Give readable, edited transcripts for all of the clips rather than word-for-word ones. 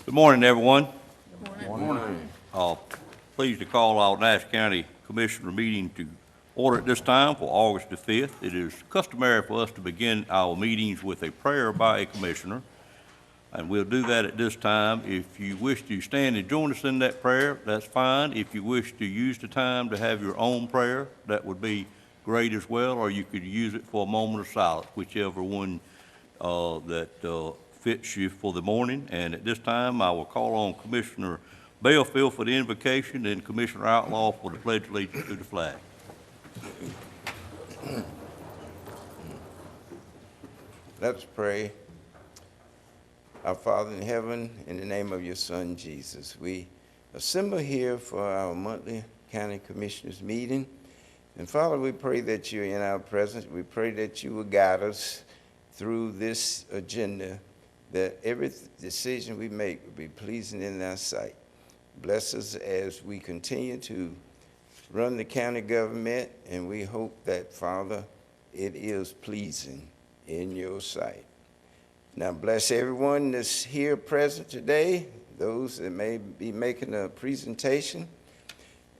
Good morning, everyone. Good morning. Pleased to call our Nash County Commissioner meeting to order at this time for August the 5th. It is customary for us to begin our meetings with a prayer by a commissioner, and we'll do that at this time. If you wish to stand and join us in that prayer, that's fine. If you wish to use the time to have your own prayer, that would be great as well, or you could use it for a moment of silence, whichever one that fits you for the morning. And at this time, I will call on Commissioner Belfield for the invocation and Commissioner Outlaw for the pledge of allegiance to the flag. Let's pray. Our Father in heaven, in the name of your Son, Jesus, we assemble here for our monthly county commissioners meeting. And Father, we pray that you're in our presence. We pray that you will guide us through this agenda, that every decision we make will be pleasing in thy sight. Bless us as we continue to run the county government, and we hope that, Father, it is pleasing in your sight. Now bless everyone that's here present today, those that may be making a presentation,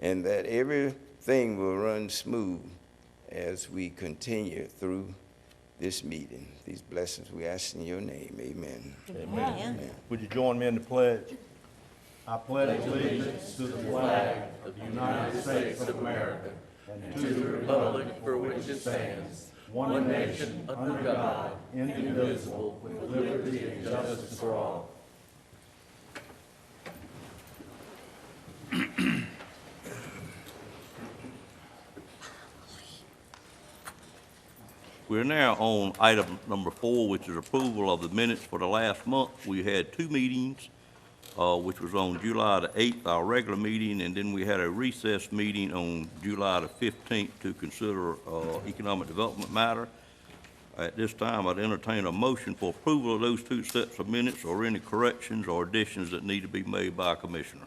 and that everything will run smooth as we continue through this meeting. These blessings we ask in your name. Amen. Amen. Amen. Would you join me in the pledge? I pledge allegiance to the flag of the United States of America and to the republic for which it stands, one nation, under God, indivisible, with liberty and justice for all. We're now on item number 4, which is approval of the minutes for the last month. We had 2 meetings, which was on July the 8th, our regular meeting, and then we had a recess meeting on July the 15th to consider economic development matter. At this time, I'd entertain a motion for approval of those 2 sets of minutes or any corrections or additions that need to be made by a commissioner.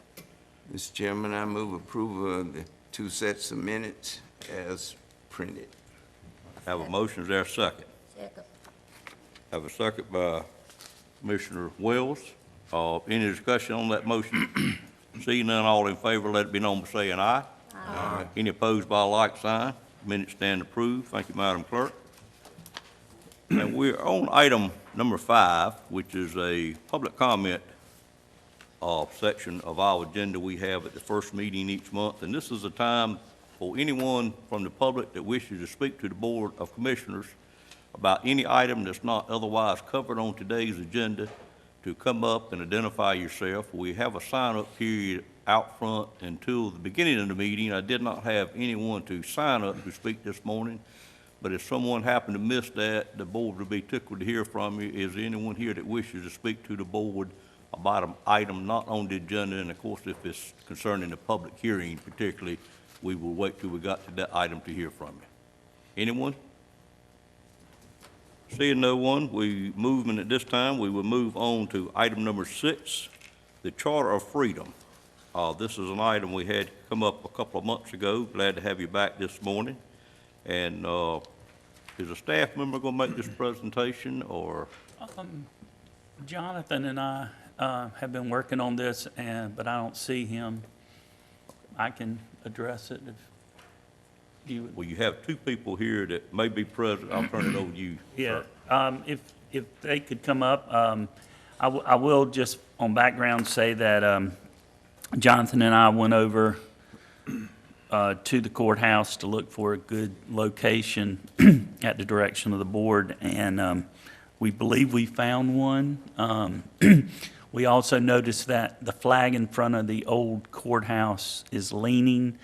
Mr. Chairman, I move approval of the 2 sets of minutes as printed. Have a motion, is there a second? Second. Have a second by Commissioner Wells. Any discussion on that motion? Seeing none, all in favor, let it be known by saying aye. Aye. Any opposed by a like sign? Minutes stand approved. Thank you, Madam Clerk. And we're on item number 5, which is a public comment section of our agenda we have at the first meeting each month. And this is a time for anyone from the public that wishes to speak to the Board of Commissioners about any item that's not otherwise covered on today's agenda to come up and identify yourself. We have a sign-up period out front until the beginning of the meeting. I did not have anyone to sign up to speak this morning, but if someone happened to miss that, the board would be tickled to hear from you. Is there anyone here that wishes to speak to the board about an item not on the agenda? And of course, if it's concerning the public hearing particularly, we will wait till we got to that item to hear from you. Anyone? Seeing no one, at this time, we will move on to item number 6, the Charter of Freedom. This is an item we had come up a couple of months ago. Glad to have you back this morning. And is a staff member going to make this presentation, or? Jonathan and I have been working on this, but I don't see him. I can address it if you would. Well, you have 2 people here that may be present. I'll turn it over to you. Yeah, if they could come up, I will just on background say that Jonathan and I went over to the courthouse to look for a good location at the direction of the board, and we believe we found one. We also noticed that the flag in front of the old courthouse is leaning,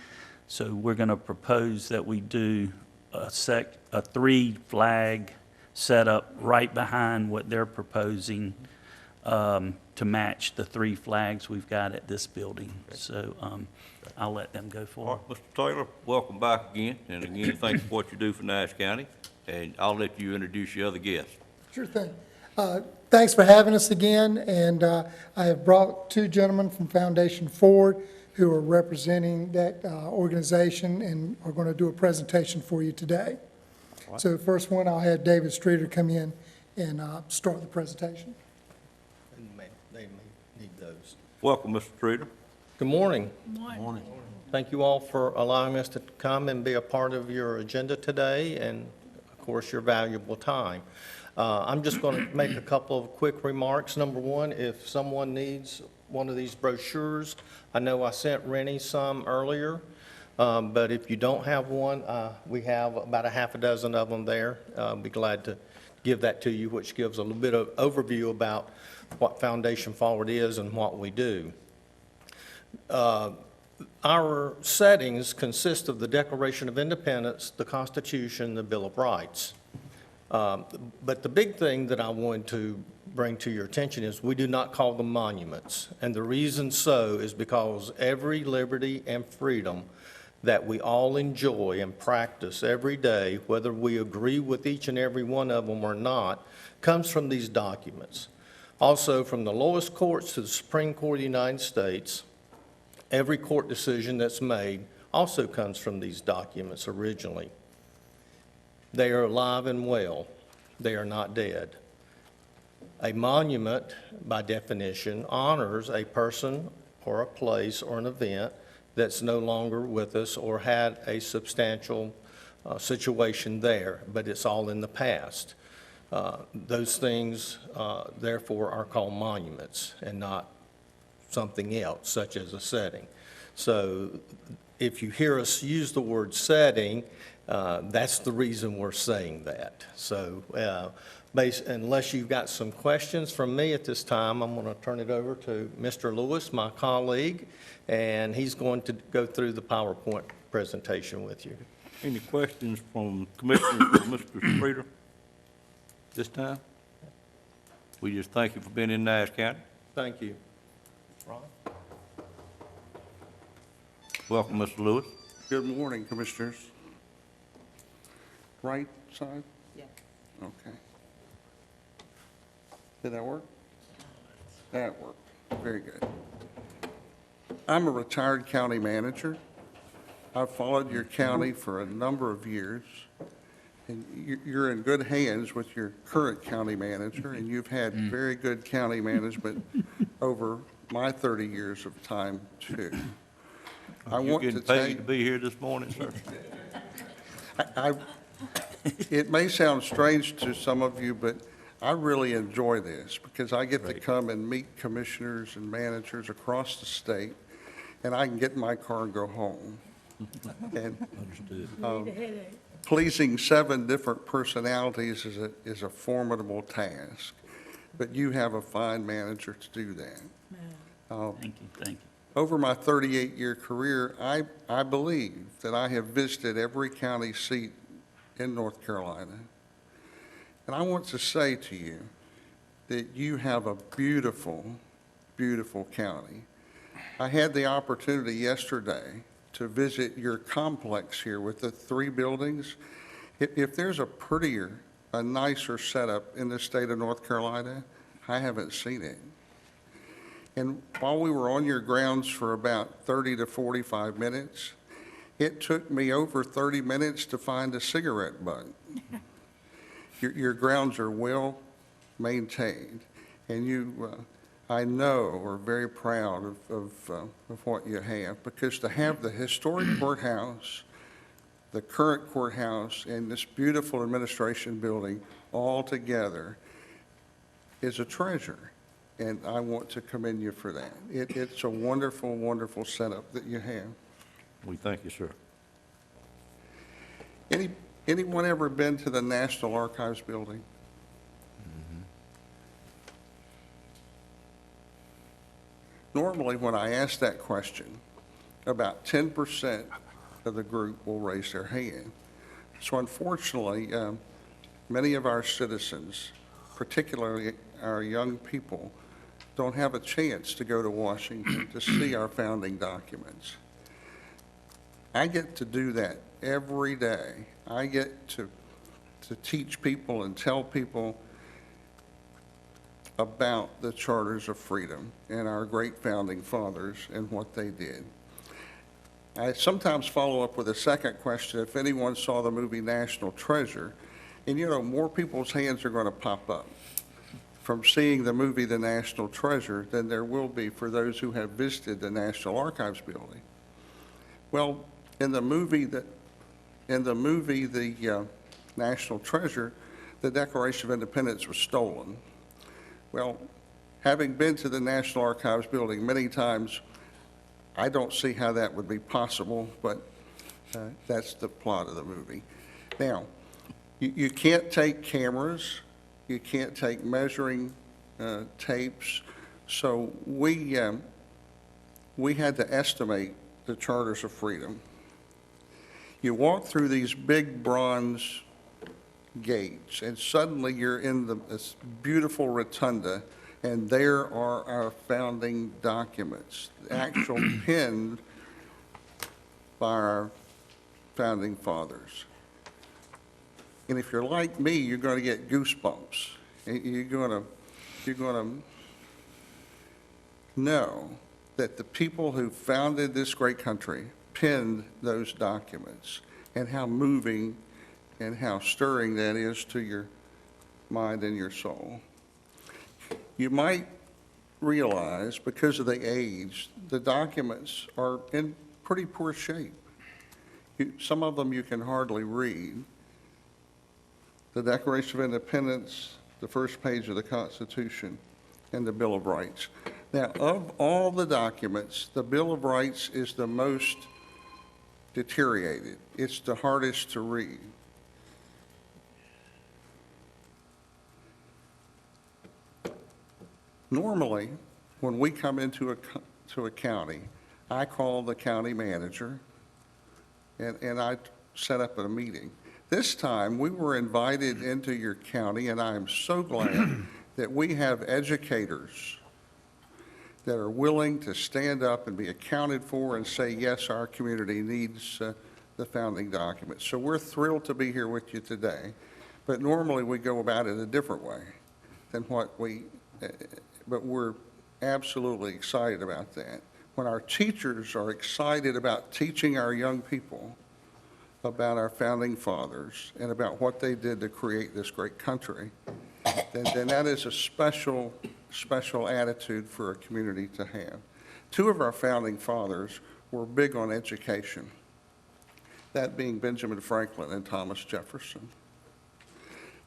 so we're going to propose that we do a 3-flag setup right behind what they're proposing to match the 3 flags we've got at this building. So I'll let them go All forward. right, Mr. Taylor, welcome back again. And again, thank you for what you do for Nash County. And I'll let you introduce your other guests. Sure thing. Thanks for having us again, and I have brought 2 gentlemen from Foundation Forward who are representing that organization and are going to do a presentation for you today. So the first one, I'll have David Streeter come in and start the presentation. need those. Welcome, Mr. Streeter. Good morning. Morning. Thank you all for allowing us to come and be a part of your agenda today and, of course, your valuable time. I'm just going to make a couple of quick remarks. Number one, if someone needs one of these brochures, I know I sent Rennie some earlier, but if you don't have one, we have about a half a dozen of them there. I'll be glad to give that to you, which gives a little bit of overview about what Foundation Forward is and what we do. Our settings consist of the Declaration of Independence, the Constitution, the Bill of Rights. But the big thing that I wanted to bring to your attention is we do not call them monuments. And the reason so is because every liberty and freedom that we all enjoy and practice every day, whether we agree with each and every one of them or not, comes from these documents. Also, from the lowest courts to the Supreme Court of the United States, every court decision that's made also comes from these documents originally. They are alive and well. They are not dead. A monument, by definition, honors a person or a place or an event that's no longer with us or had a substantial situation there, but it's all in the past. Those things, therefore, are called monuments and not something else, such as a setting. So if you hear us use the word setting, that's the reason we're saying that. So unless you've got some questions from me at this time, I'm going to turn it over to Mr. Lewis, my colleague, and he's going to go through the PowerPoint presentation with you. Any questions from Commissioner Mr. Streeter this time? We just thank you for being in Nash County. Thank you. Ron? Welcome, Mr. Lewis. Good morning, Commissioners. Right side? Yeah. Okay. Did that work? That worked. Very good. I'm a retired county manager. I've followed your county for a number of years, and you're in good hands with your current county manager, and you've had very good county management over my 30 years of time, too. I You want to getting tell paid you, to be here this morning, sir? it may sound strange to some of you, but I really enjoy this because I get to come and meet commissioners and managers across the state, and I can get in my car and go home. And pleasing 7 different personalities is a formidable task, but you have a fine manager to do that. Thank you, thank you. Over my 38-year career, I believe that I have visited every county seat in North Carolina. And I want to say to you that you have a beautiful, beautiful county. I had the opportunity yesterday to visit your complex here with the 3 buildings. If there's a prettier, a nicer setup in the state of North Carolina, I haven't seen it. And while we were on your grounds for about 30 to 45 minutes, it took me over 30 minutes to find a cigarette butt. Your grounds are well maintained, and you, I know, are very proud of what you have, because to have the historic courthouse, the current courthouse, and this beautiful administration building all together is a treasure. And I want to commend you for that. It's a wonderful, wonderful setup that you have. We thank you, sir. Anyone ever been to the National Archives building? Normally, when I ask that question, about 10% of the group will raise their hand. So unfortunately, many of our citizens, particularly our young people, don't have a chance to go to Washington to see our founding documents. I get to do that every day. I get to teach people and tell people about the Charters of Freedom and our great founding fathers and what they did. I sometimes follow up with a second question, if anyone saw the movie National Treasure, and you know, more people's hands are going to pop up. from seeing the movie The National Treasure than there will be for those who have visited the National Archives building. Well, in the movie, The National Treasure, the Declaration of Independence was stolen. Well, having been to the National Archives building many times, I don't see how that would be possible, but that's the plot of the movie. Now, you can't take cameras, you can't take measuring tapes, so we had to estimate the Charters of Freedom. You walk through these big bronze gates, and suddenly you're in this beautiful rotunda, and there are our founding documents, actual penned by our founding fathers. And if you're like me, you're going to get goosebumps. You're going to know that the people who founded this great country penned those documents, and how moving and how stirring that is to your mind and your soul. You might realize, because of the age, the documents are in pretty poor shape. Some of them you can hardly read. The Declaration of Independence, the first page of the Constitution, and the Bill of Rights. Now, of all the documents, the Bill of Rights is the most deteriorated. It's the hardest to read. Normally, when we come into a county, I call the county manager, and I set up a meeting. This time, we were invited into your county, and I am so glad that we have educators that are willing to stand up and be accounted for and say, yes, our community needs the founding documents. So we're thrilled to be here with you today, but normally we go about it a different way than what but we're absolutely excited about that. When our teachers are excited about teaching our young people about our founding fathers and about what they did to create this great country, then that is a special attitude for a community to have. Two of our founding fathers were big on education, that being Benjamin Franklin and Thomas Jefferson.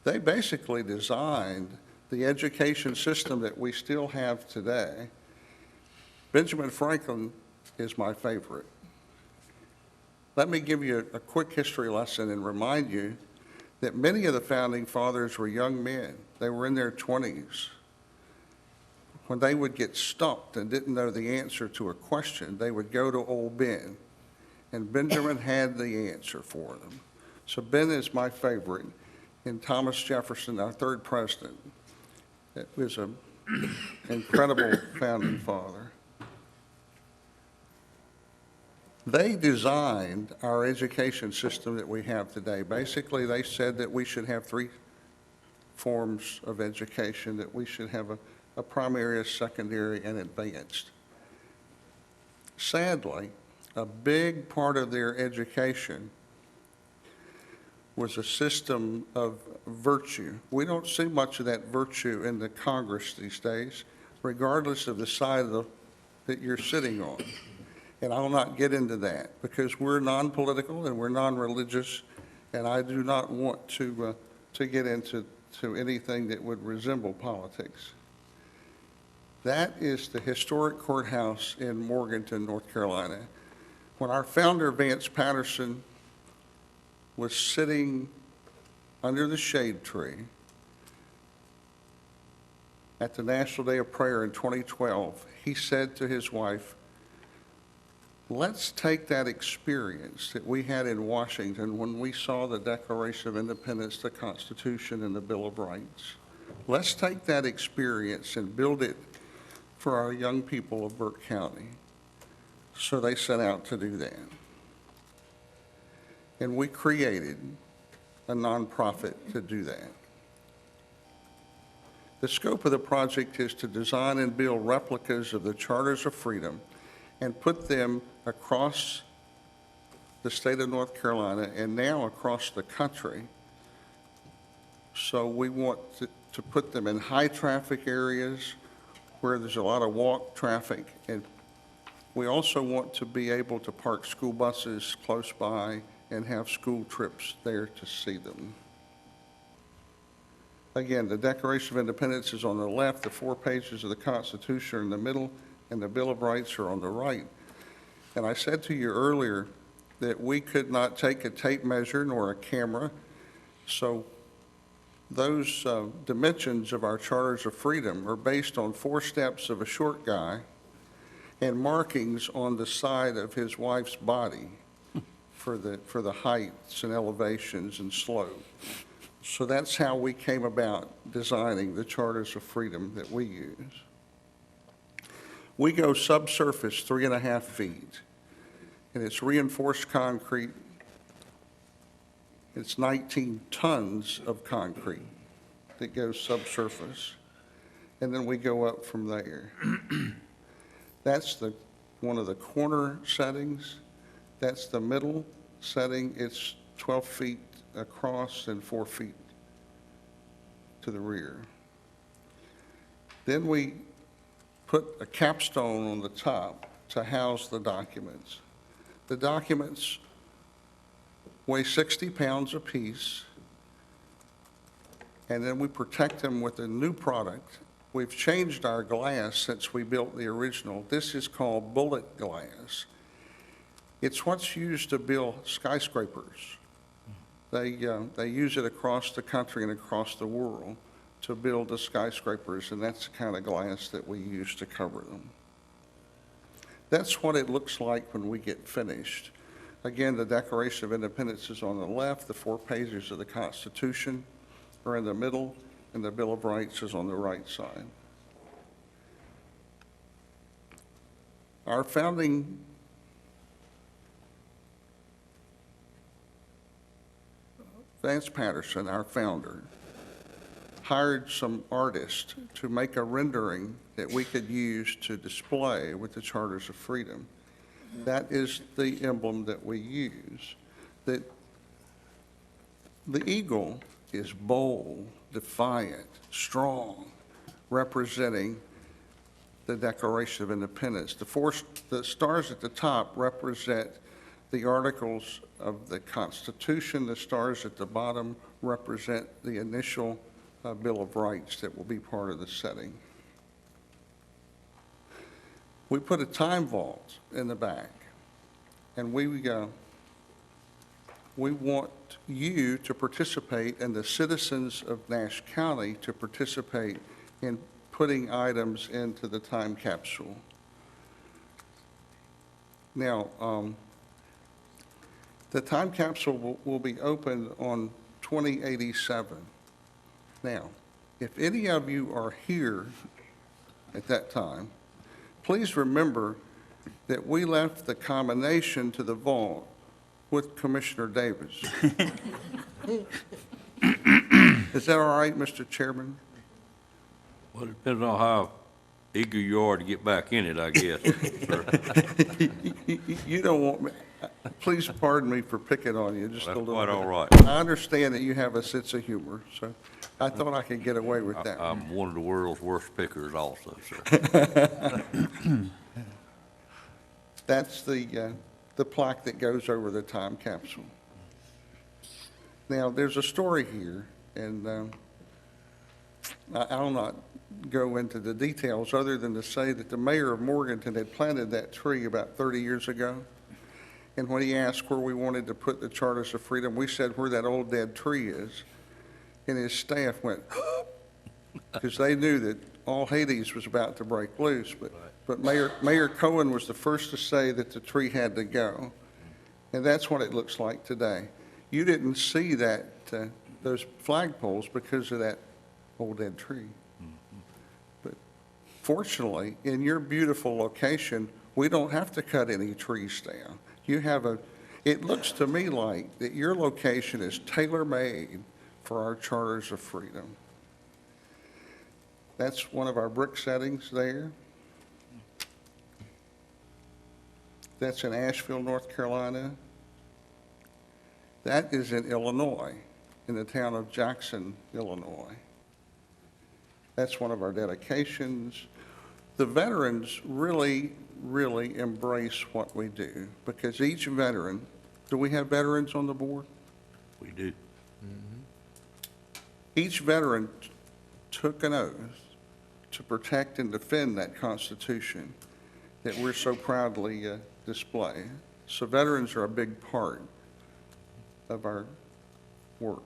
They basically designed the education system that we still have today. Benjamin Franklin is my favorite. Let me give you a quick history lesson and remind you that many of the founding fathers were young men. They were in their 20s. When they would get stumped and didn't know the answer to a question, they would go to old Ben, and Benjamin had the answer for them. So Ben is my favorite, and Thomas Jefferson, our third president, was an incredible founding father. They designed our education system that we have today. Basically, they said that we should have three forms of education, that we should have a primary, a secondary, and advanced. Sadly, a big part of their education was a system of virtue. We don't see much of that virtue in the Congress these days, regardless of the side that you're sitting on. And I'll not get into that because we're non-political and we're non-religious, and I do not want to get into anything that would resemble politics. That is the historic courthouse in Morganton, North Carolina. When our founder, Vance Patterson, was sitting under the shade tree at the National Day of Prayer in 2012, he said to his wife, let's take that experience that we had in Washington when we saw the Declaration of Independence, the Constitution, and the Bill of Rights. Let's take that experience and build it for our young people of Burke County. So they set out to do that. And we created a nonprofit to do that. The scope of the project is to design and build replicas of the Charters of Freedom and put them across the state of North Carolina and now across the country. So we want to put them in high-traffic areas where there's a lot of walk traffic. And we also want to be able to park school buses close by and have school trips there to see them. Again, the Declaration of Independence is on the left, the 4 pages of the Constitution are in the middle, and the Bill of Rights are on the right. And I said to you earlier that we could not take a tape measure nor a camera, so those dimensions of our Charters of Freedom are based on 4 steps of a short guy and markings on the side of his wife's body for the heights and elevations and slope. So that's how we came about designing the Charters of Freedom that we use. We go subsurface 3.5 feet, and it's reinforced concrete. It's 19 tons of concrete that goes subsurface, and then we go up from there. That's one of the corner settings. That's the middle setting. It's 12 feet across and 4 feet to the rear. Then we put a capstone on the top to house the documents. The documents weigh 60 pounds apiece, and then we protect them with a new product. We've changed our glass since we built the original. This is called bullet glass. It's what's used to build skyscrapers. They use it across the country and across the world to build the skyscrapers, and that's the kind of glass that we use to cover them. That's what it looks like when we get finished. Again, the Declaration of Independence is on the left, the 4 pages of the Constitution are in the middle, and the Bill of Rights is on the right side. Our founding Vance Patterson, our founder, hired some artists to make a rendering that we could use to display with the Charters of Freedom. That is the emblem that we use. The eagle is bold, defiant, strong, representing the Declaration of Independence. The stars at the top represent the articles of the Constitution. The stars at the bottom represent the initial Bill of Rights that will be part of the setting. We put a time vault in the back, and we want you to participate and the citizens of Nash County to participate in putting items into the time capsule. Now, the time capsule will be opened on 2087. Now, if any of you are here at that time, please remember that we left the combination to the vault with Commissioner Davis. Is that all right, Mr. Chairman? Well, it depends on how eager you are to get back in it, I guess. You don't want me, please pardon me for picking on you just a That's little quite bit. all right. I understand that you have a sense of humor, so I thought I could get away with that. I'm one of the world's worst pickers also, sir. That's the plaque that goes over the time capsule. Now, there's a story here, and I'll not go into the details other than to say that the mayor of Morganton had planted that tree about 30 years ago. And when he asked where we wanted to put the Charters of Freedom, we said where that old dead tree is. And his staff went, because they knew that all Hades was about to break loose. But Mayor Cohen was the first to say that the tree had to go. And that's what it looks like today. You didn't see that, those flagpoles because of that old dead tree. But fortunately, in your beautiful location, we don't have to cut any trees down. You have it looks to me like that your location is tailor-made for our Charters of Freedom. That's one of our brick settings there. That's in Asheville, North Carolina. That is in Illinois, in the town of Jackson, Illinois. That's one of our dedications. The veterans really, really embrace what we do because each veteran, do we have veterans on the board? We do. Each veteran took an oath to protect and defend that Constitution that we're so proudly display. So veterans are a big part of our work.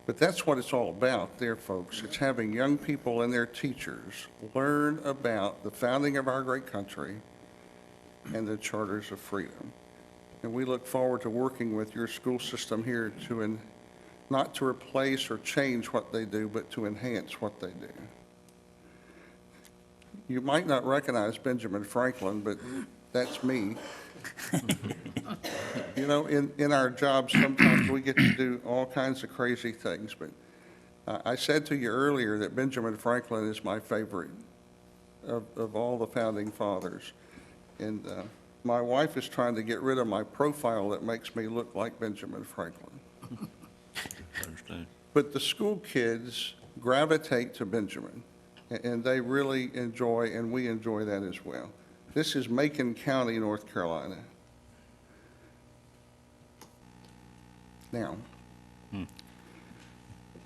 But that's what it's all about there, folks. It's having young people and their teachers learn about the founding of our great country and the charters of freedom. And we look forward to working with your school system here to, not to replace or change what they do, but to enhance what they do. You might not recognize Benjamin Franklin, but that's me. You know, in our jobs, sometimes we get to do all kinds of crazy things, but I said to you earlier that Benjamin Franklin is my favorite of all the founding fathers. And my wife is trying to get rid of my profile that makes me look like Benjamin Franklin. I understand. But the school kids gravitate to Benjamin, and they really enjoy, and we enjoy that as well. This is Macon County, North Carolina. Now,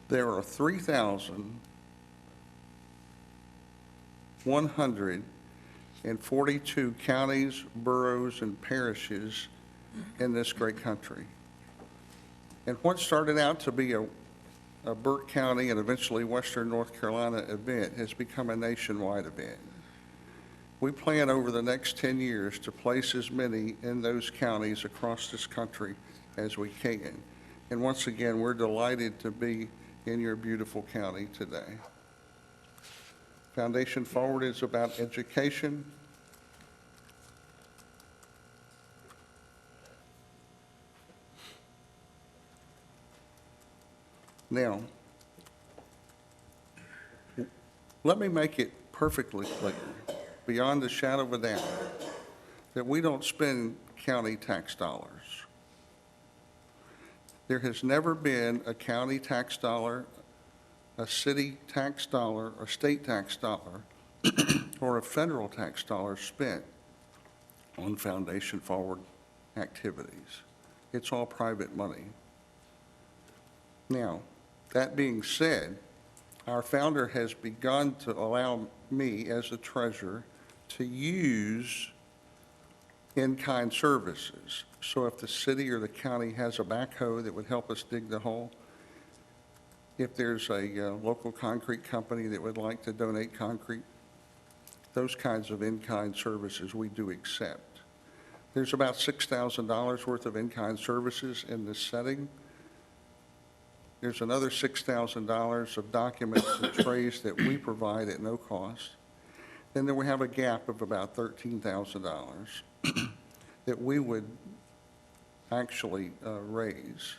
there are 3,142 counties, boroughs, and parishes in this great country. And what started out to be a Burke County and eventually Western North Carolina event has become a nationwide event. We plan over the next 10 years to place as many in those counties across this country as we can. And once again, we're delighted to be in your beautiful county today. Foundation Forward is about education. Now, let me make it perfectly clear, beyond a shadow of a doubt, that we don't spend county tax dollars. There has never been a county tax dollar, a city tax dollar, a state tax dollar, or a federal tax dollar spent on Foundation Forward activities. It's all private money. Now, that being said, our founder has begun to allow me as a treasurer to use in-kind services. So if the city or the county has a backhoe that would help us dig the hole, if there's a local concrete company that would like to donate concrete, those kinds of in-kind services we do accept. There's about $6,000 worth of in-kind services in this setting. There's another $6,000 of documents and trays that we provide at no cost. Then we have a gap of about $13,000 that we would actually raise.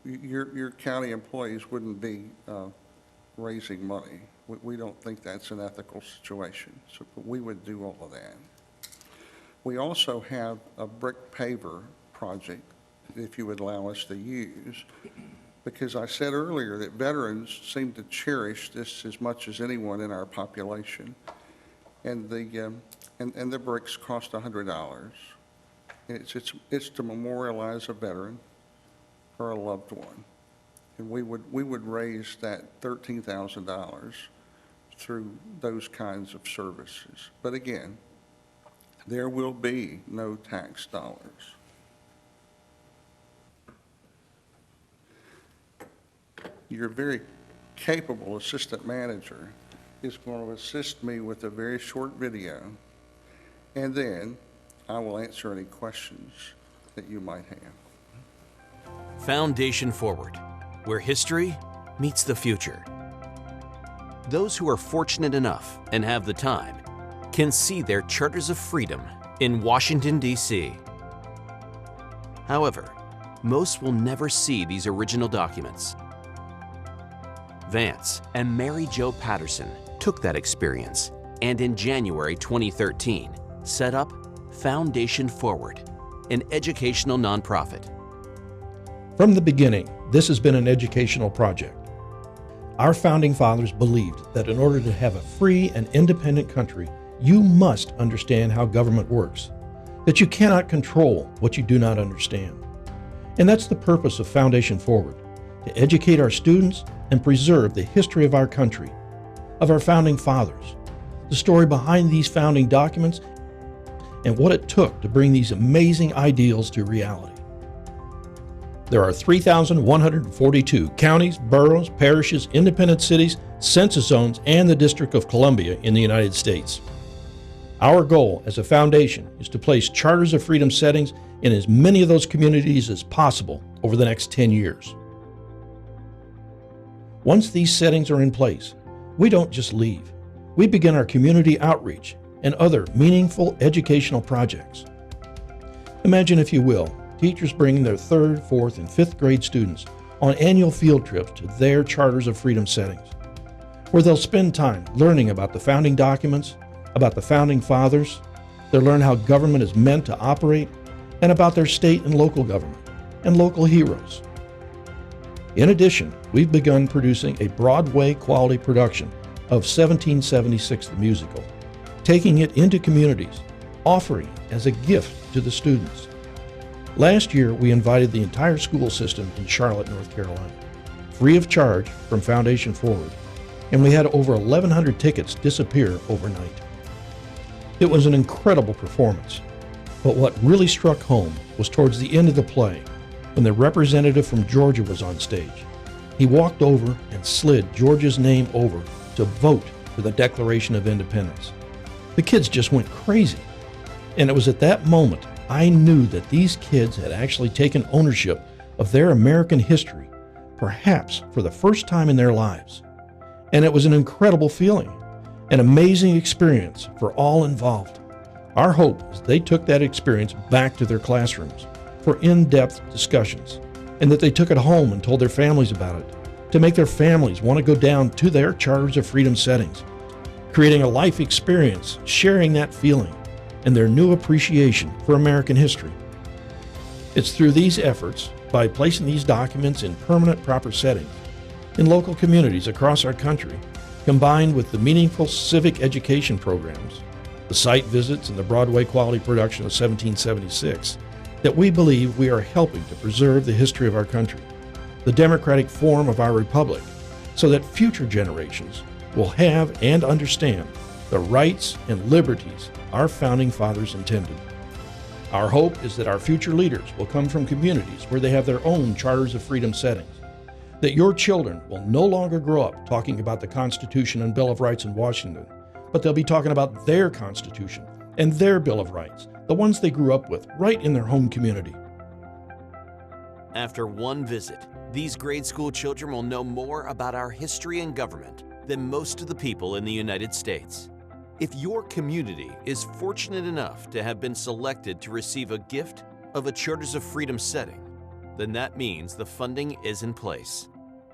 Your county employees wouldn't be raising money. We don't think that's an ethical situation, so we would do all of that. We also have a brick paver project, if you would allow us to use, because I said earlier that veterans seem to cherish this as much as anyone in our population. And the bricks cost $100. It's to memorialize a veteran or a loved one. And we would raise that $13,000 through those kinds of services. But again, there will be no tax dollars. Your very capable assistant manager is going to assist me with a very short video, and then I will answer any questions that you might have. Foundation Forward, where history meets the future. Those who are fortunate enough and have the time can see their charters of freedom in Washington, D.C. However, most will never see these original documents. Vance and Mary Jo Patterson took that experience and in January 2013 set up Foundation Forward, an educational nonprofit. From the beginning, this has been an educational project. Our founding fathers believed that in order to have a free and independent country, you must understand how government works, that you cannot control what you do not understand. And that's the purpose of Foundation Forward, to educate our students and preserve the history of our country, of our founding fathers, the story behind these founding documents, and what it took to bring these amazing ideals to reality. There are 3,142 counties, boroughs, parishes, independent cities, census zones, and the District of Columbia in the United States. Our goal as a foundation is to place Charters of Freedom settings in as many of those communities as possible over the next 10 years. Once these settings are in place, we don't just leave. We begin our community outreach and other meaningful educational projects. Imagine, if you will, teachers bringing their 3rd, 4th, and 5th grade students on annual field trips to their Charters of Freedom settings, where they'll spend time learning about the founding documents, about the founding fathers. They'll learn how government is meant to operate, and about their state and local government and local heroes. In addition, we've begun producing a Broadway quality production of 1776 the musical, taking it into communities, offering it as a gift to the students. Last year, we invited the entire school system in Charlotte, North Carolina, free of charge from Foundation Forward, and we had over 1,100 tickets disappear overnight. It was an incredible performance, but what really struck home was towards the end of the play, when the representative from Georgia was on stage. He walked over and slid Georgia's name over to vote for the Declaration of Independence. The kids just went crazy, and it was at that moment I knew that these kids had actually taken ownership of their American history, perhaps for the first time in their lives. And it was an incredible feeling, an amazing experience for all involved. Our hope is they took that experience back to their classrooms for in-depth discussions, and that they took it home and told their families about it, to make their families want to go down to their Charters of Freedom settings, creating a life experience, sharing that feeling, and their new appreciation for American history. It's through these efforts, by placing these documents in permanent proper settings, in local communities across our country, combined with the meaningful civic education programs, the site visits, and the Broadway quality production of 1776, that we believe we are helping to preserve the history of our country, the democratic form of our republic, so that future generations will have and understand the rights and liberties our founding fathers intended. Our hope is that our future leaders will come from communities where they have their own Charters of Freedom settings, that your children will no longer grow up talking about the Constitution and Bill of Rights in Washington, but they'll be talking about their Constitution and their Bill of Rights, the ones they grew up with right in their home community. After one visit, these grade school children will know more about our history and government than most of the people in the United States. If your community is fortunate enough to have been selected to receive a gift of a Charters of Freedom setting, then that means the funding is in place.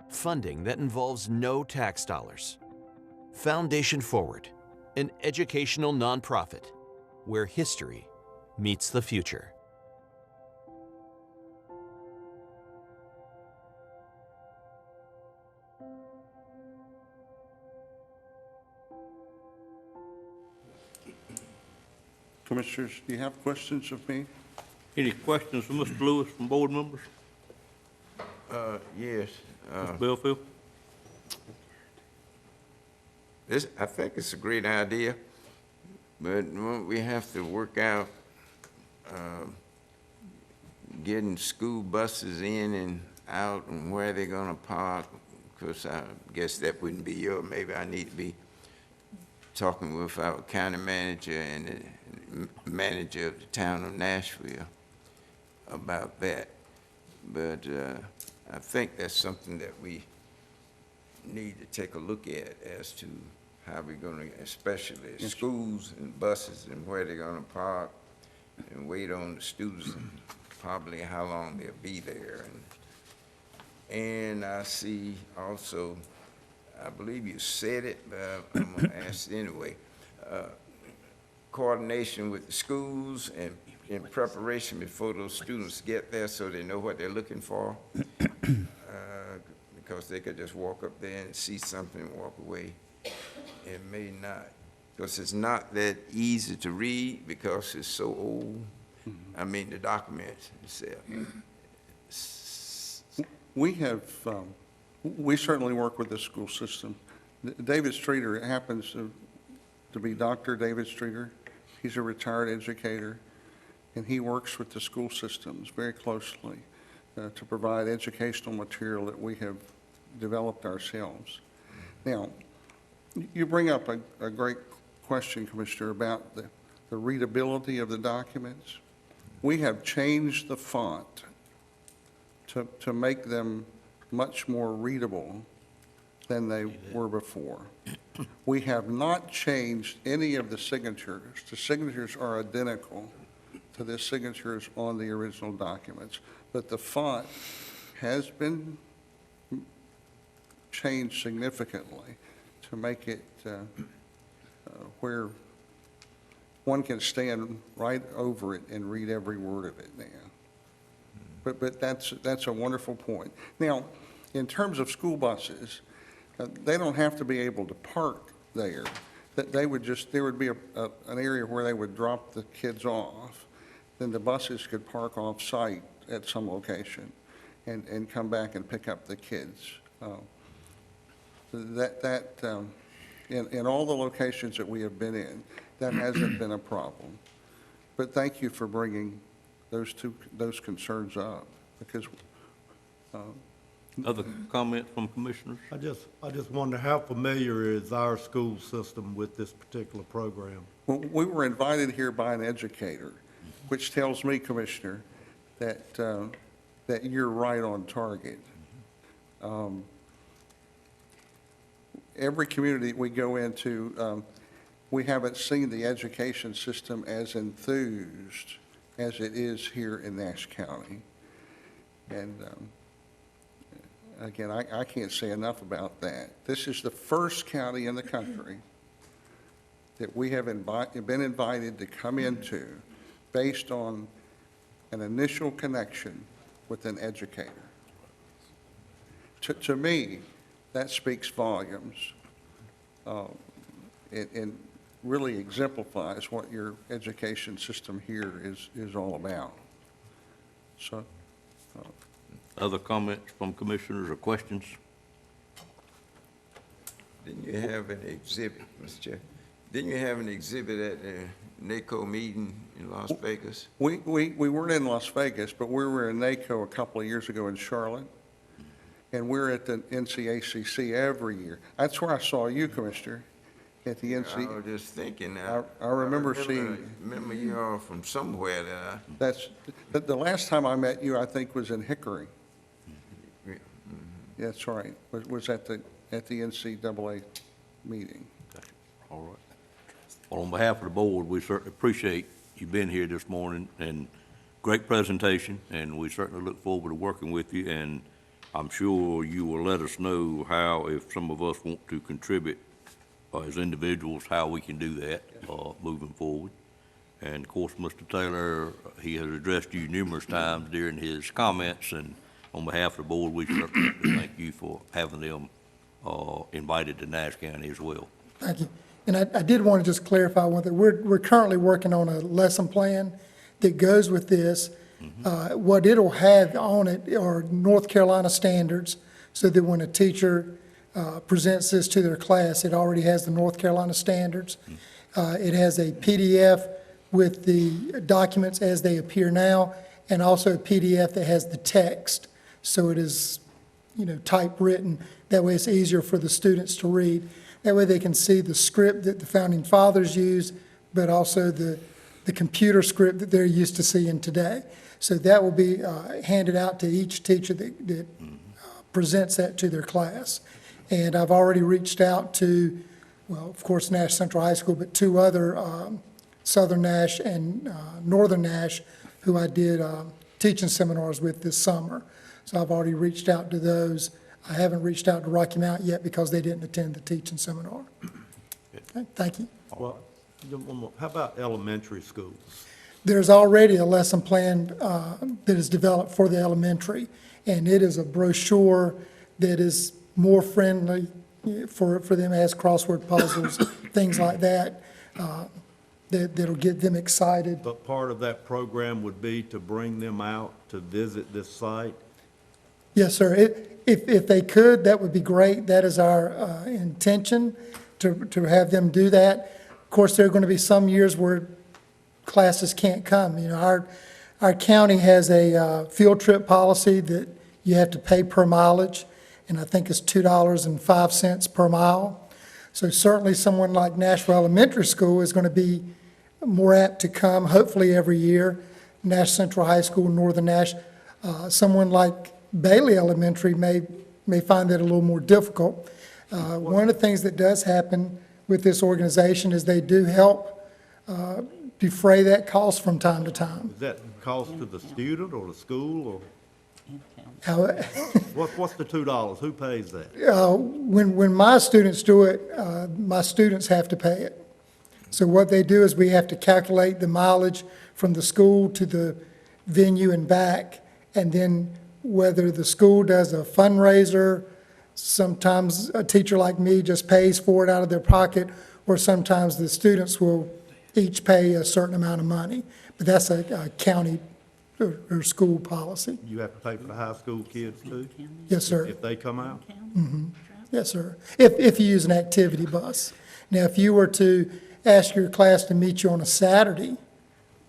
Funding that involves no tax dollars. Foundation Forward, an educational nonprofit where history meets the future. Commissioners, do you have questions of me? Any questions for Mr. Lewis from board members? Yes. Mr. Belfield? I think it's a great idea, but we have to work out getting school buses in and out and where they're gonna park. Because I guess that wouldn't be maybe I need to be talking with our county manager and the manager of the town of Nashville about that. But I think that's something that we need to take a look at as to how we're going to, especially schools and buses and where they're going to park and wait on the students and probably how long they'll be there. And I see also, I believe you said it, but I'm going to ask it anyway, coordination with the schools and in preparation before those students get there so they know what they're looking for. Because they could just walk up there and see something and walk away. It may not, because it's not that easy to read because it's so old. I mean, the document itself. We have, we certainly work with the school system. David Streeter happens to be Dr. David Streeter. He's a retired educator, and he works with the school systems very closely to provide educational material that we have developed ourselves. Now, you bring up a great question, Commissioner, about the readability of the documents. We have changed the font to make them much more readable than they were before. We have not changed any of the signatures. The signatures are identical to the signatures on the original documents, but the font has been changed significantly to make it where one can stand right over it and read every word of it now. But that's a wonderful point. Now, in terms of school buses, they don't have to be able to park there. That there would be an area where they would drop the kids off. Then the buses could park off-site at some location and come back and pick up the kids. In all the locations that we have been in, that hasn't been a problem. But thank you for bringing those concerns up, because Other comments from commissioners? I just wonder how familiar is our school system with this particular program? well, we were invited here by an educator, which tells me, Commissioner, that you're right on target. Every community we go into, we haven't seen the education system as enthused as it is here in Nash County. And again, I can't say enough about that. This is the first county in the country that we have been invited to come into based on an initial connection with an educator. To me, that speaks volumes and really exemplifies what your education system here is all about. So, Other comments from commissioners or questions? Didn't you have an exhibit, Mr. Chair? Didn't you have an exhibit at the NACO meeting in Las Vegas? we weren't in Las Vegas, but we were in NACO a couple of years ago in Charlotte, and we're at the NCACC every year. That's where I saw you, Commissioner, at the I NC. was just thinking. I remember seeing. Remember you all from somewhere that That's, the last time I met you, I think, was in Hickory. That's right, was at the NCAA meeting. All right. Well, on behalf of the board, we certainly appreciate you being here this morning, and great presentation, and we certainly look forward to working with you, and I'm sure you will let us know how, if some of us want to contribute as individuals, how we can do that moving forward. And of course, Mr. Taylor, he has addressed you numerous times during his comments, and on behalf of the board, we certainly thank you for having them invited to Nash County as well. Thank you. And I did want to just clarify one thing. We're currently working on a lesson plan that goes with this. What it'll have on it are North Carolina standards, so that when a teacher presents this to their class, it already has the North Carolina standards. It has a PDF with the documents as they appear now, and also a PDF that has the text. So it is, typewritten. That way it's easier for the students to read. That way they can see the script that the Founding Fathers used, but also the computer script that they're used to seeing today. So that will be handed out to each teacher that presents that to their class. And I've already reached out to, well, of course, Nash Central High School, but two other, Southern Nash and Northern Nash, who I did teaching seminars with this summer. So I've already reached out to those. I haven't reached out to Rocky Mount yet because they didn't attend the teaching seminar. Okay, thank you. Well, one more. How about elementary schools? There's already a lesson plan that is developed for the elementary, and it is a brochure that is more friendly for them as crossword puzzles, things like that, that'll get them excited. But part of that program would be to bring them out to visit this site? Yes, sir. If they could, that would be great. That is our intention, to have them do that. Of course, there are going to be some years where classes can't come. You know, our county has a field trip policy that you have to pay per mileage, and I think it's $2.05 per mile. So certainly someone like Nashville Elementary School is going to be more apt to come, hopefully every year. Nash Central High School, Northern Nash. Someone like Bailey Elementary may find that a little more difficult. One of the things that does happen with this organization is they do help defray that cost from time to time. Is that cost to the student or the school, or How- what's the $2? Who pays that? When my students do it, my students have to pay it. So what they do is we have to calculate the mileage from the school to the venue and back, and then whether the school does a fundraiser, sometimes a teacher like me just pays for it out of their pocket, or sometimes the students will each pay a certain amount of money. But that's a county or school policy. You have to pay for the high school kids too, Yes, sir. if they come out? Yes, sir. If you use an activity bus. Now, if you were to ask your class to meet you on a Saturday,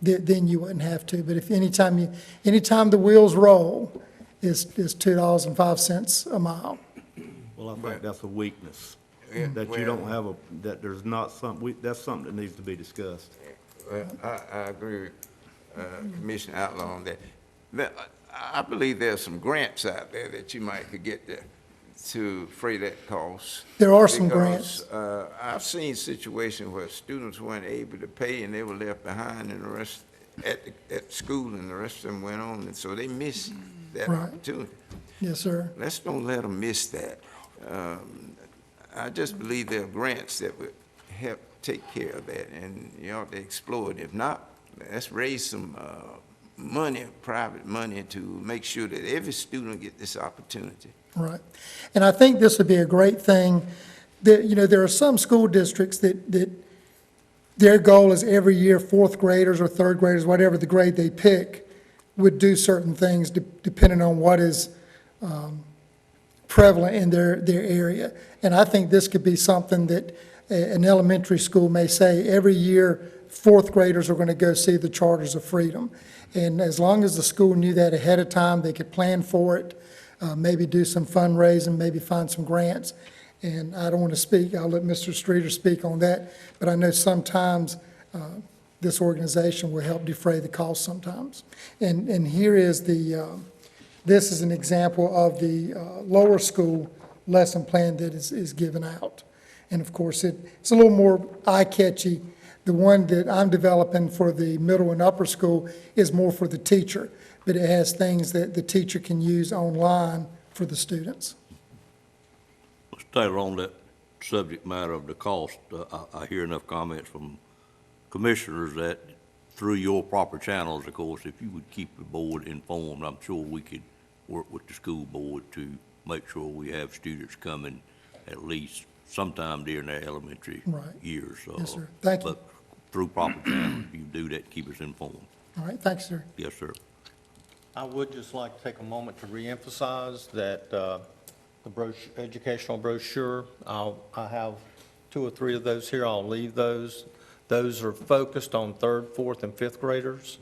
then you wouldn't have to. But if anytime the wheels roll, is $2.05 a mile. Well, I think that's a weakness, Yeah, that you well- don't have that there's not that's something that needs to be discussed. Well, I agree with Commissioner Outlaw on that. I believe there's some grants out there that you might could get to defray that cost. There are some Because, grants. I've seen situations where students weren't able to pay and they were left behind, and the rest at school, and the rest of them went on, and so they missed that Right. opportunity. Yes, sir. Let's don't let them miss that. I just believe there are grants that would help take care of that, and you ought to explore it. If not, let's raise some money, private money, to make sure that every student get this opportunity. Right. And I think this would be a great thing. There are some school districts that their goal is every year, fourth graders or third graders, whatever the grade they pick, would do certain things depending on what is prevalent in their area. And I think this could be something that an elementary school may say, every year, fourth graders are going to go see the Charters of Freedom. And as long as the school knew that ahead of time, they could plan for it, maybe do some fundraising, maybe find some grants. And I don't want to speak, I'll let Mr. Streeter speak on that, but I know sometimes this organization will help defray the cost sometimes. And here is this is an example of the lower school lesson plan that is given out. And of course, it's a little more eye-catchy. The one that I'm developing for the middle and upper school is more for the teacher, but it has things that the teacher can use online for the students. Mr. Taylor, on that subject matter of the cost, I hear enough comments from commissioners that through your proper channels, of course, if you would keep the board informed, I'm sure we could work with the school board to make sure we have students coming at least sometime during their elementary Right. years. Yes, sir. Thank you. But through proper channels, you do that, keep us informed. All right, thanks, sir. Yes, sir. I would just like to take a moment to reemphasize that the educational brochure, I have 2 or 3 of those here. I'll leave those. Those are focused on 3rd, 4th, and 5th graders.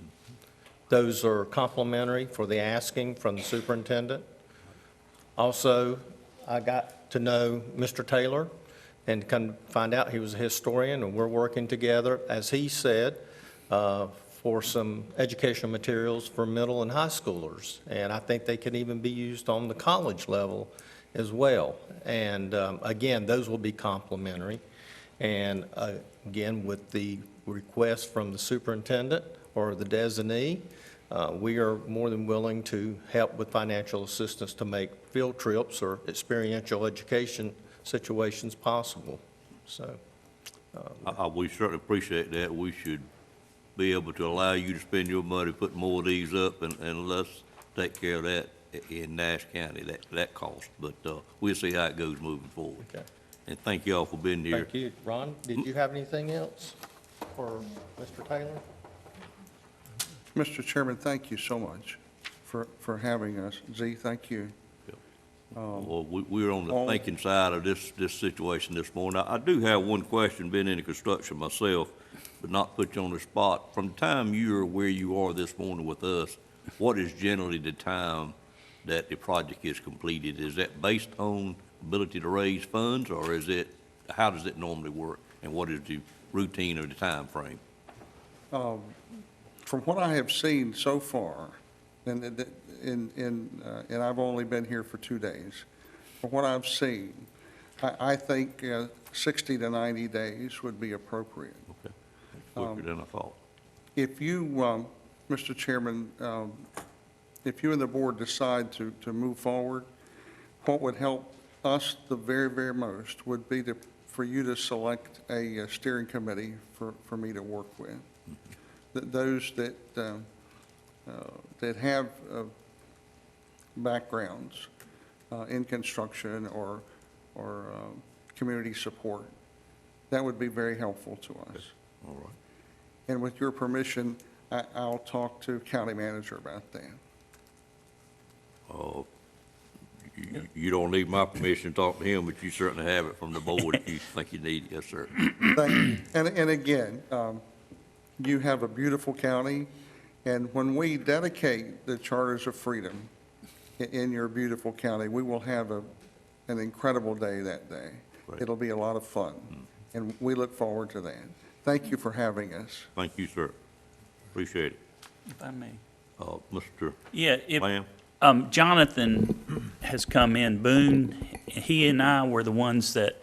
Those are complimentary for the asking from the superintendent. Also, I got to know Mr. Taylor and come find out he was a historian, and we're working together, as he said, for some educational materials for middle and high schoolers. And I think they can even be used on the college level as well. And again, those will be complimentary. And again, with the request from the superintendent or the designee, we are more than willing to help with financial assistance to make field trips or experiential education situations possible. So, We certainly appreciate that. We should be able to allow you to spend your money putting more of these up, and let's take care of that in Nash County, that cost. But, we'll see how it goes moving forward. Okay. And thank you all for being here. Thank you. Ron, did you have anything else for Mr. Taylor? Mr. Chairman, thank you so much for having us. Z, thank you. Well, we're on the all- thinking side of this situation this morning. I do have one question, been in the construction myself, but not put you on the spot. From the time you're where you are this morning with us, what is generally the time that the project is completed? Is that based on ability to raise funds, or is it, how does it normally work? And what is the routine or the time frame? From what I have seen so far, and I've only been here for 2 days, from what I've seen, I think 60 to 90 days would be appropriate. Okay, quicker than I thought. If you, Mr. Chairman, if you and the board decide to move forward, what would help us the very, very most would be for you to select a steering committee for me to work with. Those that have backgrounds in construction or community support, that would be very helpful to us. All right. And with your permission, I'll talk to county manager about that. You don't need my permission to talk to him, but you certainly have it from the board if you think you need it. Yes, sir. Thank you. And again, you have a beautiful county, and when we dedicate the Charters of Freedom in your beautiful county, we will have an incredible day that day. Right. It'll be a lot of fun, and we look forward to that. Thank you for having us. Thank you, sir. Appreciate it. If I may. Mr. Yeah, Lamb? Jonathan has come in, Boone, he and I were the ones that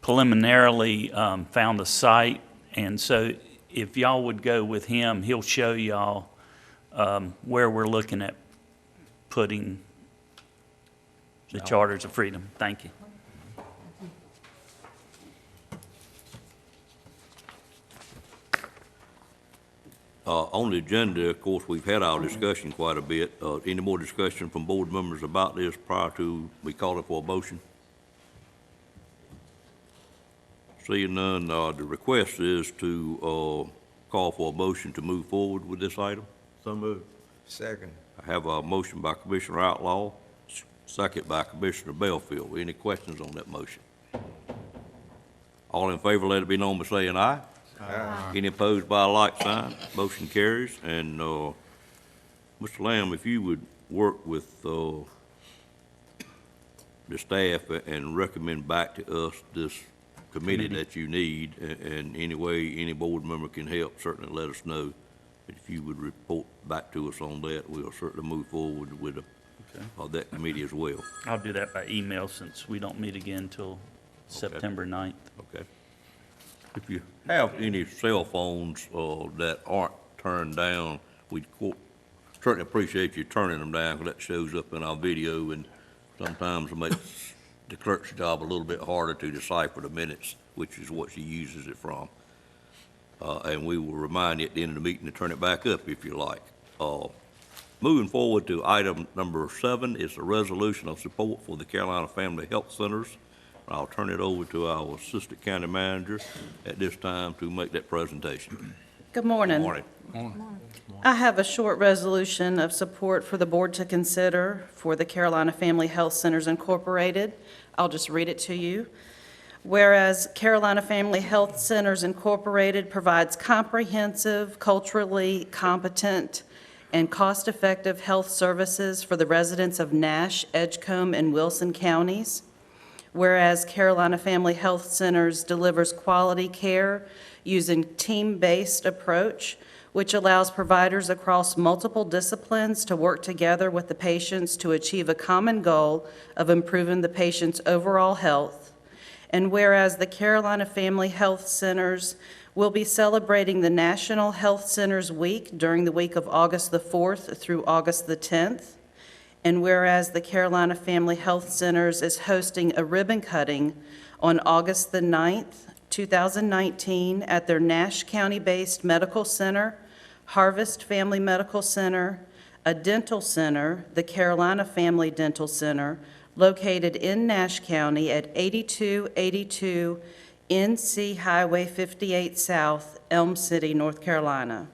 preliminarily found the site, and so if y'all would go with him, he'll show y'all where we're looking at putting the Charters of Freedom. Thank you. On the agenda, of course, we've had our discussion quite a bit. Any more discussion from board members about this prior to we call it for a motion? Seeing none, the request is to call for a motion to move forward with this item. So moved. Second. I have a motion by Commissioner Outlaw, second by Commissioner Belfield. Any questions on that motion? All in favor, let it be known by saying aye. Aye. Any opposed by a like sign? Motion carries. And, Mr. Lamb, if you would work with, the staff and recommend back to us this committee that you need, and any way any board member can help, certainly let us know. But if you would report back to us on that, we'll certainly move forward with that committee as well. I'll do that by email since we don't meet again until September 9th. Okay. If you have any cell phones that aren't turned down, we certainly appreciate you turning them down, because that shows up in our video, and sometimes it makes the clerk's job a little bit harder to decipher the minutes, which is what she uses it from. And we will remind you at the end of the meeting to turn it back up if you like. Moving forward to item number 7 is a resolution of support for the Carolina Family Health Centers. I'll turn it over to our Assistant County Manager at this time to make that presentation. Good morning. Morning. I have a short resolution of support for the board to consider for the Carolina Family Health Centers Incorporated. I'll just read it to you. Whereas Carolina Family Health Centers Incorporated provides comprehensive, culturally competent, and cost-effective health services for the residents of Nash, Edgecombe, and Wilson counties. Whereas Carolina Family Health Centers delivers quality care using team-based approach, which allows providers across multiple disciplines to work together with the patients to achieve a common goal of improving the patient's overall health. And whereas the Carolina Family Health Centers will be celebrating the National Health Centers Week during the week of August the 4th through August the 10th. And whereas the Carolina Family Health Centers is hosting a ribbon cutting on August the 9th 2019, at their Nash County-based medical center, Harvest Family Medical Center, a dental center, the Carolina Family Dental Center, located in Nash County at 8282 NC Highway 58 South, Elm City, North Carolina.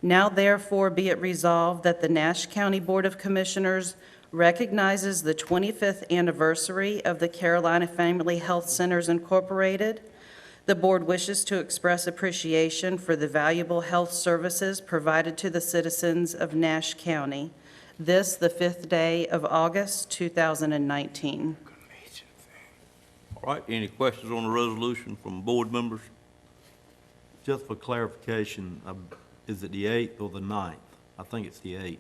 Now therefore be it resolved that the Nash County Board of Commissioners recognizes the 25th anniversary of the Carolina Family Health Centers Incorporated. The board wishes to express appreciation for the valuable health services provided to the citizens of Nash County. This, the 5th day of August, 2019. All right, any questions on the resolution from board members? Just for clarification, is it the 8th or the 9th? I think it's the 8th,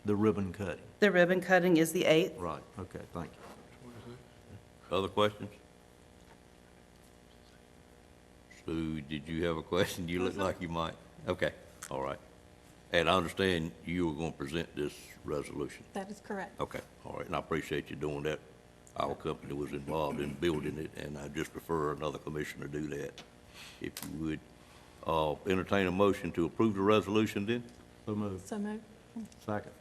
the ribbon cutting. The ribbon cutting is the 8th. Right, okay, thank you. Other questions? Sue, did you have a question? You look like you might. Okay, all right. And I understand you were going to present this resolution. That is correct. Okay, all right, and I appreciate you doing that. Our company was involved in building it, and I just prefer another commissioner do that, if you would. Entertain a motion to approve the resolution then? So moved. So moved. Second.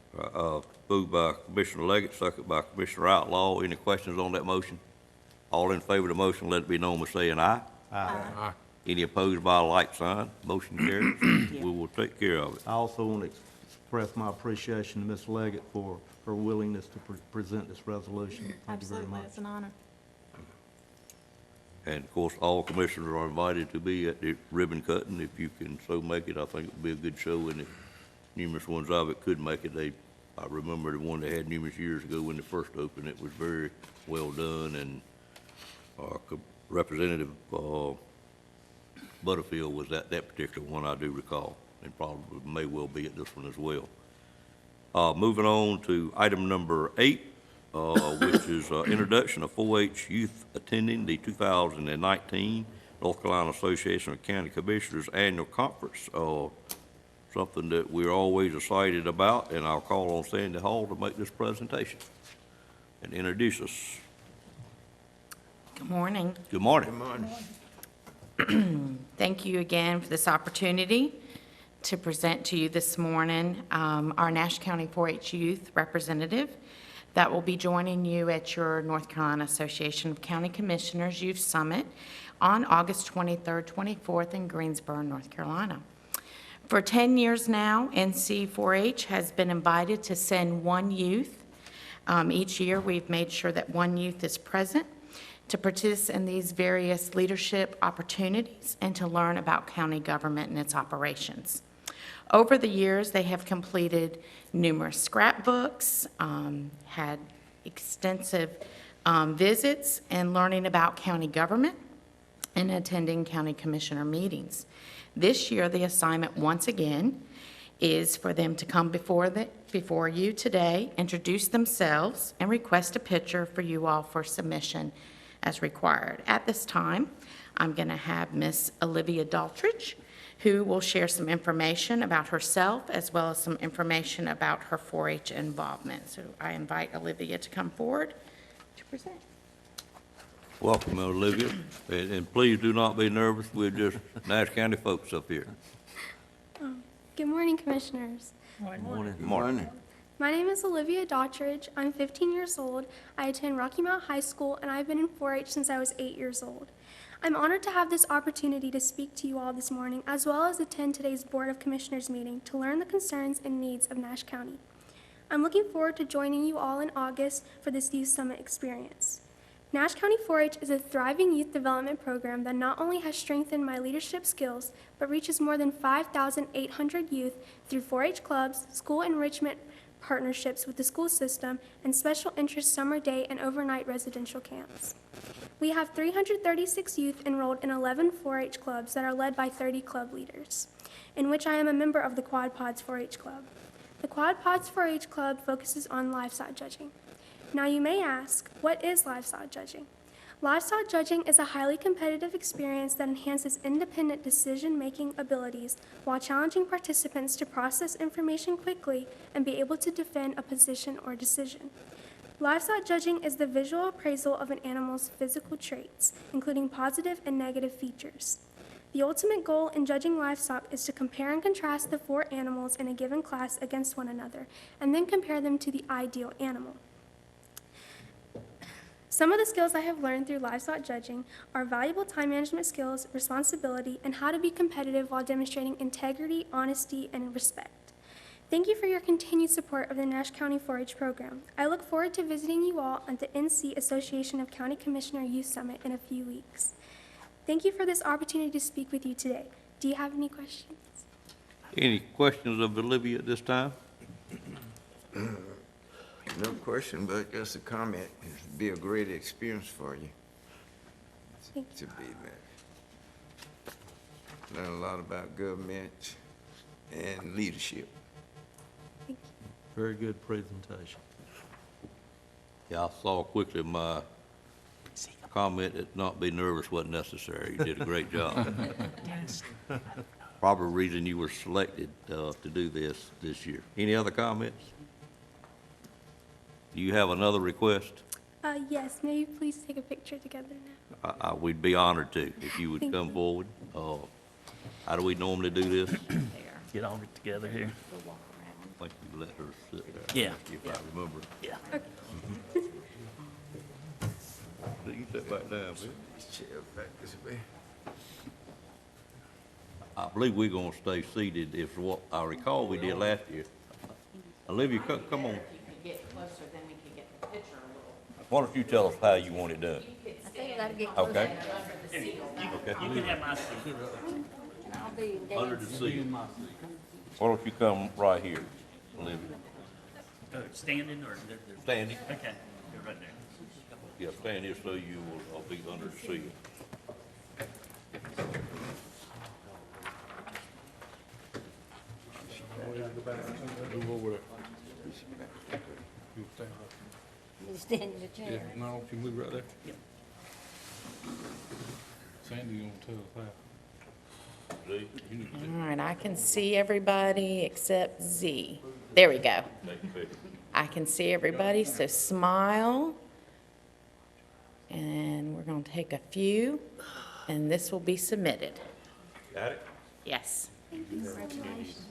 Moved by Commissioner Leggett, second by Commissioner Outlaw. Any questions on that motion? All in favor of the motion, let it be known by saying aye. Aye. Any opposed by a like sign? Motion carries. We will take care of it. I also want to express my appreciation to Ms. Leggett for her willingness to present this resolution. Thank you very Absolutely, much. it's an honor. And of course, all commissioners are invited to be at the ribbon cutting. If you can so make it, I think it would be a good show, and if numerous ones of it could make it, I remember the one they had numerous years ago when they first opened. It was very well done, and Representative Butterfield was at that particular one, I do recall, and probably may well be at this one as well. Moving on to item number 8, which is introduction of 4-H youth attending the 2019 North Carolina Association of County Commissioners Annual Conference, something that we're always excited about, and I'll call on Sandy Hall to make this presentation and introduce us. Good morning. Good morning. Good morning. Thank you again for this opportunity to present to you this morning our Nash County 4-H Youth representative that will be joining you at your North Carolina Association of County Commissioners Youth Summit on August 23rd, 24th in Greensboro, North Carolina. For 10 years now, NC 4-H has been invited to send one youth. Each year, we've made sure that one youth is present to participate in these various leadership opportunities and to learn about county government and its operations. Over the years, they have completed numerous scrapbooks, had extensive visits, and learning about county government and attending county commissioner meetings. This year, the assignment, once again, is for them to come before you today, introduce themselves, and request a picture for you all for submission as required. At this time, I'm going to have Miss Olivia Daltrich, who will share some information about herself as well as some information about her 4-H involvement. So I invite Olivia to come forward to present. Welcome, Olivia, and please do not be nervous. We're just Nash County folks up here. Good morning, Commissioners. Morning. Good morning. My name is Olivia Daughtridge. I'm 15 years old. I attend Rocky Mount High School, and I've been in 4-H since I was 8 years old. I'm honored to have this opportunity to speak to you all this morning, as well as attend today's Board of Commissioners meeting to learn the concerns and needs of Nash County. I'm looking forward to joining you all in August for this Youth Summit experience. Nash County 4-H is a thriving youth development program that not only has strengthened my leadership skills, but reaches more than 5,800 youth through 4-H clubs, school enrichment partnerships with the school system, and special interest summer day and overnight residential camps. We have 336 youth enrolled in 11 4-H clubs that are led by 30 club leaders, in which I am a member of the Quad Pods 4-H Club. The Quad Pods 4-H Club focuses on livestock judging. Now you may ask, what is livestock judging? Livestock judging is a highly competitive experience that enhances independent decision-making abilities while challenging participants to process information quickly and be able to defend a position or decision. Livestock judging is the visual appraisal of an animal's physical traits, including positive and negative features. The ultimate goal in judging livestock is to compare and contrast the 4 animals in a given class against one another, and then compare them to the ideal animal. Some of the skills I have learned through livestock judging are valuable time management skills, responsibility, and how to be competitive while demonstrating integrity, honesty, and respect. Thank you for your continued support of the Nash County 4-H program. I look forward to visiting you all at the NC Association of County Commissioner Youth Summit in a few weeks. Thank you for this opportunity to speak with you today. Do you have any questions? Any questions of Olivia at this time? No question, but just a comment. It'd be a great experience for you Thank you. to be there. Learn a lot about government and leadership. Very good presentation. Yeah, I saw quickly my comment that not be nervous wasn't necessary. You did a great job. Probably the reason you were selected to do this year. Any other comments? Do you have another request? Yes, may you please take a picture together now? We'd be honored to, if you would Thank come you. forward. How do we normally do this? Get all it together here. I think you let her sit there. Yeah. If I remember. Yeah. You can sit back down, please. Chair back this way. I believe we're gonna stay seated, if what I recall we did last year. Olivia, come on. Get closer, then we can get the picture a little. Why don't you tell us how you want it done? I think you gotta get Okay. You can have my seat. Under the seat. Why don't you come right here, Olivia? Standing or? Standing. Okay, you're right there. Yeah, stand here so you will be under the seat. You stand in the chair. No, if you move right there. Yep. Sandy gonna tell us See? All right, I can see everybody except Z. There we go. Take a picture. I can see everybody, so smile. And we're going to take a few, and this will be submitted. Got it? Yes. Congratulations.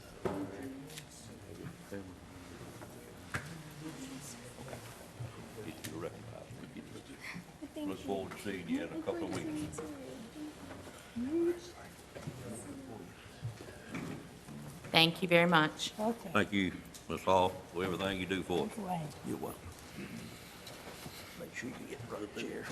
Get you recognized. Look forward to seeing you in a couple of weeks. Thank you very much. Okay. Thank you, Ms. Hall, for everything you do for us. Way. You're welcome. Make sure you get the right chair.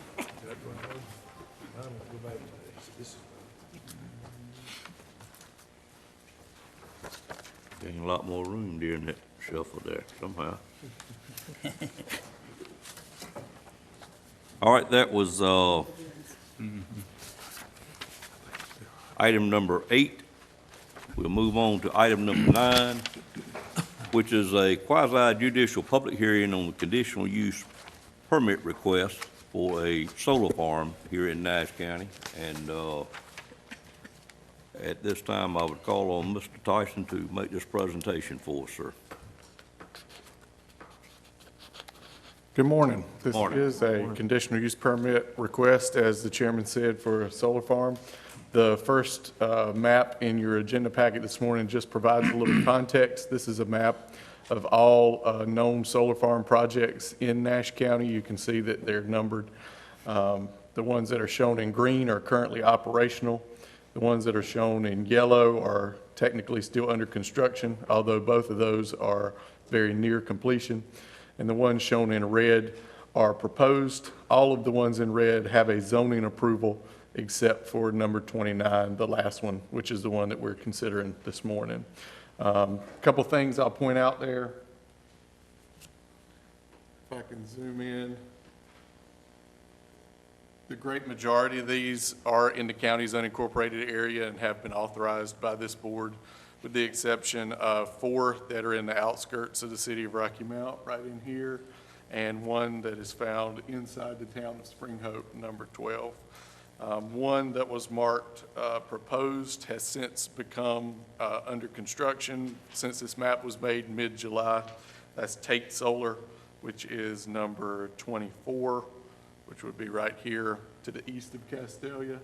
Getting a lot more room during that shuffle there somehow. All right, that was, item number 8. We'll move on to item number 9, which is a quasi-judicial public hearing on the conditional use permit request for a solar farm here in Nash County. And at this time, I would call on Mr. Tyson to make this presentation for us, sir. Good morning. This Morning. is a conditional use permit request, as the chairman said, for a solar farm. The first map in your agenda packet this morning just provides a little context. This is a map of all known solar farm projects in Nash County. You can see that they're numbered. The ones that are shown in green are currently operational. The ones that are shown in yellow are technically still under construction, although both of those are very near completion. And the ones shown in red are proposed. All of the ones in red have a zoning approval except for number 29, the last one, which is the one that we're considering this morning. A couple things I'll point out there. If I can zoom in. The great majority of these are in the county's unincorporated area and have been authorized by this board, with the exception of 4 that are in the outskirts of the city of Rocky Mount, right in here, and 1 that is found inside the town of Spring Hope, number 12. One that was marked proposed has since become under construction since this map was made mid-July. That's Tate Solar. which is number 24, which would be right here to the east of Castelia.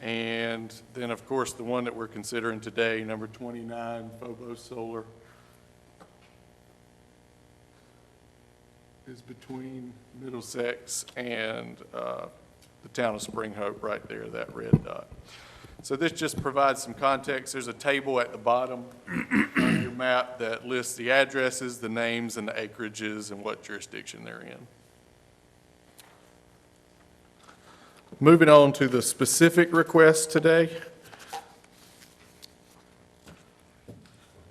And then, of course, the one that we're considering today, number 29, Phobos Solar, is between Middlesex and the town of Spring Hope right there, that red dot. So this just provides some context. There's a table at the bottom of your map that lists the addresses, the names, and the acreages and what jurisdiction they're in. Moving on to the specific requests today.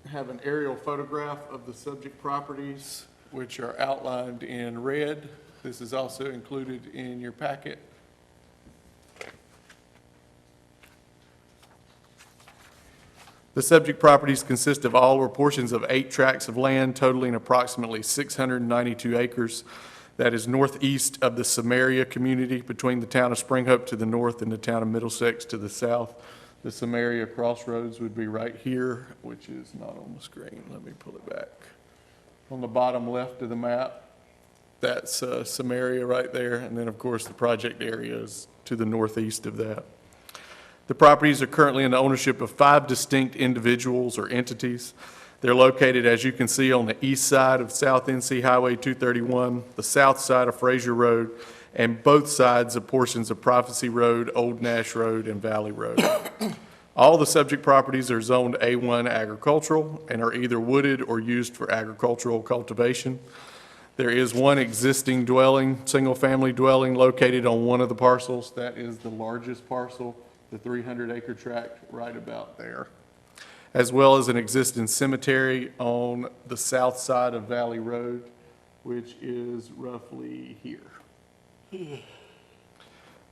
I have an aerial photograph of the subject properties, which are outlined in red. This is also included in your packet. The subject properties consist of all or portions of 8 tracts of land totaling approximately 692 acres. That is northeast of the Samaria community between the town of Spring Hope to the north and the town of Middlesex to the south. The Samaria crossroads would be right here, which is not on the screen. Let me pull it back. On the bottom left of the map, that's Samaria right there. And then, of course, the project area is to the northeast of that. The properties are currently in the ownership of 5 distinct individuals or entities. They're located, as you can see, on the east side of South NC Highway 231, the south side of Frazier Road, and both sides of portions of Prophecy Road, Old Nash Road, and Valley Road. All the subject properties are zoned A1 agricultural and are either wooded or used for agricultural cultivation. There is one existing dwelling, single-family dwelling, located on one of the parcels. That is the largest parcel, the 300-acre tract right about there, as well as an existing cemetery on the south side of Valley Road, which is roughly here.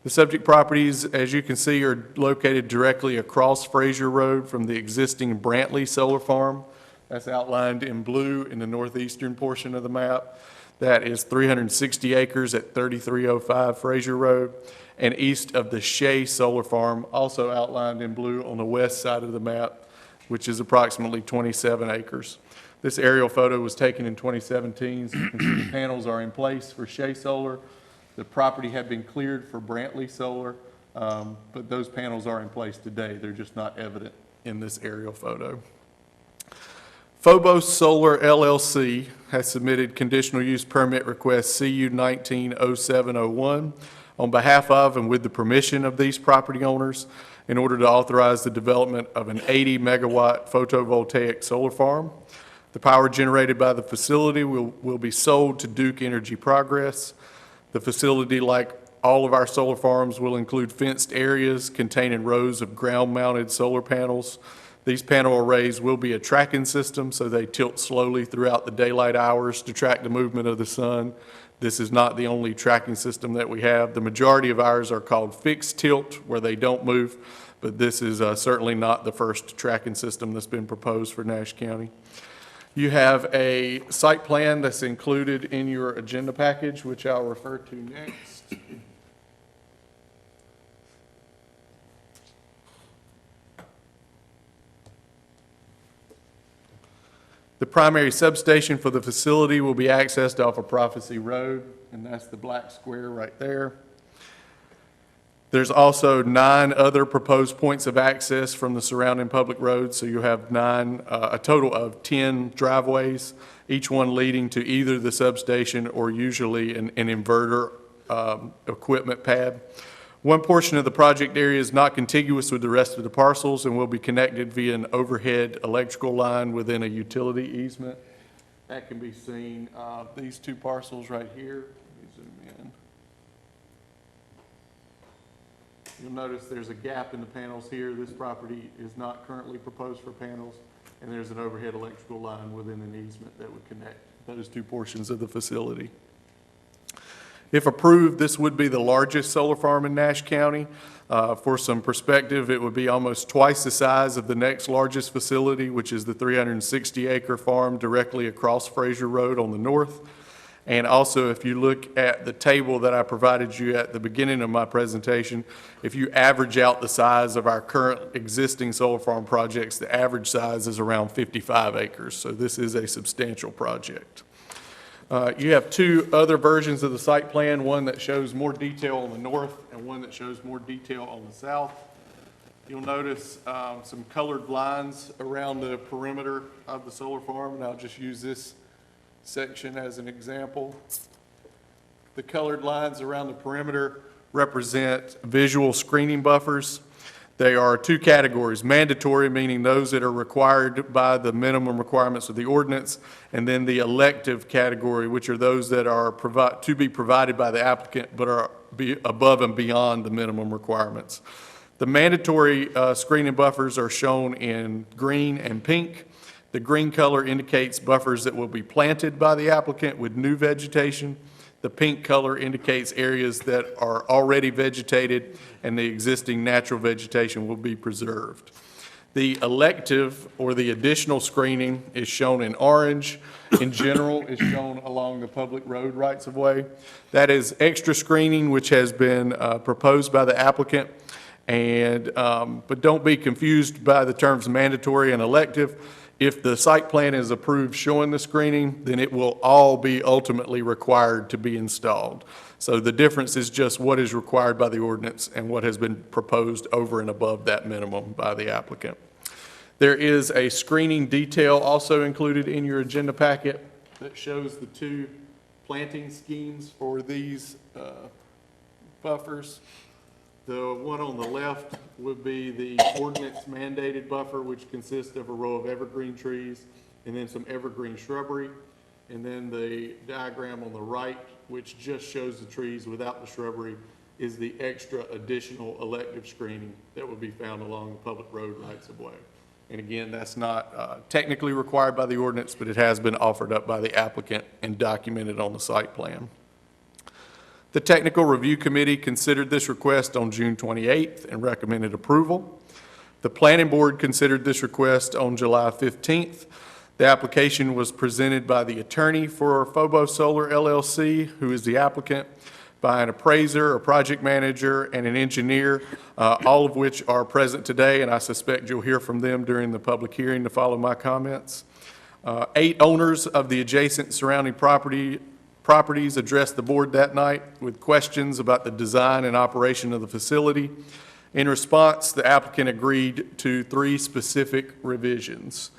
The subject properties, as you can see, are located directly across Frazier Road from the existing Brantley Solar Farm. That's outlined in blue in the northeastern portion of the map. That is 360 acres at 3305 Frazier Road, and east of the Shea Solar Farm, also outlined in blue on the west side of the map, which is approximately 27 acres. This aerial photo was taken in 2017, so you can see the panels are in place for Shea Solar. The property had been cleared for Brantley Solar, but those panels are in place today. They're just not evident in this aerial photo. Phobos Solar LLC has submitted conditional use permit request CU 190701 on behalf of and with the permission of these property owners in order to authorize the development of an 80-megawatt photovoltaic solar farm. The power generated by the facility will be sold to Duke Energy Progress. The facility, like all of our solar farms, will include fenced areas containing rows of ground-mounted solar panels. These panel arrays will be a tracking system, so they tilt slowly throughout the daylight hours to track the movement of the sun. This is not the only tracking system that we have. The majority of ours are called fixed tilt, where they don't move, but this is certainly not the first tracking system that's been proposed for Nash County. You have a site plan that's included in your agenda package, which I'll refer to next. The primary substation for the facility will be accessed off of Prophecy Road, and that's the black square right there. There's also 9 other proposed points of access from the surrounding public roads, so you have a total of 10 driveways, each one leading to either the substation or usually an inverter equipment pad. One portion of the project area is not contiguous with the rest of the parcels and will be connected via an overhead electrical line within a utility easement. That can be seen, these 2 parcels right here. Let me zoom in. You'll notice there's a gap in the panels here. This property is not currently proposed for panels, and there's an overhead electrical line within an easement that would connect those 2 portions of the facility. If approved, this would be the largest solar farm in Nash County. For some perspective, it would be almost twice the size of the next largest facility, which is the 360-acre farm directly across Frazier Road on the north. And also, if you look at the table that I provided you at the beginning of my presentation, if you average out the size of our current existing solar farm projects, the average size is around 55 acres. So this is a substantial project. You have two other versions of the site plan, one that shows more detail on the north and one that shows more detail on the south. You'll notice some colored lines around the perimeter of the solar farm, and I'll just use this section as an example. The colored lines around the perimeter represent visual screening buffers. They are two categories: mandatory, meaning those that are required by the minimum requirements of the ordinance, and then the elective category, which are those that are to be provided by the applicant but are above and beyond the minimum requirements. The mandatory screening buffers are shown in green and pink. The green color indicates buffers that will be planted by the applicant with new vegetation. The pink color indicates areas that are already vegetated and the existing natural vegetation will be preserved. The elective or the additional screening is shown in orange. In general, is shown along the public road rights-of-way. That is extra screening which has been proposed by the applicant. But don't be confused by the terms mandatory and elective. If the site plan is approved showing the screening, then it will all be ultimately required to be installed. So the difference is just what is required by the ordinance and what has been proposed over and above that minimum by the applicant. There is a screening detail also included in your agenda packet that shows the two planting schemes for these buffers. The one on the left would be the ordinance mandated buffer, which consists of a row of evergreen trees and then some evergreen shrubbery. And then the diagram on the right, which just shows the trees without the shrubbery, is the extra additional elective screening that would be found along the public road rights-of-way. And again, that's not technically required by the ordinance, but it has been offered up by the applicant and documented on the site plan. The Technical Review Committee considered this request on June 28th and recommended approval. The Planning Board considered this request on July 15th. The application was presented by the attorney for Phobos Solar LLC, who is the applicant, by an appraiser, a project manager, and an engineer, all of which are present today, and I suspect you'll hear from them during the public hearing to follow my comments. 8 owners of the adjacent surrounding properties addressed the board that night with questions about the design and operation of the facility. In response, the applicant agreed to 3 specific revisions.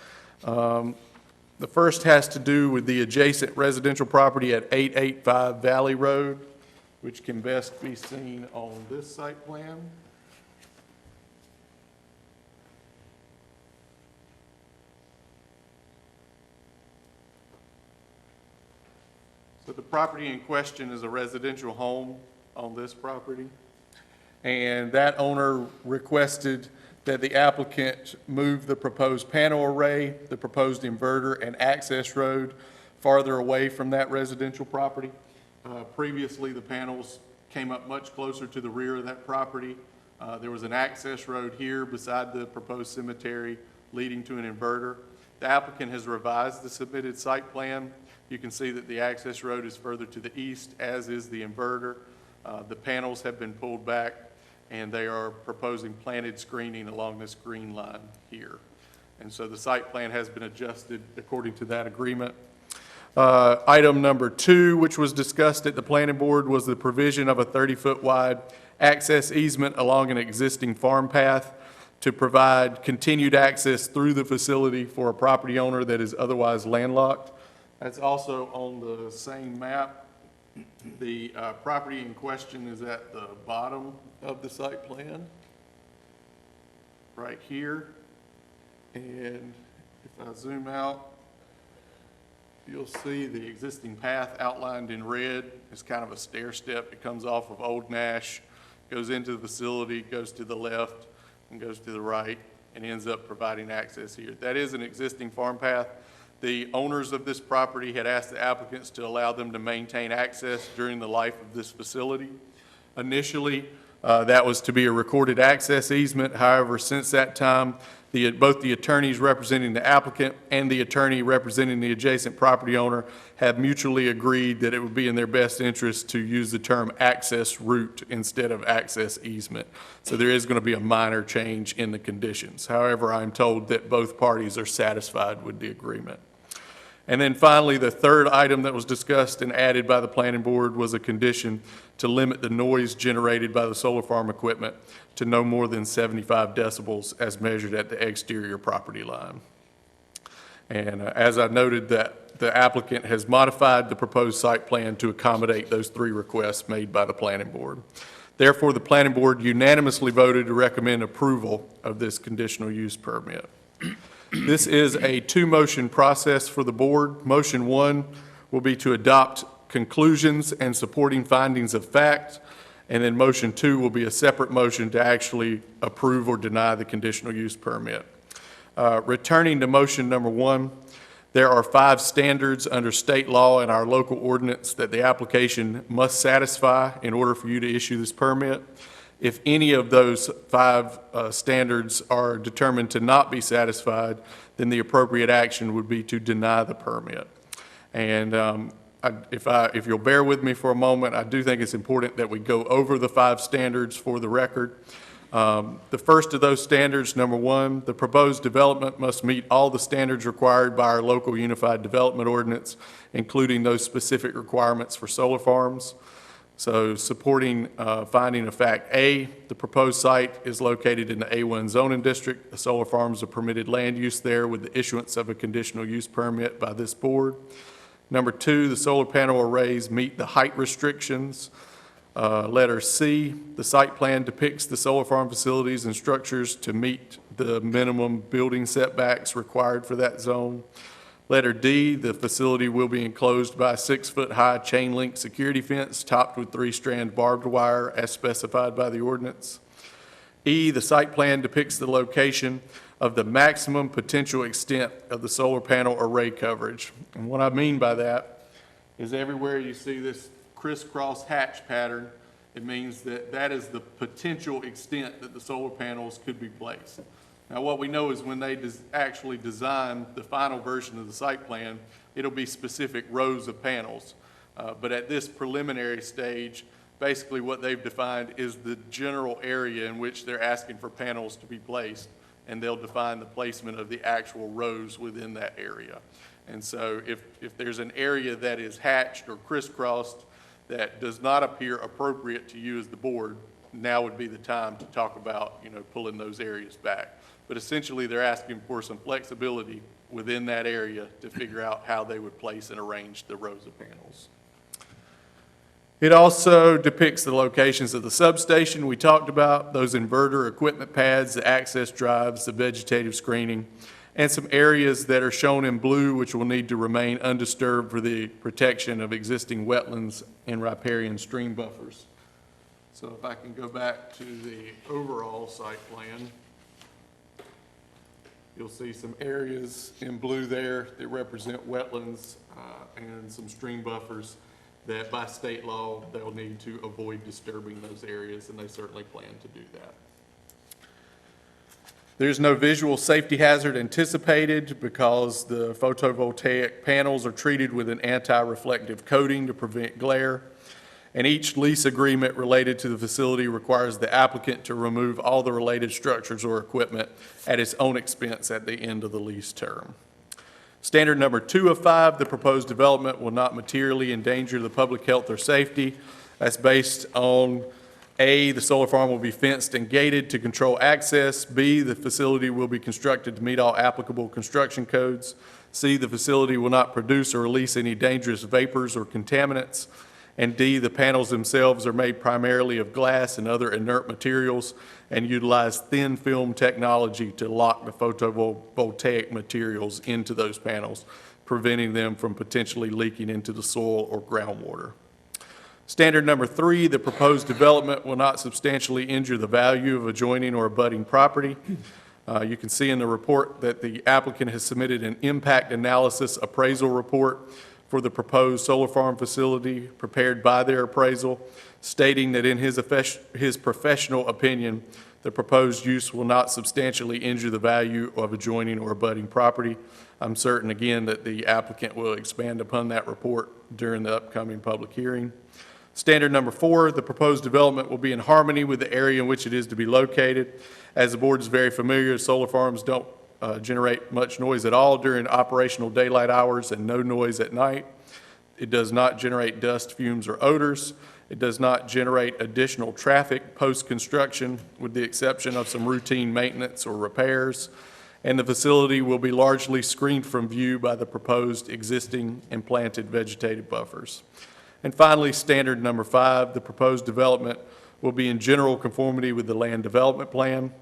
The first has to do with the adjacent residential property at 885 Valley Road, which can best be seen on this site plan. So the property in question is a residential home on this property. And that owner requested that the applicant move the proposed panel array, the proposed inverter, and access road farther away from that residential property. Previously, the panels came up much closer to the rear of that property. There was an access road here beside the proposed cemetery leading to an inverter. The applicant has revised the submitted site plan. You can see that the access road is further to the east, as is the inverter. The panels have been pulled back, and they are proposing planted screening along this green line here. And so the site plan has been adjusted according to that agreement. Item number 2, which was discussed at the planning board, was the provision of a 30-foot wide access easement along an existing farm path to provide continued access through the facility for a property owner that is otherwise landlocked. That's also on the same map. The property in question is at the bottom of the site plan, right here. And if I zoom out, you'll see the existing path outlined in red. It's kind of a stair step. It comes off of Old Nash, goes into the facility, goes to the left, and goes to the right, and ends up providing access here. That is an existing farm path. The owners of this property had asked the applicants to allow them to maintain access during the life of this facility. Initially, that was to be a recorded access easement. However, since that time, both the attorneys representing the applicant and the attorney representing the adjacent property owner have mutually agreed that it would be in their best interest to use the term access route instead of access easement. So there is going to be a minor change in the conditions. However, I'm told that both parties are satisfied with the agreement. And then finally, the third item that was discussed and added by the planning board was a condition to limit the noise generated by the solar farm equipment to no more than 75 decibels as measured at the exterior property line. And as I noted, that the applicant has modified the proposed site plan to accommodate those three requests made by the planning board. Therefore, the planning board unanimously voted to recommend approval of this conditional use permit. This is a two-motion process for the board. Motion 1 will be to adopt conclusions and supporting findings of fact, and then motion 2 will be a separate motion to actually approve or deny the conditional use permit. Returning to motion number 1, there are 5 standards under state law and our local ordinance that the application must satisfy in order for you to issue this permit. If any of those 5 standards are determined to not be satisfied, then the appropriate action would be to deny the permit. And if you'll bear with me for a moment, I do think it's important that we go over the 5 standards for the record. The first of those standards, number 1, the proposed development must meet all the standards required by our local Unified Development Ordinance, including those specific requirements for solar farms. So supporting finding of fact A, the proposed site is located in the A1 zoning district. The solar farms are permitted land use there with the issuance of a conditional use permit by this board. Number 2, the solar panel arrays meet the height restrictions. Letter C, the site plan depicts the solar farm facilities and structures to meet the minimum building setbacks required for that zone. Letter D, the facility will be enclosed by a 6-foot-high chain-link security fence topped with 3-strand barbed wire as specified by the ordinance. E, the site plan depicts the location of the maximum potential extent of the solar panel array coverage. And what I mean by that is everywhere you see this crisscross hatch pattern, it means that that is the potential extent that the solar panels could be placed. Now, what we know is when they actually design the final version of the site plan, it'll be specific rows of panels. But at this preliminary stage, basically what they've defined is the general area in which they're asking for panels to be placed, and they'll define the placement of the actual rows within that area. And so if there's an area that is hatched or crisscrossed that does not appear appropriate to you as the board, now would be the time to talk about, pulling those areas back. But essentially, they're asking for some flexibility within that area to figure out how they would place and arrange the rows of panels. It also depicts the locations of the substation we talked about, those inverter equipment pads, the access drives, the vegetative screening, and some areas that are shown in blue which will need to remain undisturbed for the protection of existing wetlands and riparian stream buffers. So if I can go back to the overall site plan, you'll see some areas in blue there that represent wetlands and some stream buffers that by state law, they'll need to avoid disturbing those areas, and they certainly plan to do that. There's no visual safety hazard anticipated because the photovoltaic panels are treated with an anti-reflective coating to prevent glare. And each lease agreement related to the facility requires the applicant to remove all the related structures or equipment at its own expense at the end of the lease term. Standard number 2 of 5, the proposed development will not materially endanger the public health or safety. That's based on A, the solar farm will be fenced and gated to control access. B, the facility will be constructed to meet all applicable construction codes. C, the facility will not produce or release any dangerous vapors or contaminants. And D, the panels themselves are made primarily of glass and other inert materials and utilize thin film technology to lock the photovoltaic materials into those panels, preventing them from potentially leaking into the soil or groundwater. Standard number 3, the proposed development will not substantially injure the value of adjoining or abutting property. You can see in the report that the applicant has submitted an impact analysis appraisal report for the proposed solar farm facility prepared by their appraisal, stating that in his professional opinion, the proposed use will not substantially injure the value of adjoining or abutting property. I'm certain, again, that the applicant will expand upon that report during the upcoming public hearing. Standard number 4, the proposed development will be in harmony with the area in which it is to be located. As the board is very familiar, solar farms don't generate much noise at all during operational daylight hours and no noise at night. It does not generate dust, fumes, or odors. It does not generate additional traffic post-construction, with the exception of some routine maintenance or repairs. And the facility will be largely screened from view by the proposed existing and planted vegetative buffers. And finally, standard number 5, the proposed development will be in general conformity with the land development plan.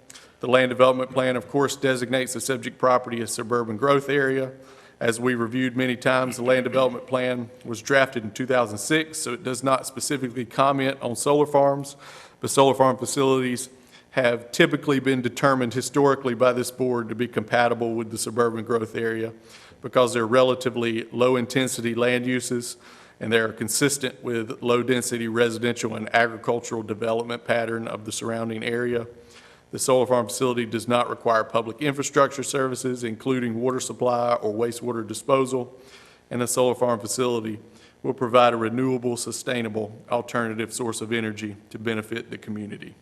The land development plan, of course, designates the subject property as suburban growth area. As we reviewed many times, the land development plan was drafted in 2006, so it does not specifically comment on solar farms, but solar farm facilities have typically been determined historically by this board to be compatible with the suburban growth area because they're relatively low-intensity land uses and they are consistent with low-density residential and agricultural development pattern of the surrounding area. The solar farm facility does not require public infrastructure services, including water supply or wastewater disposal, and the solar farm facility will provide a renewable, sustainable alternative source of energy to benefit the community.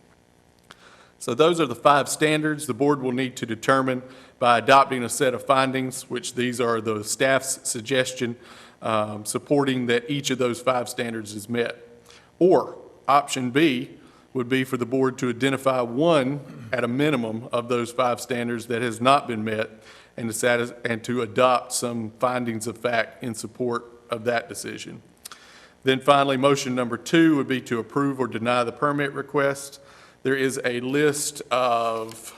So those are the 5 standards the board will need to determine by adopting a set of findings, which these are the staff's suggestion supporting that each of those 5 standards is met. Or option B would be for the board to identify one at a minimum of those 5 standards that has not been met and to adopt some findings of fact in support of that decision. Then finally, motion number 2 would be to approve or deny the permit request. There is a list of,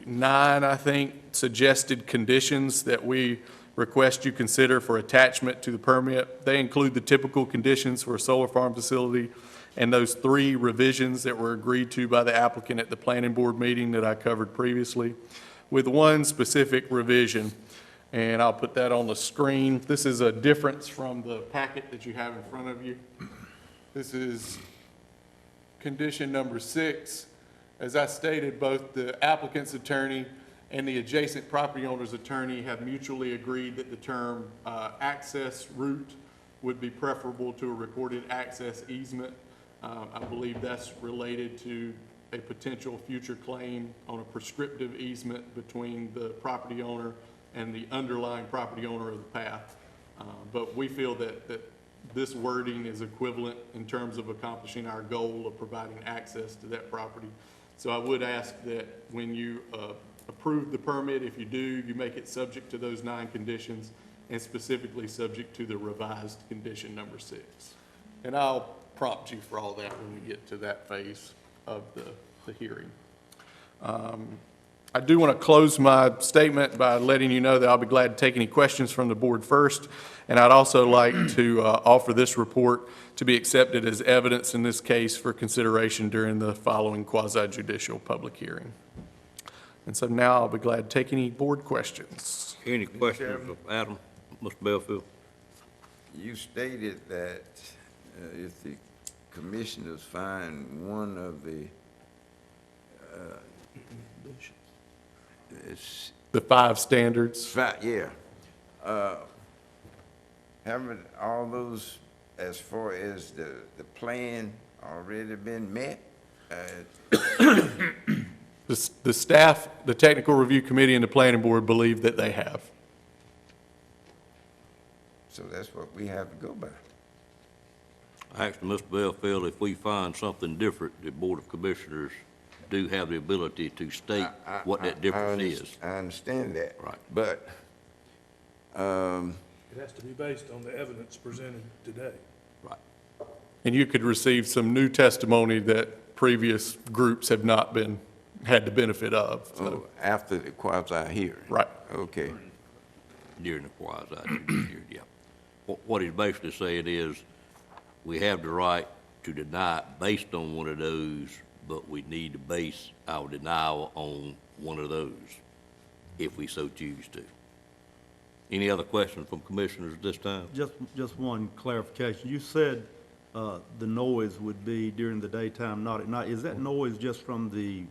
9, I think, suggested conditions that we request you consider for attachment to the permit. They include the typical conditions for a solar farm facility and those 3 revisions that were agreed to by the applicant at the planning board meeting that I covered previously, with one specific revision, and I'll put that on the screen. This is a difference from the packet that you have in front of you. This is condition number 6. As I stated, both the applicant's attorney and the adjacent property owner's attorney have mutually agreed that the term access route would be preferable to a recorded access easement. I believe that's related to a potential future claim on a prescriptive easement between the property owner and the underlying property owner of the path. But we feel that this wording is equivalent in terms of accomplishing our goal of providing access to that property. So I would ask that when you approve the permit, if you do, you make it subject to those 9 conditions and specifically subject to the revised condition number 6. And I'll prompt you for all that when we get to that phase of the hearing. I do want to close my statement by letting you know that I'll be glad to take any questions from the board first, and I'd also like to offer this report to be accepted as evidence in this case for consideration during the following quasi-judicial public hearing. And so now I'll be glad to take any board questions. Any questions of Adam, Mr. Belfield? You stated that if the commissioners find one of the The 5 standards. yeah. Haven't all those, as far as the plan, already been met? The staff, the technical review committee, and the planning board believe that they have. So that's what we have to go by. Actually, Mr. Belfield, if we find something different, the Board of Commissioners do have the ability to state what that difference is. I understand that. Right. But, It has to be based on the evidence presented today. Right. And you could receive some new testimony that previous groups have not had the benefit of. So. after the quasi-hearing? Right. Okay. During the quasi-judicial, yeah. What he's basically saying is, we have the right to deny it based on one of those, but we need to base our denial on one of those, if we so choose to. Any other questions from commissioners at this time? Just one clarification. You said the noise would be during the daytime, not at night. Is that noise just from the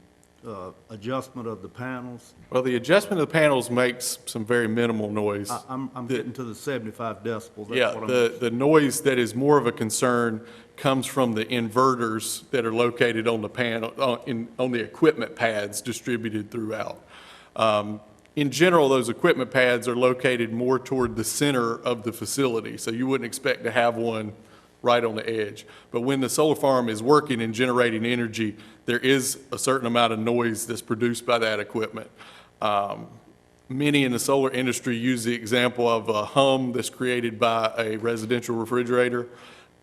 adjustment of the panels? Well, the adjustment of the panels makes some very minimal noise. I'm getting to the 75 decibels. That's Yeah, what I'm- the noise that is more of a concern comes from the inverters that are located on the panel, on the equipment pads distributed throughout. In general, those equipment pads are located more toward the center of the facility, so you wouldn't expect to have one right on the edge. But when the solar farm is working and generating energy, there is a certain amount of noise that's produced by that equipment. Many in the solar industry use the example of a hum that's created by a residential refrigerator.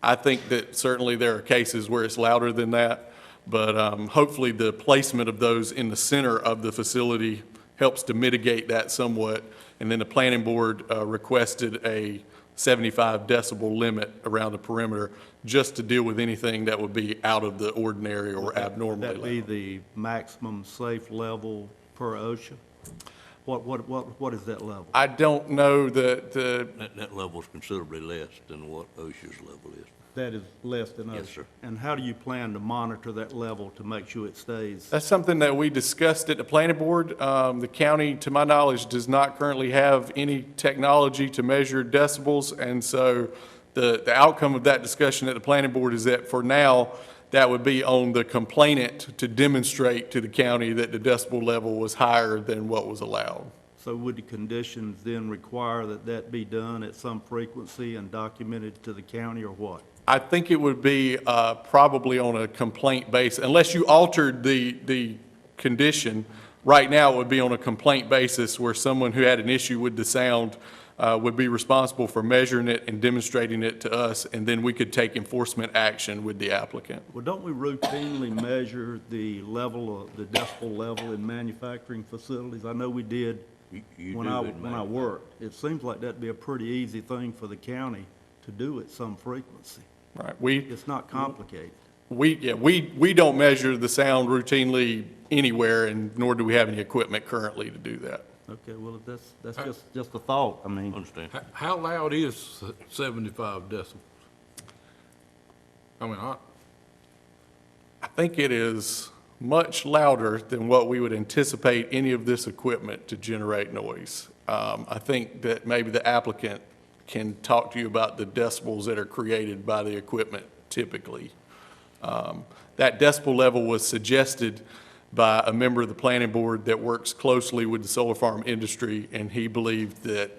I think that certainly there are cases where it's louder than that, but hopefully the placement of those in the center of the facility helps to mitigate that somewhat. And then the planning board requested a 75 decibel limit around the perimeter just to deal with anything that would be out of the ordinary or abnormally Would that be loud. the maximum safe level per OSHA? What is that level? I don't know that That level is considerably less than what OSHA's level is. That is less than OSHA? Yes, sir. And how do you plan to monitor that level to make sure it stays? That's something that we discussed at the planning board. The county, to my knowledge, does not currently have any technology to measure decibels, and so the outcome of that discussion at the planning board is that for now, that would be on the complainant to demonstrate to the county that the decibel level was higher than what was allowed. So would the conditions then require that that be done at some frequency and documented to the county, or what? I think it would be probably on a complaint basis, unless you altered the condition. Right now, it would be on a complaint basis where someone who had an issue with the sound would be responsible for measuring it and demonstrating it to us, and then we could take enforcement action with the applicant. Well, don't we routinely measure the level of, the decibel level in manufacturing facilities? I know we did You when do I in when I manufacturing. worked. It seems like that'd be a pretty easy thing for the county to do at some frequency. Right. It's not complicated. We don't measure the sound routinely anywhere, and nor do we have any equipment currently to do that. Okay, well, that's just a thought. I mean, Understand? How loud is 75 decibels? I mean, I think it is much louder than what we would anticipate any of this equipment to generate noise. I think that maybe the applicant can talk to you about the decibels that are created by the equipment typically. That decibel level was suggested by a member of the planning board that works closely with the solar farm industry, and he believed that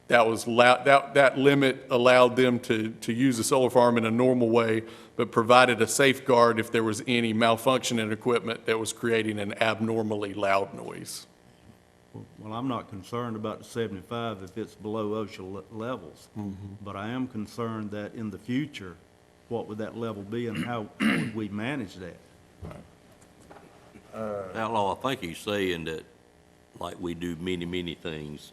was that limit allowed them to use the solar farm in a normal way, but provided a safeguard if there was any malfunction in equipment that was creating an abnormally loud noise. well, I'm not concerned about the 75 if it's below OSHA levels. But I am concerned that in the future, what would that level be and how would we manage that? Outlaw, I think he's saying that, like we do many things,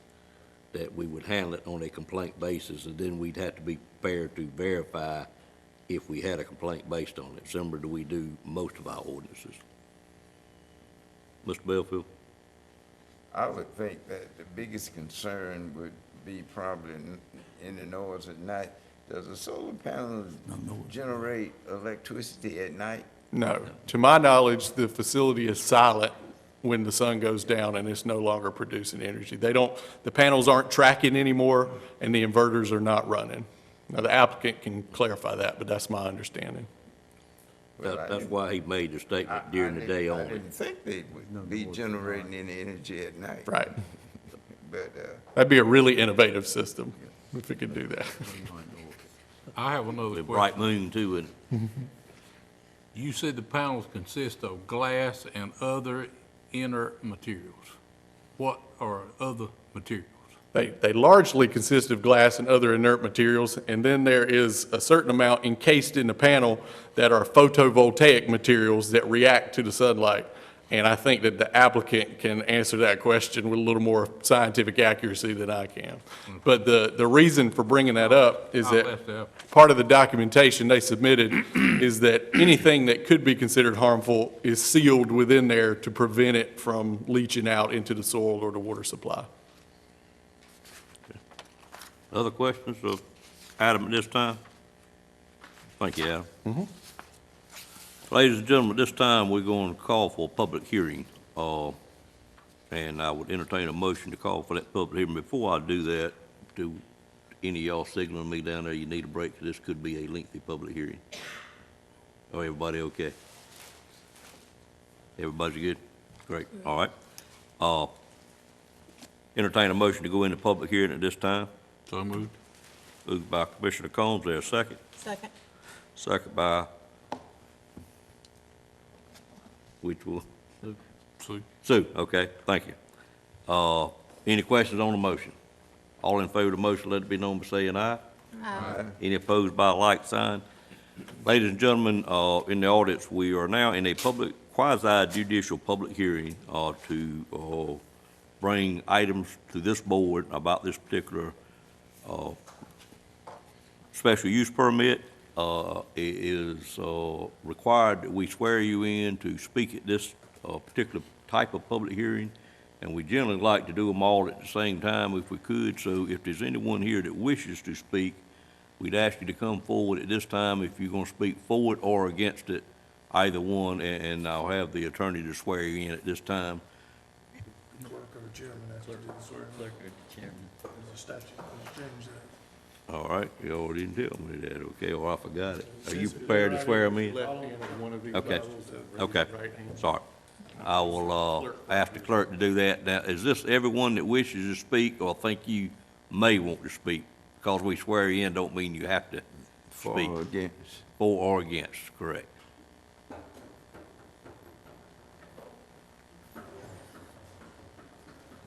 that we would handle it on a complaint basis, and then we'd have to be prepared to verify if we had a complaint based on it, similar to we do most of our ordinances. Mr. Belfield? I would think that the biggest concern would be probably in the noise at night. Does a solar panel generate electricity at night? No. To my knowledge, the facility is silent when the sun goes down and it's no longer producing energy. The panels aren't tracking anymore, and the inverters are not running. Now, the applicant can clarify that, but that's my understanding. Well, That's why he made the statement during the day I only. didn't think they would be generating any energy at night. Right. But, That'd be a really innovative system if it could do that. I have another The question. bright moon too, and You said the panels consist of glass and other inert materials. What are other materials? They largely consist of glass and other inert materials, and then there is a certain amount encased in the panel that are photovoltaic materials that react to the sunlight. And I think that the applicant can answer that question with a little more scientific accuracy than I can. But the reason for bringing that up is I'll that let the applicant- part of the documentation they submitted is that anything that could be considered harmful is sealed within there to prevent it from leaching out into the soil or the water supply. other questions of Adam at this time? Thank you, Adam. Ladies and gentlemen, at this time, we're going to call for a public hearing. And I would entertain a motion to call for that public hearing. Before I do that, do any of y'all signaling me down there you need a break? This could be a lengthy public hearing. Oh, everybody okay? Everybody's good? Great, all right. Entertain a motion to go into public hearing at this time. So moved. Moved by Commissioner Combs, there a second? Second. Second by, which will, Sue. Sue, okay, thank you. Any questions on the motion? All in favor of the motion, let it be known by saying aye. Aye. Any opposed by a like sign? Ladies and gentlemen, in the audience, we are now in a public, quasi-judicial public hearing, to, bring items to this board about this particular, special use permit. It is, required that we swear you in to speak at this, particular type of public hearing. And we generally like to do them all at the same time if we could. So if there's anyone here that wishes to speak, we'd ask you to come forward at this time if you're going to speak for it or against it, either one, and I'll have the attorney to swear you in at this time. All right, you already didn't tell me that, okay, well, I forgot it. Are you prepared to swear me in? Okay, okay, sorry. I will, ask the clerk to do that. Now, is this everyone that wishes to speak or think you may want to speak? Because we swear you in don't mean you have to speak. For or against. For or against, correct.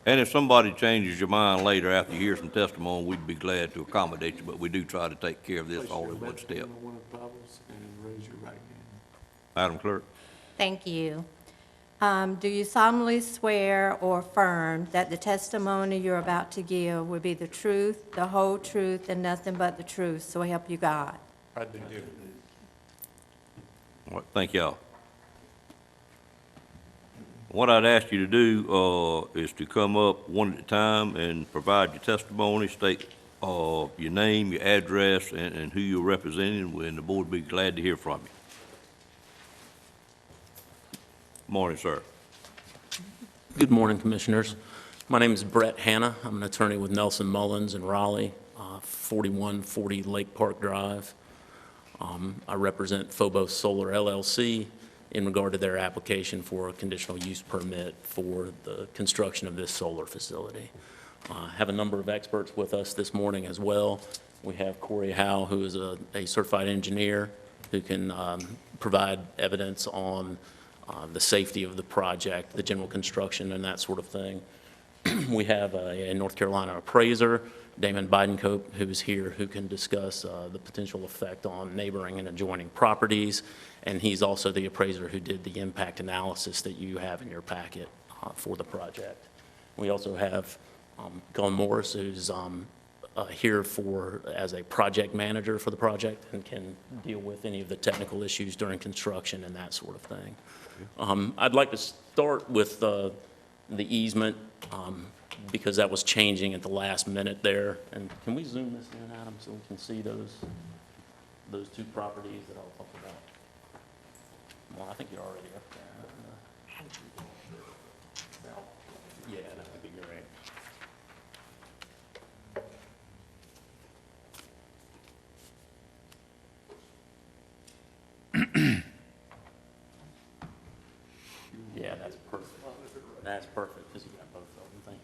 And if somebody changes your mind later after you hear some testimony, we'd be glad to accommodate you, but we do try to take care of this all in one step. Madam Clerk? Thank you. Do you solemnly swear or affirm that the testimony you're about to give will be the truth, the whole truth, and nothing but the truth, so help you God? I do. All right, thank y'all. What I'd ask you to do is to come up one at a time and provide your testimony, state your name, your address, and who you're representing, and the board would be glad to hear from you. Morning, sir. Good morning, Commissioners. My name is Brett Hanna. I'm an attorney with Nelson Mullins in Raleigh, 4140 Lake Park Drive. I represent Phobos Solar LLC in regard to their application for a conditional use permit for the construction of this solar facility. Have a number of experts with us this morning as well. We have Corey Howe, who is a certified engineer who can provide evidence on the safety of the project, the general construction, and that sort of thing. We have a North Carolina appraiser, Damon Bidencope, who's here, who can discuss the potential effect on neighboring and adjoining properties, and he's also the appraiser who did the impact analysis that you have in your packet for the project. We also have Glenn Morris, who's here as a project manager for the project and can deal with any of the technical issues during construction and that sort of thing. I'd like to start with the easement because that was changing at the last minute there. And can we zoom this in, Adam, so we can see those two properties that I'll talk about? Well, I think you're already up there. Yeah, that would be great. Yeah, that's perfect. That's perfect, because you got both of them, thank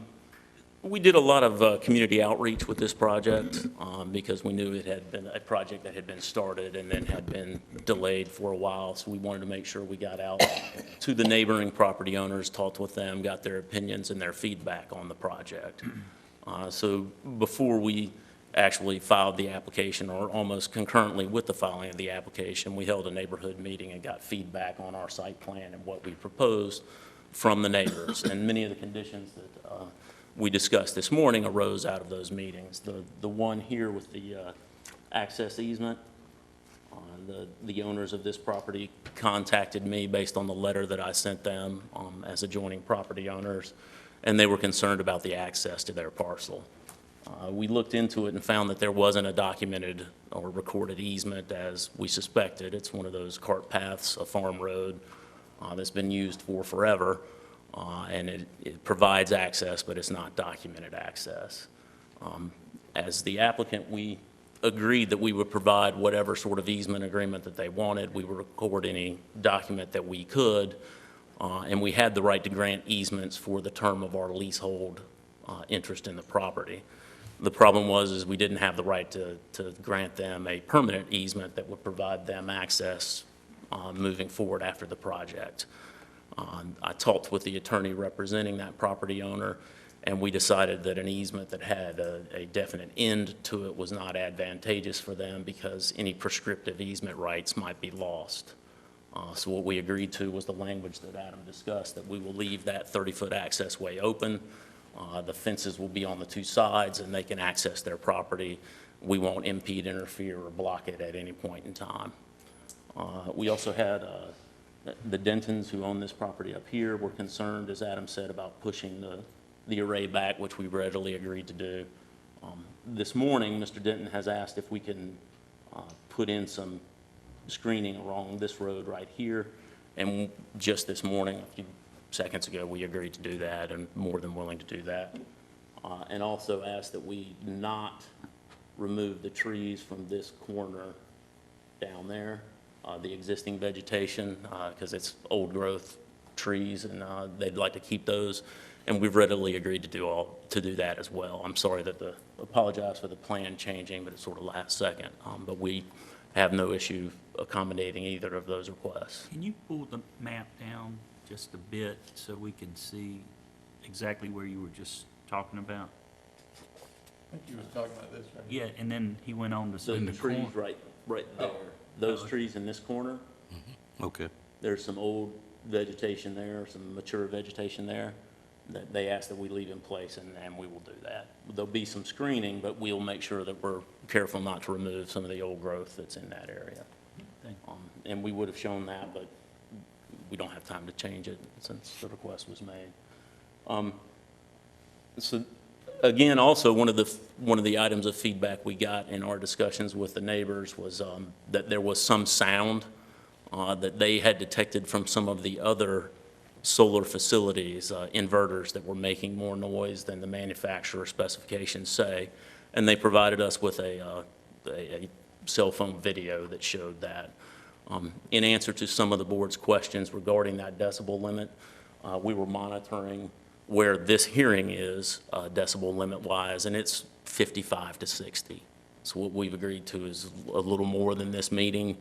you. We did a lot of community outreach with this project because we knew it had been a project that had been started and then had been delayed for a while, so we wanted to make sure we got out to the neighboring property owners, talked with them, got their opinions and their feedback on the project. So before we actually filed the application, or almost concurrently with the filing of the application, we held a neighborhood meeting and got feedback on our site plan and what we proposed from the neighbors. And many of the conditions that we discussed this morning arose out of those meetings. The one here with the access easement, the owners of this property contacted me based on the letter that I sent them as adjoining property owners, and they were concerned about the access to their parcel. We looked into it and found that there wasn't a documented or recorded easement as we suspected. It's one of those cart paths, a farm road that's been used for forever, and it provides access, but it's not documented access. As the applicant, we agreed that we would provide whatever sort of easement agreement that they wanted. We would record any document that we could, and we had the right to grant easements for the term of our leasehold interest in the property. The problem was we didn't have the right to grant them a permanent easement that would provide them access moving forward after the project. I talked with the attorney representing that property owner, and we decided that an easement that had a definite end to it was not advantageous for them because any prescriptive easement rights might be lost. So what we agreed to was the language that Adam discussed, that we will leave that 30-foot access way open. The fences will be on the two sides, and they can access their property. We won't impede, interfere, or block it at any point in time. We also had the Dentons who own this property up here were concerned, as Adam said, about pushing the array back, which we readily agreed to do. This morning, Mr. Denton has asked if we can put in some screening along this road right here, and just this morning, a few seconds ago, we agreed to do that, and more than willing to do that. And also asked that we not remove the trees from this corner down there, the existing vegetation, because it's old growth trees, and they'd like to keep those. And we've readily agreed to do that as well. I'm sorry apologize for the plan changing, but it's sort of last second. But we have no issue accommodating either of those requests. Can you pull the map down just a bit so we can see exactly where you were just talking about? I think you was talking about this right Yeah, and then he went on to say The trees right there, those trees in this corner, Okay. there's some old vegetation there, some mature vegetation there, that they ask that we leave in place, and we will do that. There'll be some screening, but we'll make sure that we're careful not to remove some of the old growth that's in that area. And we would have shown that, but we don't have time to change it since the request was made. So again, also one of the items of feedback we got in our discussions with the neighbors was that there was some sound that they had detected from some of the other solar facilities, inverters that were making more noise than the manufacturer specifications say. And they provided us with a cell phone video that showed that. In answer to some of the board's questions regarding that decibel limit, we were monitoring where this hearing is decibel limit-wise, and it's 55 to 60. So what we've agreed to is a little more than this meeting.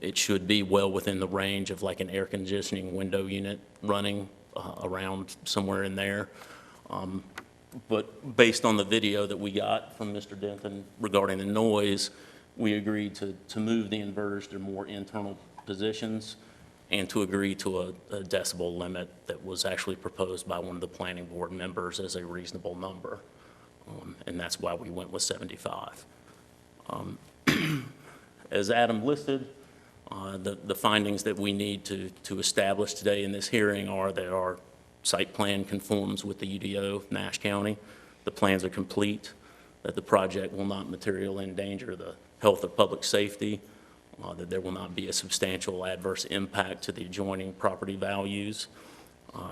It should be well within the range of like an air conditioning window unit running around somewhere in there. But based on the video that we got from Mr. Denton regarding the noise, we agreed to move the inverters to more internal positions and to agree to a decibel limit that was actually proposed by one of the planning board members as a reasonable number. And that's why we went with 75. As Adam listed, the findings that we need to establish today in this hearing are that our site plan conforms with the UDO of Nash County, the plans are complete, that the project will not materially endanger the health or public safety, that there will not be a substantial adverse impact to the adjoining property values,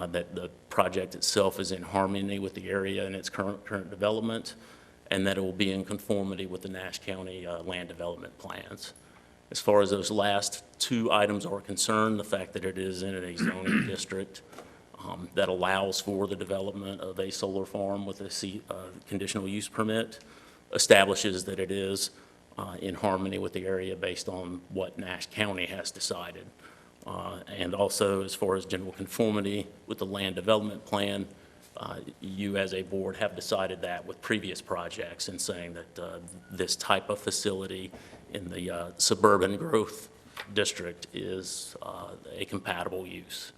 that the project itself is in harmony with the area and its current development, and that it will be in conformity with the Nash County land development plans. As far as those last two items are concerned, the fact that it is in a zoning district that allows for the development of a solar farm with a conditional use permit establishes that it is in harmony with the area based on what Nash County has decided. And also, as far as general conformity with the land development plan, you as a board have decided that with previous projects and saying that this type of facility in the suburban growth district is a compatible use.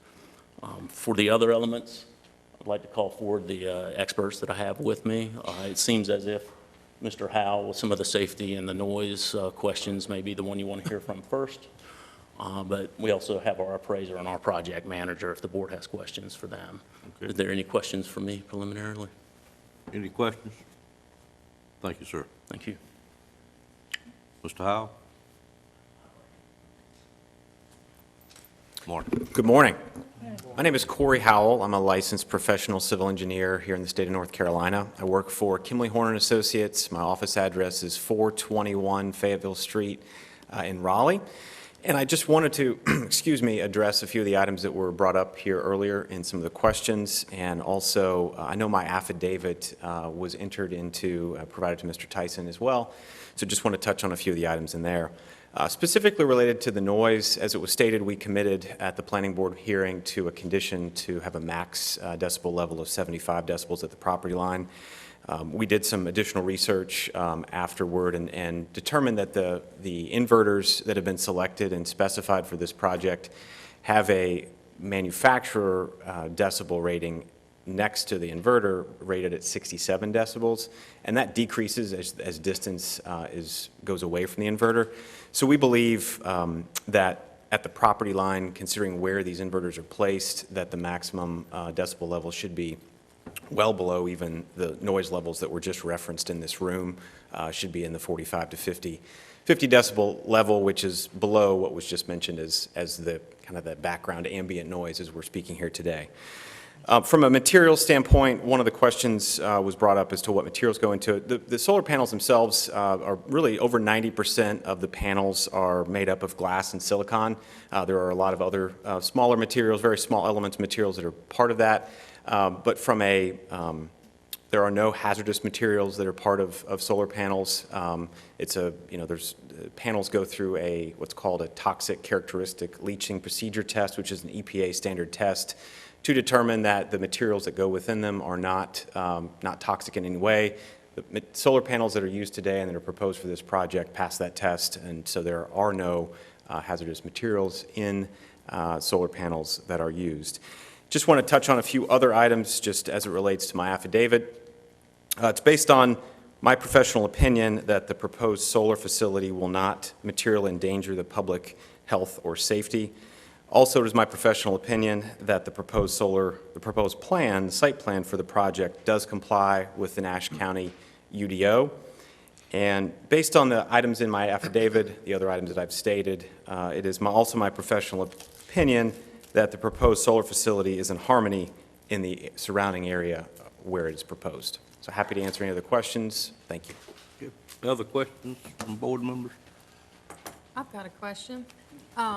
For the other elements, I'd like to call forward the experts that I have with me. It seems as if Mr. Howell, with some of the safety and the noise questions, may be the one you want to hear from first. But we also have our appraiser and our project manager if the board has questions for them. Okay. Is there any questions for me preliminarily? Any questions? Thank you, sir. Thank you. Mr. Howell? Morning. Good morning. My name is Corey Howell. I'm a licensed professional civil engineer here in the state of North Carolina. I work for Kimley Horn & Associates. My office address is 421 Fayetteville Street in Raleigh. And I just wanted to, excuse me, address a few of the items that were brought up here earlier in some of the questions. And also, I know my affidavit was entered into, provided to Mr. Tyson as well. So just want to touch on a few of the items in there. Specifically related to the noise, as it was stated, we committed at the planning board hearing to a condition to have a max decibel level of 75 decibels at the property line. We did some additional research afterward and determined that the inverters that have been selected and specified for this project have a manufacturer decibel rating next to the inverter rated at 67 decibels, and that decreases as distance goes away from the inverter. So we believe that at the property line, considering where these inverters are placed, that the maximum decibel level should be well below even the noise levels that were just referenced in this room, should be in the 45 to 50 decibel level, which is below what was just mentioned as the kind of the background ambient noise as we're speaking here today. From a materials standpoint, one of the questions was brought up as to what materials go into it. The solar panels themselves are really over 90% of the panels are made up of glass and silicon. There are a lot of other smaller materials, very small elements materials that are part of that. But from there are no hazardous materials that are part of solar panels. There's panels go through what's called a toxic characteristic leaching procedure test, which is an EPA standard test, to determine that the materials that go within them are not toxic in any way. The solar panels that are used today and that are proposed for this project pass that test, and so there are no hazardous materials in solar panels that are used. Just want to touch on a few other items just as it relates to my affidavit. It's based on my professional opinion that the proposed solar facility will not materially endanger the public health or safety. Also, it is my professional opinion that the proposed plan, the site plan for the project, does comply with the Nash County UDO. And based on the items in my affidavit, the other items that I've stated, it is also my professional opinion that the proposed solar facility is in harmony in the surrounding area where it is proposed. So happy to answer any other questions. Thank you. Other questions from board members? I've got a question.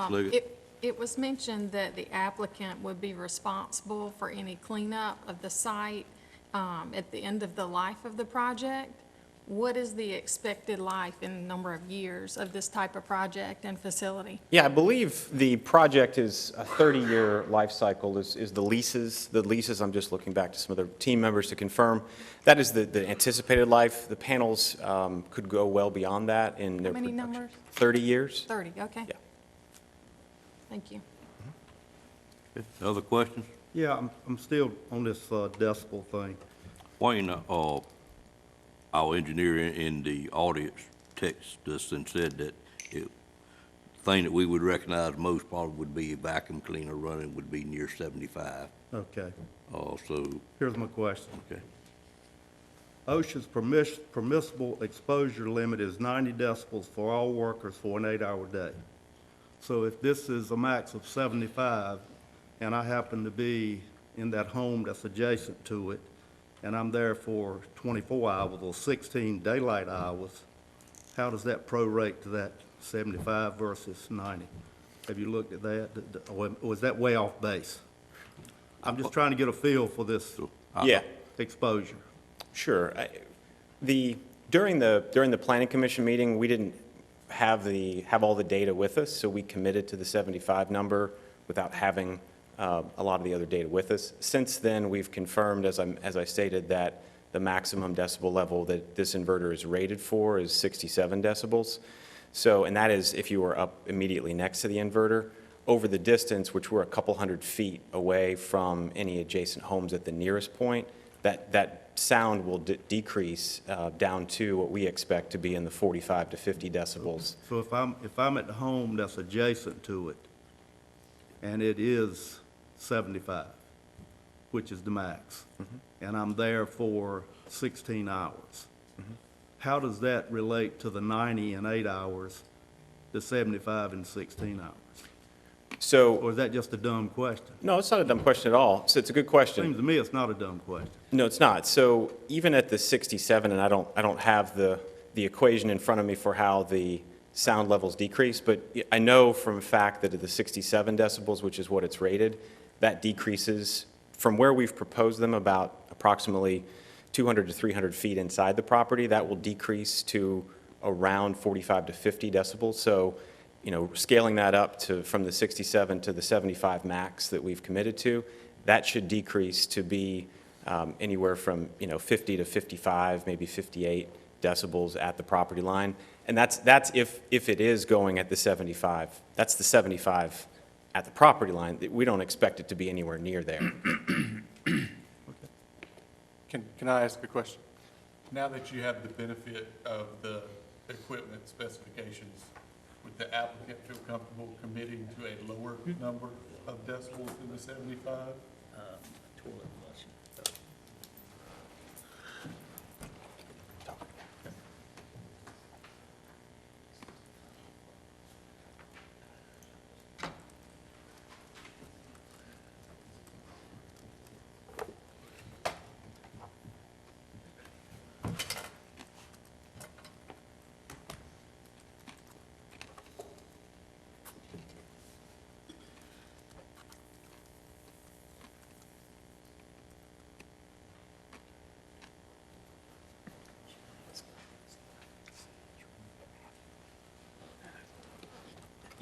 Liggett. It was mentioned that the applicant would be responsible for any cleanup of the site at the end of the life of the project. What is the expected life in number of years of this type of project and facility? Yeah, I believe the project is a 30-year life cycle is the leases. The leases, I'm just looking back to some of the team members to confirm. That is the anticipated life. The panels could go well beyond that in their How many production. numbers? 30 years. 30, okay. Yeah. Thank you. Other questions? Yeah, I'm still on this decibel thing. Wayne, our engineer in the audience texted us and said that the thing that we would recognize most probably would be a vacuum cleaner running would be near 75. Okay. So. Here's my question. Okay. OSHA's permissible exposure limit is 90 decibels for all workers for an 8-hour day. So if this is a max of 75, and I happen to be in that home that's adjacent to it, and I'm there for 24 hours or 16 daylight hours, how does that prorate to that 75 versus 90? Have you looked at that? Or was that way off base? I'm just trying to get a feel for this exposure. Sure. During the Planning Commission meeting, we didn't have all the data with us, so we committed to the 75 number without having a lot of the other data with us. Since then, we've confirmed, as I stated, that the maximum decibel level that this inverter is rated for is 67 decibels. So, and that is if you were up immediately next to the inverter. Over the distance, which we're a couple hundred feet away from any adjacent homes at the nearest point, that sound will decrease down to what we expect to be in the 45 to 50 decibels. So if I'm at the home that's adjacent to it, and it is 75, which is the max, and I'm there for 16 hours, how does that relate to the 90 and 8 hours, the 75 and 16 hours? So, or is that just a dumb question? No, it's not a dumb question at all. So it's a good question. Seems to me it's not a dumb question. No, it's not. So even at the 67, and I don't have the equation in front of me for how the sound levels decrease, but I know from a fact that at the 67 decibels, which is what it's rated, that decreases from where we've proposed them about approximately 200 to 300 feet inside the property. That will decrease to around 45 to 50 decibels. So, scaling that up to from the 67 to the 75 max that we've committed to, that should decrease to be anywhere from 50 to 55, maybe 58 decibels at the property line. And that's if it is going at the 75. That's the 75 at the property line. We don't expect it to be anywhere near there. Can I ask a question? Now that you have the benefit of the equipment specifications, would the applicant feel comfortable committing to a lower number of decibels than the 75?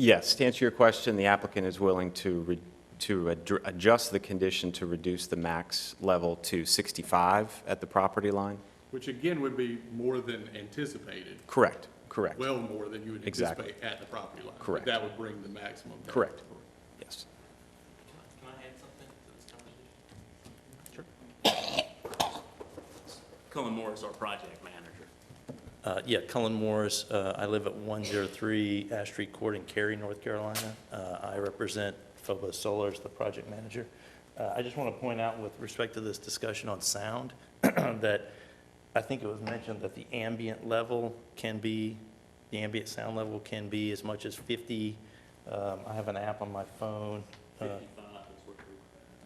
Yes, to answer your question, the applicant is willing to adjust the condition to reduce the max level to 65 at the property line. Which again would be more than anticipated. Correct, correct. Well more than you would Exactly. anticipate at the property line. Correct. That would bring the maximum down. Correct. Yes. Can I add something to this conversation? Sure. Cullen Morris, our project manager. Yeah, Cullen Morris. I live at 103 Ash Street Court in Cary, North Carolina. I represent Phobos Solar as the project manager. I just want to point out with respect to this discussion on sound that I think it was mentioned that the ambient sound level can be as much as 50. I have an app on my phone. 55 is what we're.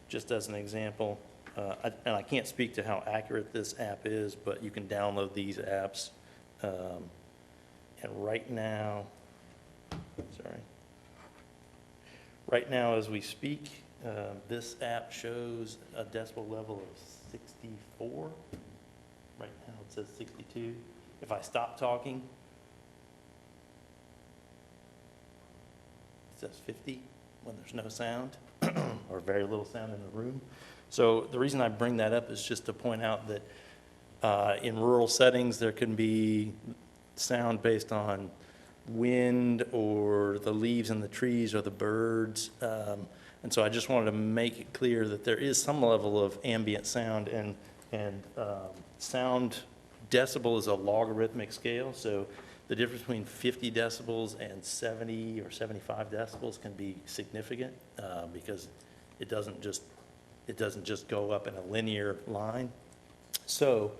Just as an example, and I can't speak to how accurate this app is, but you can download these apps. And right now, as we speak, this app shows a decibel level of 64. Right now it says 62. If I stop talking, it says 50 when there's no sound or very little sound in the room. So the reason I bring that up is just to point out that in rural settings, there can be sound based on wind or the leaves in the trees or the birds. And so I just wanted to make it clear that there is some level of ambient sound, and sound decibel is a logarithmic scale. So the difference between 50 decibels and 70 or 75 decibels can be significant because it doesn't just go up in a linear line. So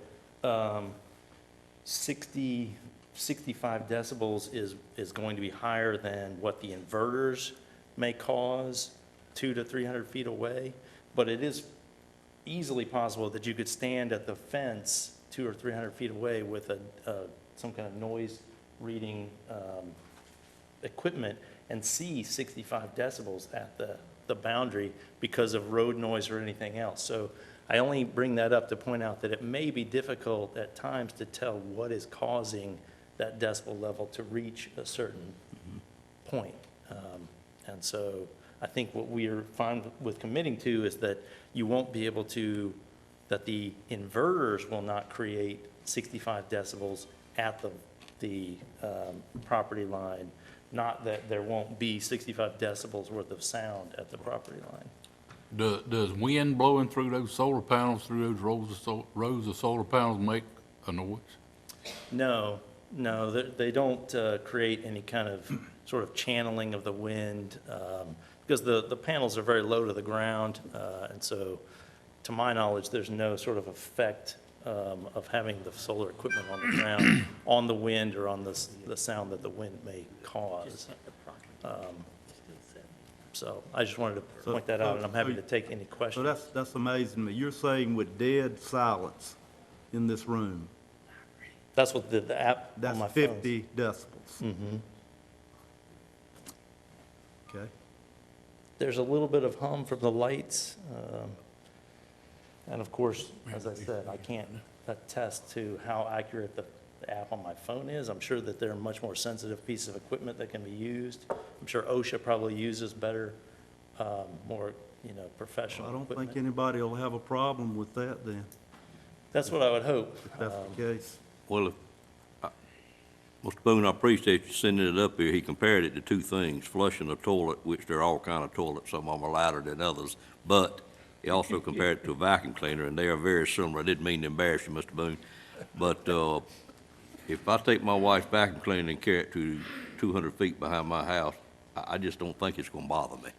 65 decibels is going to be higher than what the inverters may cause 200 to 300 feet away, but it is easily possible that you could stand at the fence 200 or 300 feet away with some kind of noise reading equipment and see 65 decibels at the boundary because of road noise or anything else. So I only bring that up to point out that it may be difficult at times to tell what is causing that decibel level to reach a certain point. And so I think what we are fine with committing to is that you won't be able to, that the inverters will not create 65 decibels at the property line, not that there won't be 65 decibels worth of sound at the property line. Does wind blowing through those solar panels, through those rows of solar panels make a noise? No, they don't create any kind of sort of channeling of the wind because the panels are very low to the ground. And so, to my knowledge, there's no sort of effect of having the solar equipment on the ground, on the wind or on the sound that the wind may cause. So I just wanted to point that out, and I'm happy to take any questions. So that's amazing to me. You're saying with dead silence in this room, That's what the app on my that's phone. 50 decibels. Mm-hmm. Okay. There's a little bit of hum from the lights. And of course, as I said, I can't attest to how accurate the app on my phone is. I'm sure that there are much more sensitive pieces of equipment that can be used. I'm sure OSHA probably uses better, more, professional I don't equipment. think anybody will have a problem with that then, That's what I would hope. if that's the case. Well, Mr. Boone, I appreciate you sending it up here. He compared it to two things, flushing a toilet, which there are all kind of toilets, some of them are louder than others, but he also compared it to a vacuum cleaner, and they are very similar. I didn't mean to embarrass you, Mr. Boone, but if I take my wife's vacuum cleaner and carry it to 200 feet behind my house, I just don't think it's gonna bother me.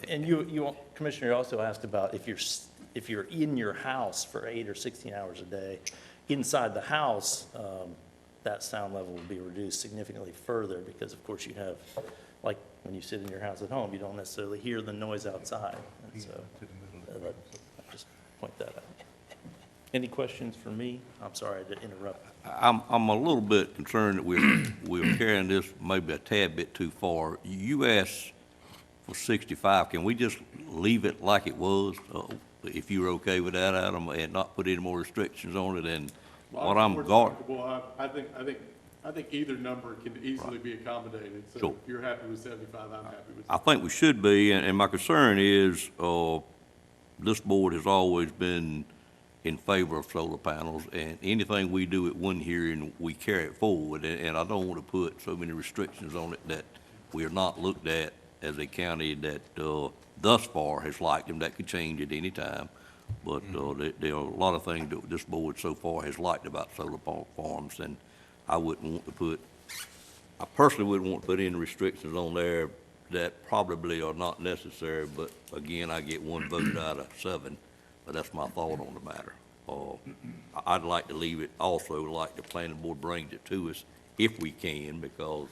And you, Commissioner, you also asked about if you're in your house for 8 or 16 hours a day, inside the house, that sound level will be reduced significantly further because, of course, you have, like, when you sit in your house at home, you don't necessarily hear the noise outside. And so, I'll just point that out. Any questions for me? I'm sorry to interrupt. I'm a little bit concerned that we're carrying this maybe a tad bit too far. You asked for 65. Can we just leave it like it was? If you're okay with that, Adam, and not put any more restrictions on it, and what I'm guarding. I think either number can easily be accommodated. So Sure. if you're happy with 75, I'm happy with. I think we should be, and my concern is, this board has always been in favor of solar panels, and anything we do at one hearing, we carry it forward, and I don't want to put so many restrictions on it that we are not looked at as a county that, thus far has liked them. That could change at any time, but, there are a lot of things that this board so far has liked about solar farms, and I personally wouldn't want to put any restrictions on there that probably are not necessary, but again, I get one vote out of 7, but that's my thought on the matter. I'd like to leave it also like the planning board brings it to us if we can, because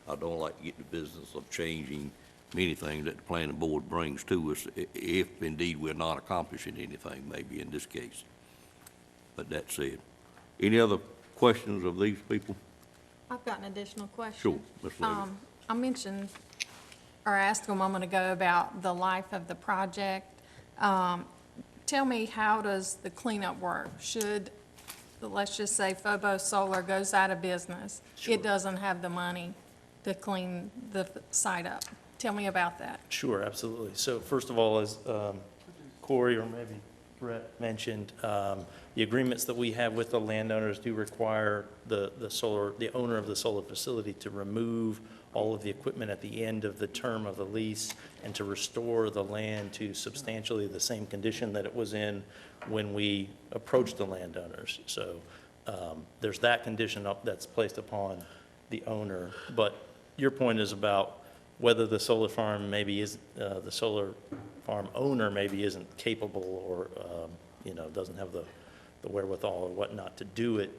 I don't like to get in the business of changing many things that the planning board brings to us if indeed we're not accomplishing anything, maybe in this case. But that said, any other questions of these people? I've got an additional question. Sure, Ms. Levy. I mentioned, or asked a moment ago about the life of the project. Tell me, how does the cleanup work? Should, let's just say Phobos Solar goes out of business, it doesn't have the money to clean the site up. Tell me about that. Sure, absolutely. So first of all, as Corey or maybe Brett mentioned, the agreements that we have with the landowners do require the owner of the solar facility to remove all of the equipment at the end of the term of the lease and to restore the land to substantially the same condition that it was in when we approached the landowners. So there's that condition that's placed upon the owner. But your point is about whether the solar farm maybe is, the solar farm owner maybe isn't capable or, doesn't have the wherewithal or whatnot to do it.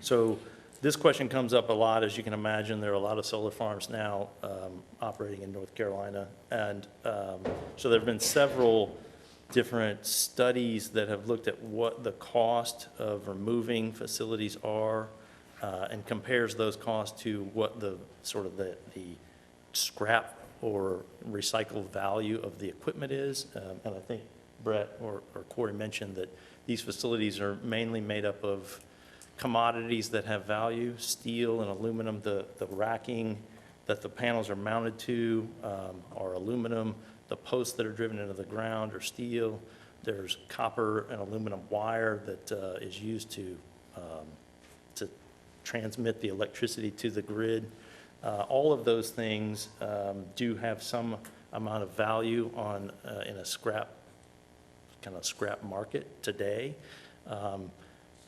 So this question comes up a lot. As you can imagine, there are a lot of solar farms now operating in North Carolina. And so there have been several different studies that have looked at what the cost of removing facilities are and compares those costs to what the scrap or recycled value of the equipment is. And I think Brett or Corey mentioned that these facilities are mainly made up of commodities that have value, steel and aluminum. The racking that the panels are mounted to are aluminum. The posts that are driven into the ground are steel. There's copper and aluminum wire that is used to transmit the electricity to the grid. All of those things do have some amount of value in a scrap market today.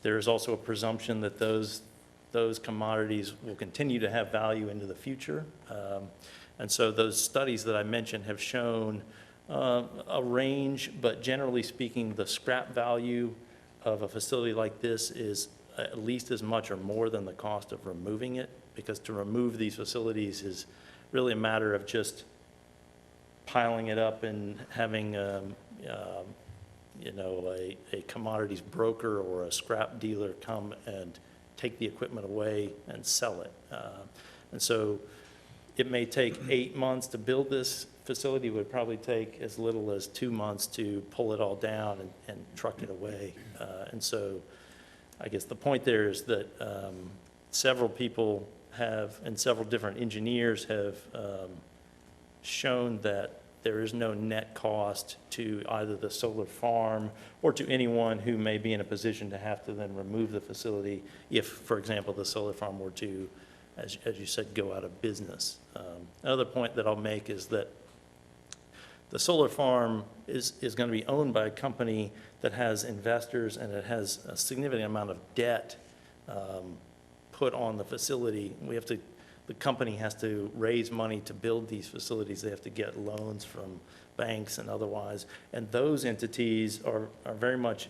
There is also a presumption that those commodities will continue to have value into the future. And so those studies that I mentioned have shown a range, but generally speaking, the scrap value of a facility like this is at least as much or more than the cost of removing it, because to remove these facilities is really a matter of just piling it up and having a commodities broker or a scrap dealer come and take the equipment away and sell it. And so it may take 8 months to build this facility. It would probably take as little as 2 months to pull it all down and truck it away. And so I guess the point there is that several people have, and several different engineers have shown that there is no net cost to either the solar farm or to anyone who may be in a position to have to then remove the facility if, for example, the solar farm were to, as you said, go out of business. Another point that I'll make is that the solar farm is going to be owned by a company that has investors, and it has a significant amount of debt put on the facility. The company has to raise money to build these facilities. They have to get loans from banks and otherwise. And those entities are very much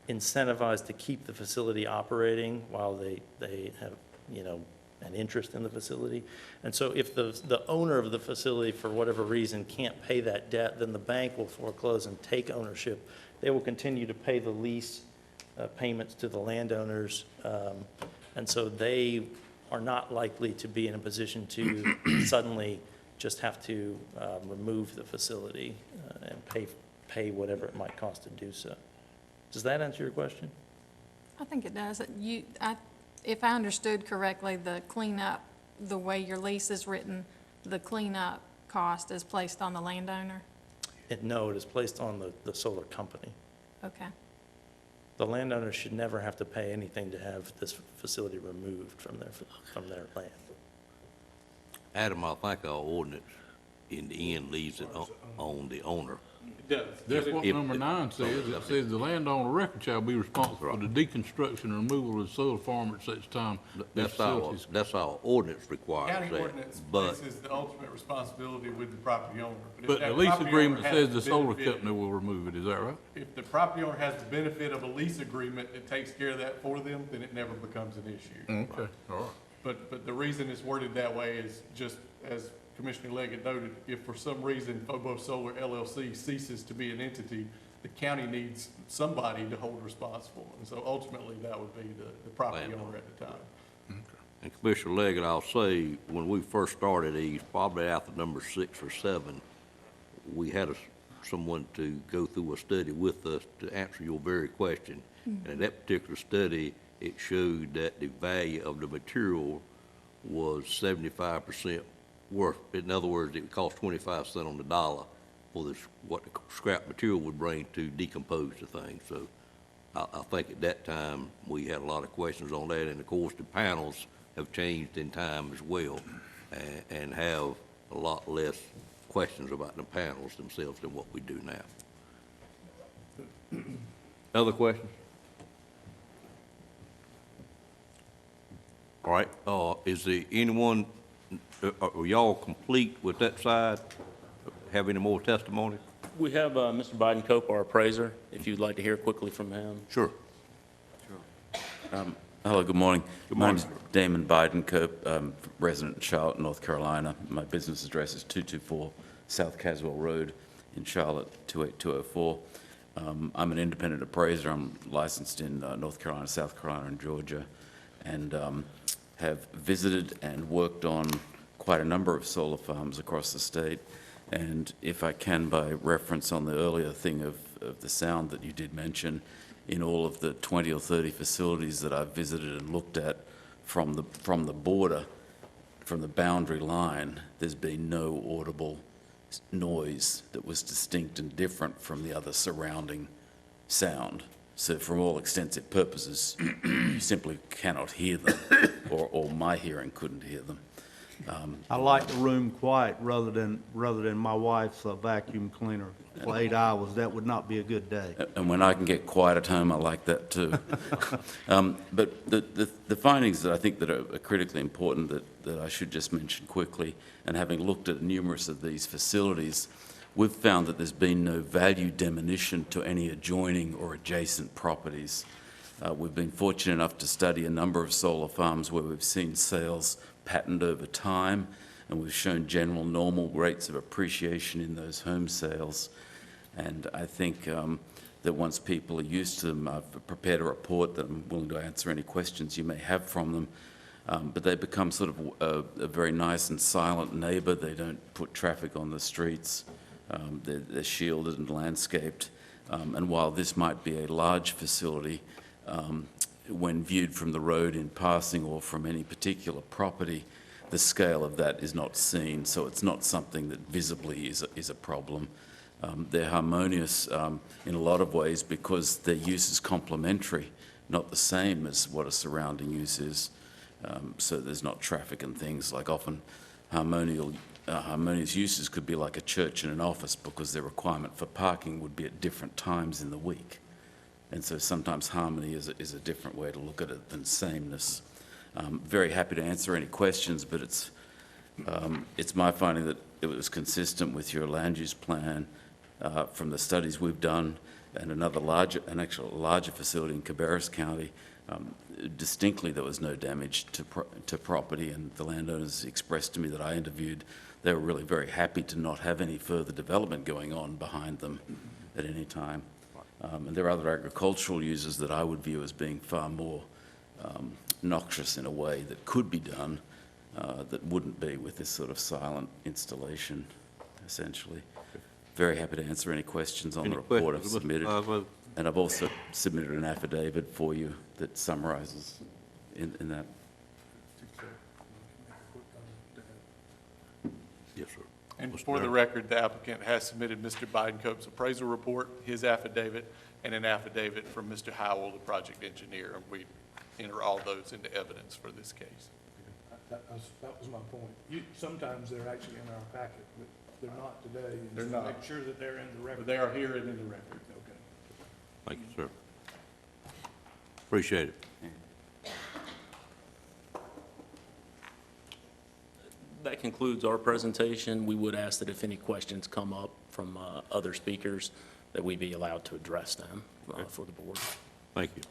incentivized to keep the facility operating while they have, an interest in the facility. And so if the owner of the facility, for whatever reason, can't pay that debt, then the bank will foreclose and take ownership. They will continue to pay the lease payments to the landowners. And so they are not likely to be in a position to suddenly just have to remove the facility and pay whatever it might cost to do so. Does that answer your question? I think it does. If I understood correctly, the cleanup, the way your lease is written, the cleanup cost is placed on the landowner? No, it is placed on the solar company. Okay. The landowner should never have to pay anything to have this facility removed from their land. Adam, I think our ordinance in the end leaves it on the owner. It does. That's what number 9 says. It says the landowner record shall be responsible for the deconstruction and removal of the solar farm at such time. That's our ordinance requires County that. ordinance But places the ultimate responsibility with the property owner. if But that the lease property agreement owner has says the solar benefit- company will remove it, is that right? If the property owner has the benefit of a lease agreement that takes care of that for them, then it never becomes an issue. Okay, all right. But the reason it's worded that way is just, as Commissioner Leggett noted, if for some reason Phobos Solar LLC ceases to be an entity, the county needs somebody to hold responsible. And so ultimately, that would be the property owner at the time. And Commissioner Leggett, I'll say, when we first started these, probably after number 6 or 7, we had someone to go through a study with us to answer your very question. And in that particular study, it showed that the value of the material was 75% worth. In other words, it would cost 25 cents on the dollar for this, what the scrap material would bring to decompose the thing. So I think at that time, we had a lot of questions on that. And of course, the panels have changed in time as well and have a lot less questions about the panels themselves than what we do now. Other questions? All right, is there anyone, are y'all complete with that side? Have any more testimony? We have Mr. Biden Cope, our appraiser, if you'd like to hear quickly from him. Sure. Hello, good morning. Good morning. My name's Damon Biden Cope, resident in Charlotte, North Carolina. My business address is 224 South Caswell Road in Charlotte, 28204. I'm an independent appraiser. I'm licensed in North Carolina, South Carolina, and Georgia, and have visited and worked on quite a number of solar farms across the state. And if I can, by reference on the earlier thing of the sound that you did mention, in all of the 20 or 30 facilities that I've visited and looked at from the border, from the boundary line, there's been no audible noise that was distinct and different from the other surrounding sound. So from all extensive purposes, you simply cannot hear them, or my hearing couldn't hear them. I like the room quiet rather than my wife's vacuum cleaner for 8 hours. That would not be a good day. And when I can get quiet at home, I like that too. But the findings that I think that are critically important that I should just mention quickly, and having looked at numerous of these facilities, we've found that there's been no value diminution to any adjoining or adjacent properties. We've been fortunate enough to study a number of solar farms where we've seen sales patterned over time, and we've shown general normal rates of appreciation in those home sales. And I think that once people are used to them, I've prepared a report that I'm willing to answer any questions you may have from them. but they become sort of a very nice and silent neighbor. They don't put traffic on the streets. They're shielded and landscaped. And while this might be a large facility, when viewed from the road in passing or from any particular property, the scale of that is not seen, so it's not something that visibly is a problem. They're harmonious in a lot of ways because their use is complementary, not the same as what a surrounding use is. So there's not traffic and things like often harmonious uses could be like a church and an office because their requirement for parking would be at different times in the week. And so sometimes harmony is a different way to look at it than sameness. Very happy to answer any questions, but it's my finding that it was consistent with your land use plan from the studies we've done, and an actual larger facility in Cabarrus County. Distinctly, there was no damage to property, and the landowners expressed to me that I interviewed, they were really very happy to not have any further development going on behind them at any time. And there are other agricultural uses that I would view as being far more noxious in a way that could be done that wouldn't be with this sort of silent installation, essentially. Very happy to answer any questions on the report I've submitted. And I've also submitted an affidavit for you that summarizes in that. Yes, sir. And for the record, the applicant has submitted Mr. Bidencope's appraisal report, his affidavit, and an affidavit from Mr. Howell, the project engineer, and we enter all those into evidence for this case. That was my point. Sometimes they're actually in our packet, but they're not today. And They're so not. Make sure that they're in the record. But they are here and in the record. Okay. Thank you, sir. Appreciate it. That concludes our presentation. We would ask that if any questions come up from other speakers, that we be allowed to address them for the board. Thank you.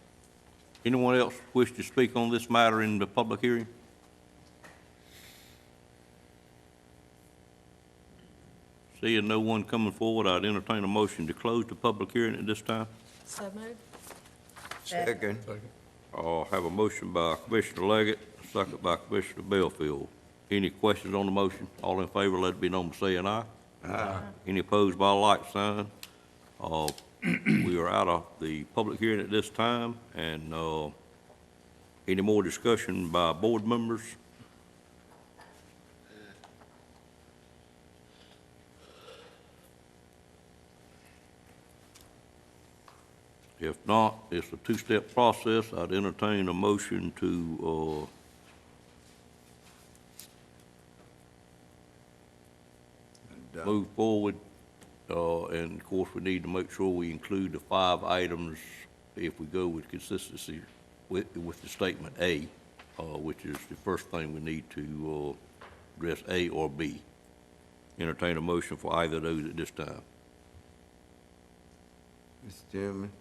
Anyone else wish to speak on this matter in the public hearing? Seeing no one coming forward, I'd entertain a motion to close the public hearing at this time. So moved. Second. Have a motion by Commissioner Leggett, a second by Commissioner Belfield. Any questions on the motion? All in favor, let it be known by saying aye. Aye. Any opposed by a like sign? We are out of the public hearing at this time, and any more discussion by board members? If not, it's a two-step process. I'd entertain a motion to move forward. And of course, we need to make sure we include the 5 items if we go with consistency with the statement A, which is the first thing we need to address, A or B. Entertain a motion for either of those at this time. Mr. Chairman,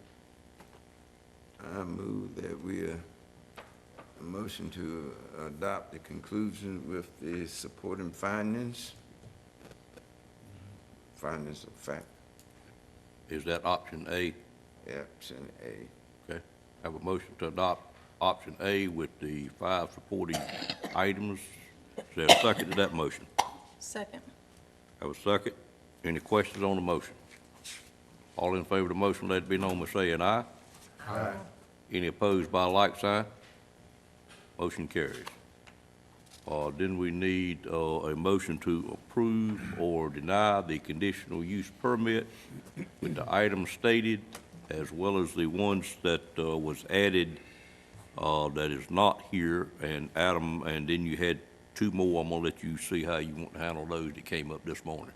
I move that we a motion to adopt the conclusion with the supporting findings of fact. Is that option A? Option A. Okay. Have a motion to adopt option A with the 5 supporting items. Is there a second to that motion? Second. Have a second. Any questions on the motion? All in favor of the motion, let it be known by saying aye. Aye. Any opposed by a like sign? Motion carries. Then we need a motion to approve or deny the conditional use permit with the items stated, as well as the ones that was added that is not here. And Adam, and then you had 2 more. I'm gonna let you see how you want to handle those that came up this morning.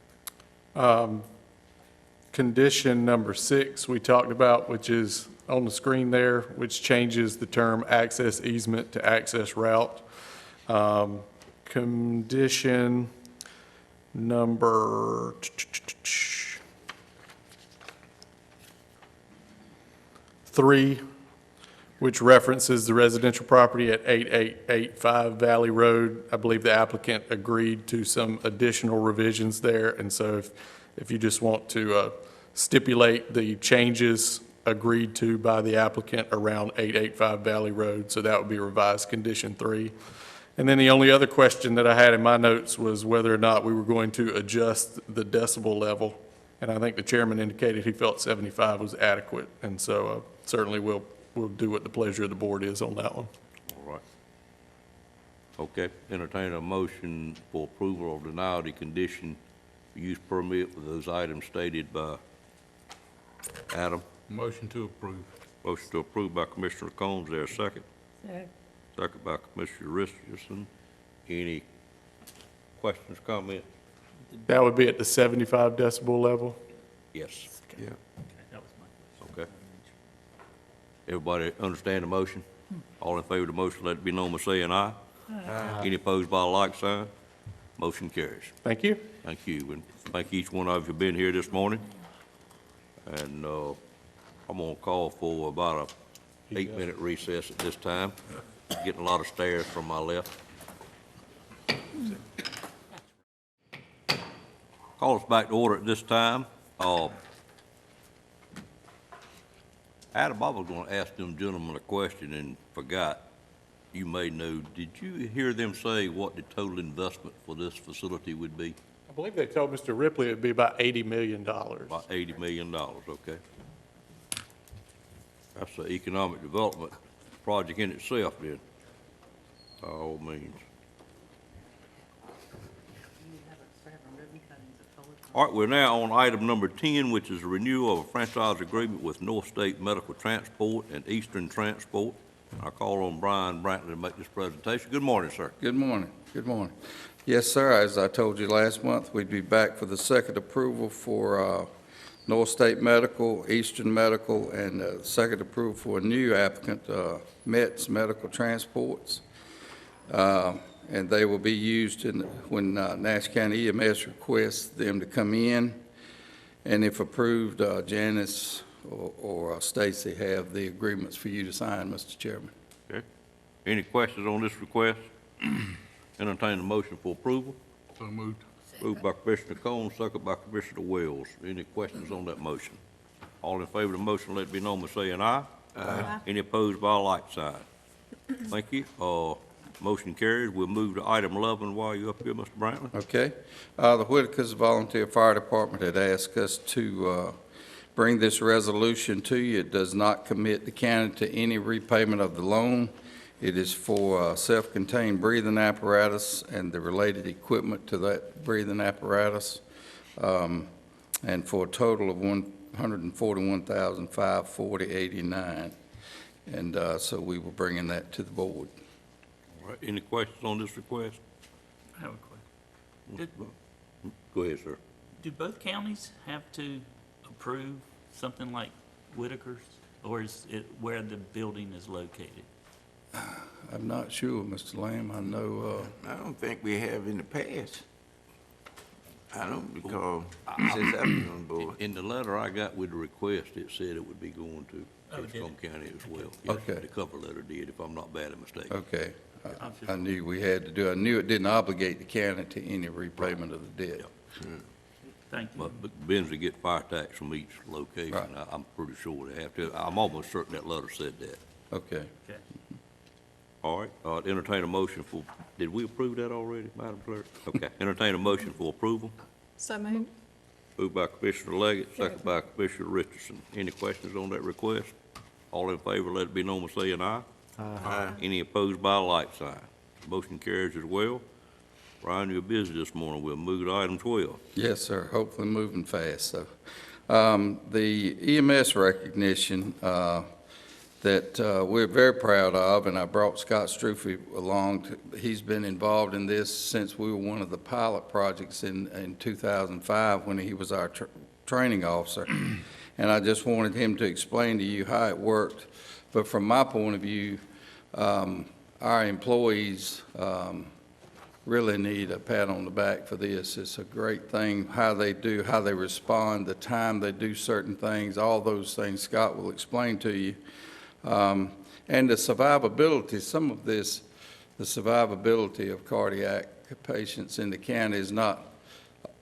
Condition number 6 we talked about, which is on the screen there, which changes the term access easement to access route. Condition number 3, which references the residential property at 8885 Valley Road. I believe the applicant agreed to some additional revisions there, and so if you just want to stipulate the changes agreed to by the applicant around 885 Valley Road, so that would be revised condition 3. And then the only other question that I had in my notes was whether or not we were going to adjust the decibel level. And I think the chairman indicated he felt 75 was adequate. And so certainly we'll do what the pleasure of the board is on that one. All right. Okay, entertain a motion for approval or denial of the condition use permit with those items stated by Adam. Motion to approve. Motion to approve by Commissioner Combs, there a second? Second. Second by Commissioner Richardson. Any questions, comments? That would be at the 75 decibel level? Yes. Yeah. That was my question. Okay. Everybody understand the motion? All in favor of the motion, let it be known by saying aye. Aye. Any opposed by a like sign? Motion carries. Thank you. Thank you, and thank each one of you for being here this morning. And I'm gonna call for about a 8-minute recess at this time. Getting a lot of stares from my left. Call us back to order at this time. Adam, I was gonna ask them gentlemen a question and forgot. You may know, did you hear them say what the total investment for this facility would be? I believe they told Mr. Ripley it'd be about $80 million. About $80 million, okay. That's an economic development project in itself, then, by all means. All right, we're now on item number 10, which is a renewal of a franchise agreement with North State Medical Transport and Eastern Transport. I call on Brian Brantley to make this presentation. Good morning, sir. Good morning. Good morning. Yes, sir. As I told you last month, we'd be back for the second approval for North State Medical, Eastern Medical, and second approval for a new applicant, Metz Medical Transports. And they will be used when Nash County EMS requests them to come in. And if approved, Janice or Stacy have the agreements for you to sign, Mr. Chairman. Okay. Any questions on this request? Entertain a motion for approval. So moved. Moved by Commissioner Combs, second by Commissioner Wells. Any questions on that motion? All in favor of the motion, let it be known by saying aye. Aye. Any opposed by a like sign? Thank you. Motion carries. We'll move to item 11 while you're up here, Mr. Brantley. Okay. The Whitakers Volunteer Fire Department had asked us to bring this resolution to you. It does not commit the county to any repayment of the loan. It is for self-contained breathing apparatus and the related equipment to that breathing apparatus, and for a total of $141,540.89. And so we were bringing that to the board. All right. Any questions on this request? I have a question. Go ahead, sir. Do both counties have to approve something like Whitaker's, or is it where the building is located? I'm not sure, Mr. Lamb. I know. I don't think we have in the past. I don't recall since I've been on board. In the letter I got with the request, it said it would be going to Edgecombe County as well. Yes, Okay. the cover letter did, if I'm not bad at mistake. Okay. I knew we had to do. I knew it didn't obligate the county to any repayment of the debt. Thank you. But Bensley get fire tax from each location. Right. I'm pretty sure they have to. I'm almost certain that letter said that. Okay. Okay. All right, entertain a motion for, did we approve that already, Madam Clerk? Okay, entertain a motion for approval. So moved. Moved by Commissioner Leggett, second by Commissioner Richardson. Any questions on that request? All in favor, let it be known by saying aye. Aye. Any opposed by a like sign? Motion carries as well. Brian, you're busy this morning. We'll move to item 12. Yes, sir. Hopefully moving fast. So, the EMS recognition that we're very proud of, and I brought Scott Strufy along. He's been involved in this since we were one of the pilot projects in 2005 when he was our training officer. And I just wanted him to explain to you how it worked. But from my point of view, our employees really need a pat on the back for this. It's a great thing, how they do, how they respond, the time they do certain things, all those things Scott will explain to you. And the survivability, some of this, the survivability of cardiac patients in the county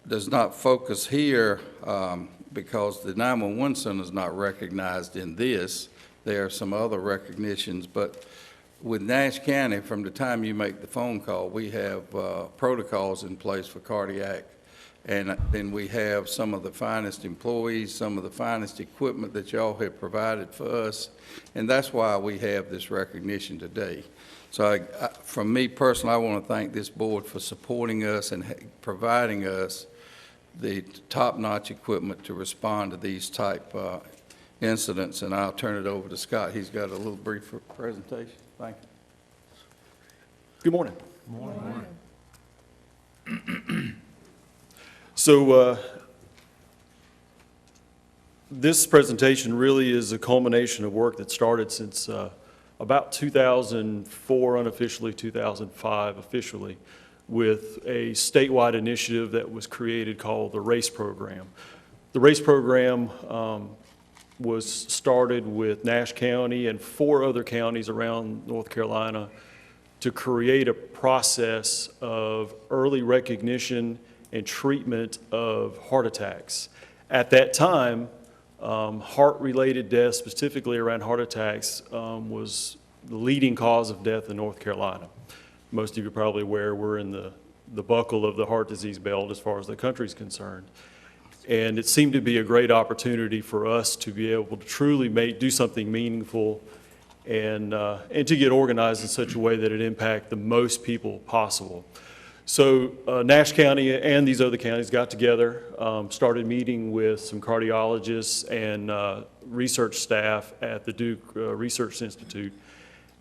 does not focus here because the 911 center is not recognized in this. There are some other recognitions, but with Nash County, from the time you make the phone call, we have protocols in place for cardiac. And then we have some of the finest employees, some of the finest equipment that y'all have provided for us. And that's why we have this recognition today. So from me personally, I want to thank this board for supporting us and providing us the top-notch equipment to respond to these type incidents. And I'll turn it over to Scott. He's got a little brief presentation. Thank you. Good morning. So this presentation really is a culmination of work that started since about 2004 unofficially, 2005 officially, with a statewide initiative that was created called the RACE program. The RACE program was started with Nash County and 4 other counties around North Carolina to create a process of early recognition and treatment of heart attacks. At that time, heart-related deaths, specifically around heart attacks, was the leading cause of death in North Carolina. Most of you are probably aware we're in the buckle of the heart disease belt as far as the country's concerned. And it seemed to be a great opportunity for us to be able to truly do something meaningful and to get organized in such a way that it impact the most people possible. So Nash County and these other counties got together, started meeting with some cardiologists and research staff at the Duke Research Institute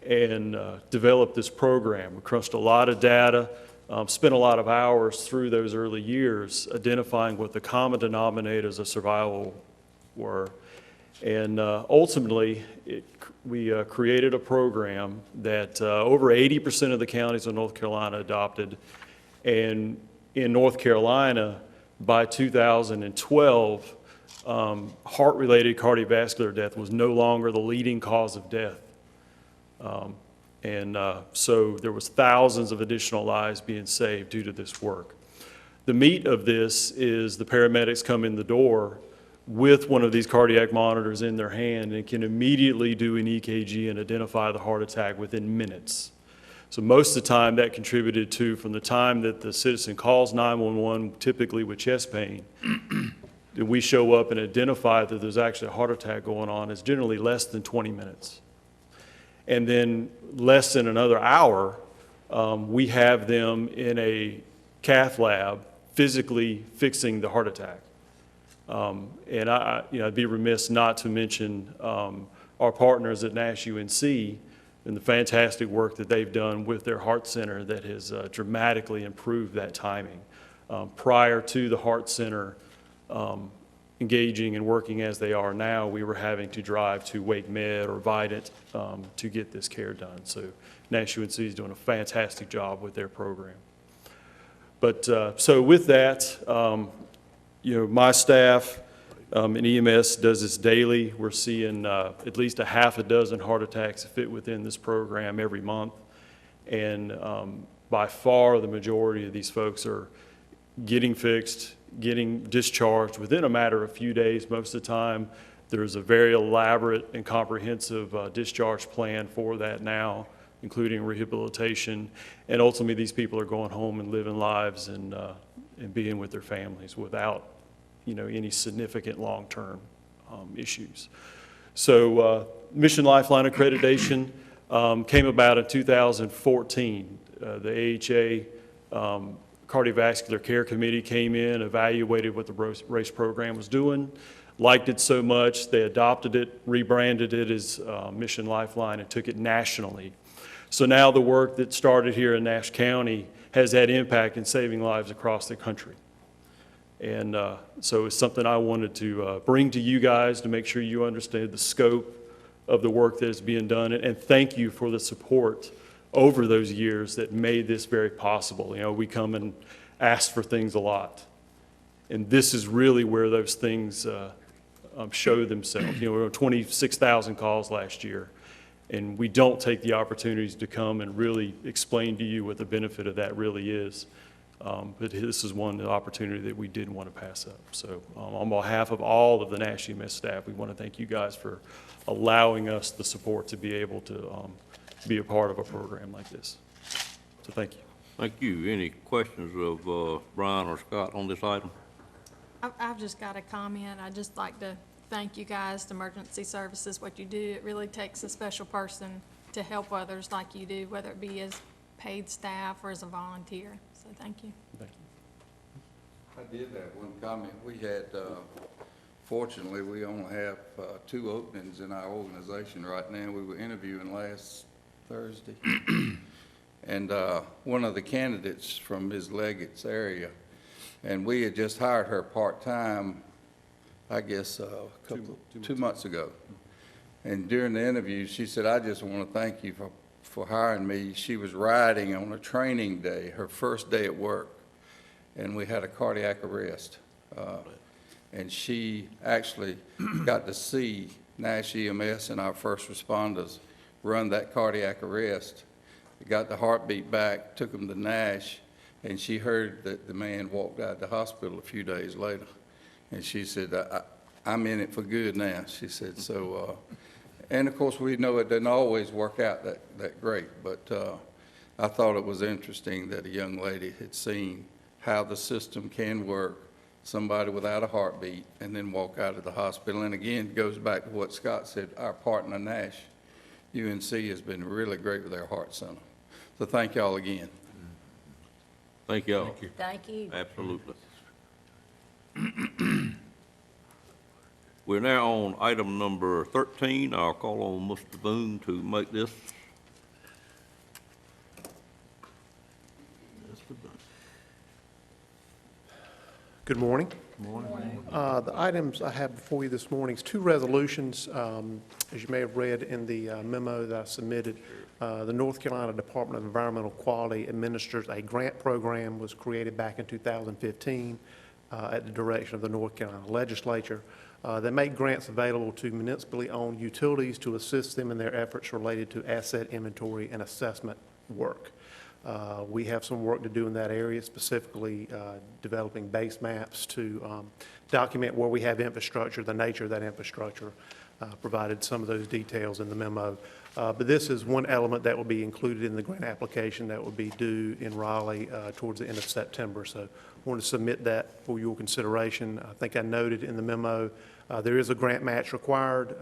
and developed this program. We crunched a lot of data, spent a lot of hours through those early years identifying what the common denominators of survival were. And ultimately, we created a program that over 80% of the counties of North Carolina adopted. And in North Carolina, by 2012, heart-related cardiovascular death was no longer the leading cause of death. So there was thousands of additional lives being saved due to this work. The meat of this is the paramedics come in the door with one of these cardiac monitors in their hand and can immediately do an EKG and identify the heart attack within minutes. So most of the time that contributed to, from the time that the citizen calls 911, typically with chest pain, that we show up and identify that there's actually a heart attack going on, is generally less than 20 minutes. And then less than another hour, we have them in a cath lab physically fixing the heart attack. And I'd be remiss not to mention our partners at Nash UNC and the fantastic work that they've done with their heart center that has dramatically improved that timing. Prior to the heart center engaging and working as they are now, we were having to drive to Wake Med or Vidant to get this care done. So Nash UNC is doing a fantastic job with their program. But so with that, my staff in EMS does this daily. We're seeing at least a half a dozen heart attacks fit within this program every month. And by far, the majority of these folks are getting fixed, getting discharged within a matter of a few days. Most of the time, there's a very elaborate and comprehensive discharge plan for that now, including rehabilitation. And ultimately, these people are going home and living lives and being with their families without any significant long-term issues. So Mission Lifeline accreditation came about in 2014. The AHA Cardiovascular Care Committee came in, evaluated what the RACE program was doing, liked it so much, they adopted it, rebranded it as Mission Lifeline, and took it nationally. So now the work that started here in Nash County has had impact in saving lives across the country. And so it's something I wanted to bring to you guys to make sure you understand the scope of the work that is being done. And thank you for the support over those years that made this very possible. We come and ask for things a lot. And this is really where those things show themselves. We were 26,000 calls last year. And we don't take the opportunities to come and really explain to you what the benefit of that really is. But this is one opportunity that we didn't want to pass up. So on behalf of all of the Nash EMS staff, we want to thank you guys for allowing us the support to be able to be a part of a program like this. So thank you. Thank you. Any questions of Brian or Scott on this item? I've just got a comment. I'd just like to thank you guys, the emergency services, what you do. It really takes a special person to help others like you do, whether it be as paid staff or as a volunteer. So thank you. Thank you. I did have one comment. We had, fortunately, we only have 2 openings in our organization right now. We were interviewing last Thursday. And one of the candidates from Ms. Leggett's area, and we had just hired her part-time, I guess, two months ago. And during the interview, she said, I just want to thank you for hiring me. She was riding on a training day, her first day at work, and we had a cardiac arrest. And she actually got to see Nash EMS and our first responders run that cardiac arrest. Got the heartbeat back, took them to Nash, and she heard that the man walked out of the hospital a few days later. And she said, I'm in it for good now, she said. So, and of course, we know it doesn't always work out that great, but I thought it was interesting that a young lady had seen how the system can work, somebody without a heartbeat, and then walk out of the hospital. And again, it goes back to what Scott said, our partner Nash, UNC has been really great with their heart center. So thank y'all again. Thank y'all. Thank you. Thank you. Absolutely. We're now on item number 13. I'll call on Mr. Boone to make this. Good morning. The items I have before you this morning is 2 resolutions. As you may have read in the memo that I submitted, the North Carolina Department of Environmental Quality administers a grant program was created back in 2015 at the direction of the North Carolina Legislature. They make grants available to municipally owned utilities to assist them in their efforts related to asset inventory and assessment work. We have some work to do in that area, specifically developing base maps to document where we have infrastructure, the nature of that infrastructure. Provided some of those details in the memo. But this is one element that will be included in the grant application that will be due in Raleigh towards the end of September. So I want to submit that for your consideration. I think I noted in the memo there is a grant match required.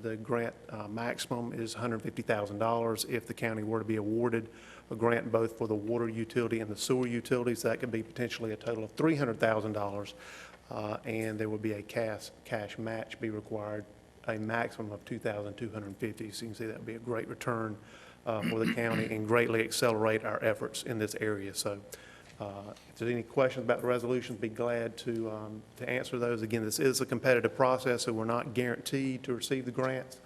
The grant maximum is $150,000 if the county were to be awarded a grant both for the water utility and the sewer utilities. That could be potentially a total of $300,000, and there would be a cash match be required, a maximum of $2,250. So you can see that would be a great return for the county and greatly accelerate our efforts in this area. So if there's any questions about the resolutions, be glad to answer those. Again, this is a competitive process, so we're not guaranteed to receive the grants.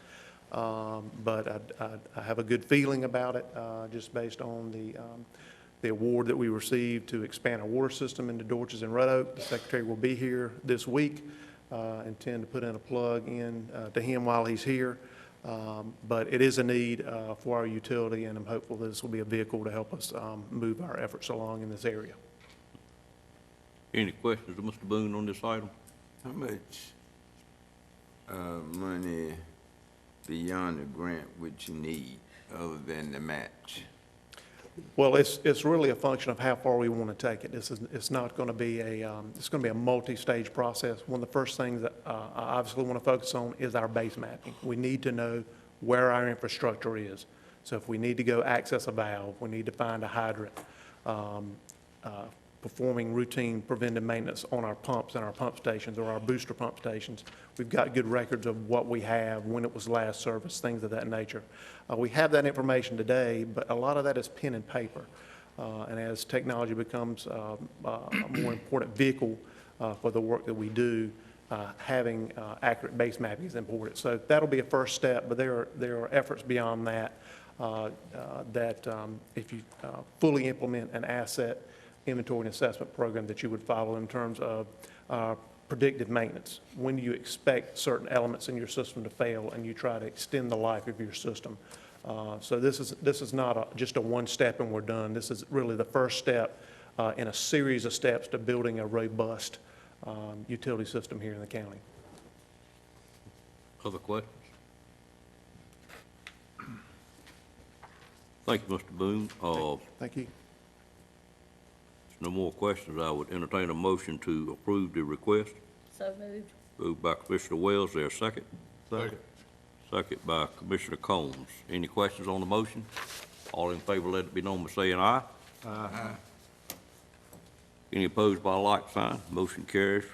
But I have a good feeling about it, just based on the award that we received to expand our water system into Dorches and Red Oak. The Secretary will be here this week. Intend to put in a plug in to him while he's here. But it is a need for our utility, and I'm hopeful this will be a vehicle to help us move our efforts along in this area. Any questions of Mr. Boone on this item? How much money beyond the grant would you need other than the match? Well, it's really a function of how far we want to take it. It's not going to be it's going to be a multi-stage process. One of the first things that I obviously want to focus on is our base mapping. We need to know where our infrastructure is. So if we need to go access a valve, we need to find a hydrant, performing routine preventive maintenance on our pumps and our pump stations or our booster pump stations. We've got good records of what we have, when it was last serviced, things of that nature. We have that information today, but a lot of that is pen and paper. And as technology becomes a more important vehicle for the work that we do, having accurate base mapping is important. So that'll be a first step, but there are efforts beyond that if you fully implement an asset inventory and assessment program that you would follow in terms of predictive maintenance. When do you expect certain elements in your system to fail, and you try to extend the life of your system? So this is not just a one step and we're done. This is really the first step in a series of steps to building a robust utility system here in the county. Other questions? Thank you, Mr. Boone. Thank you. No more questions. I would entertain a motion to approve the request. So moved. Moved by Commissioner Wells. Is there a second? Second. Second by Commissioner Combs. Any questions on the motion? All in favor, let it be known by saying aye. Aye. Any opposed by a like sign? Motion carries.